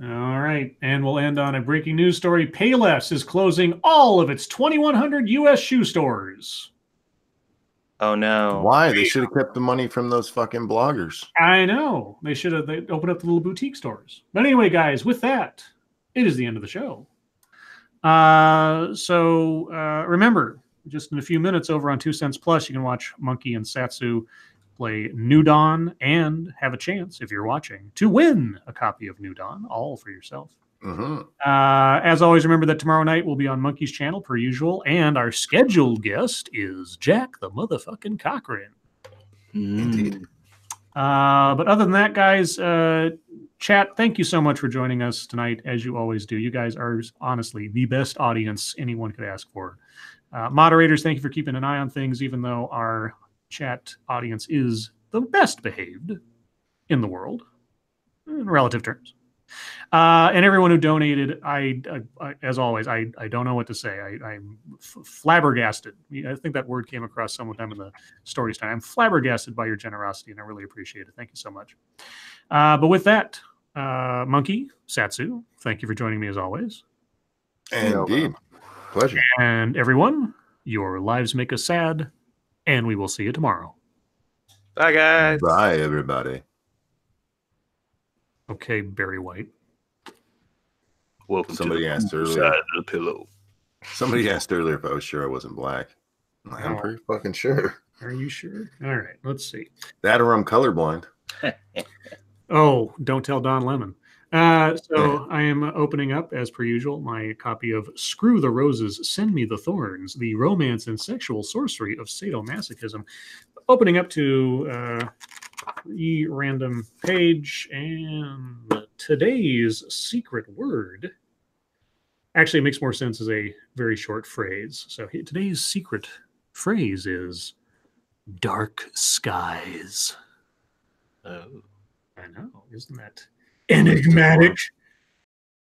[SPEAKER 1] All right, and we'll end on a breaking news story. Payless is closing all of its 2,100 U.S. shoe stores.
[SPEAKER 3] Oh no!
[SPEAKER 2] Why? They should have kept the money from those fucking bloggers.
[SPEAKER 1] I know. They should have. They opened up the little boutique stores. But anyway, guys, with that, it is the end of the show. So remember, just in a few minutes over on 2 Cents Plus, you can watch Monkey and Satsu play New Dawn and have a chance, if you're watching, to win a copy of New Dawn, all for yourself.
[SPEAKER 2] Mm-hmm.
[SPEAKER 1] As always, remember that tomorrow night we'll be on Monkey's channel per usual, and our scheduled guest is Jack the motherfucking Cochran.
[SPEAKER 2] Indeed.
[SPEAKER 1] But other than that, guys, chat, thank you so much for joining us tonight, as you always do. You guys are honestly the best audience anyone could ask for. Moderators, thank you for keeping an eye on things, even though our chat audience is the best behaved in the world, in relative terms. And everyone who donated, I as always, I don't know what to say. I'm flabbergasted. I think that word came across sometime in the stories time. I'm flabbergasted by your generosity, and I really appreciate it. Thank you so much. But with that, Monkey, Satsu, thank you for joining me as always.
[SPEAKER 2] Indeed. Pleasure.
[SPEAKER 1] And everyone, your lives make us sad, and we will see you tomorrow.
[SPEAKER 3] Bye, guys.
[SPEAKER 2] Bye, everybody.
[SPEAKER 1] Okay, Barry White.
[SPEAKER 4] Welcome
[SPEAKER 2] Somebody
[SPEAKER 4] to
[SPEAKER 2] asked
[SPEAKER 4] the
[SPEAKER 2] earlier.
[SPEAKER 4] side of the pillow.
[SPEAKER 2] Somebody asked earlier if I was sure I wasn't black. I'm pretty fucking sure.
[SPEAKER 1] Are you sure? All right, let's see.
[SPEAKER 2] That or I'm colorblind.
[SPEAKER 1] Oh, don't tell Don Lemon. So I am opening up, as per usual, my copy of Screw the Roses, Send Me the Thorns, the romance and sexual sorcery of sadomasochism. Opening up to the random page, and today's secret word actually makes more sense as a very short phrase. So today's secret phrase is dark skies.
[SPEAKER 4] Oh.
[SPEAKER 1] I know, isn't that enigmatic?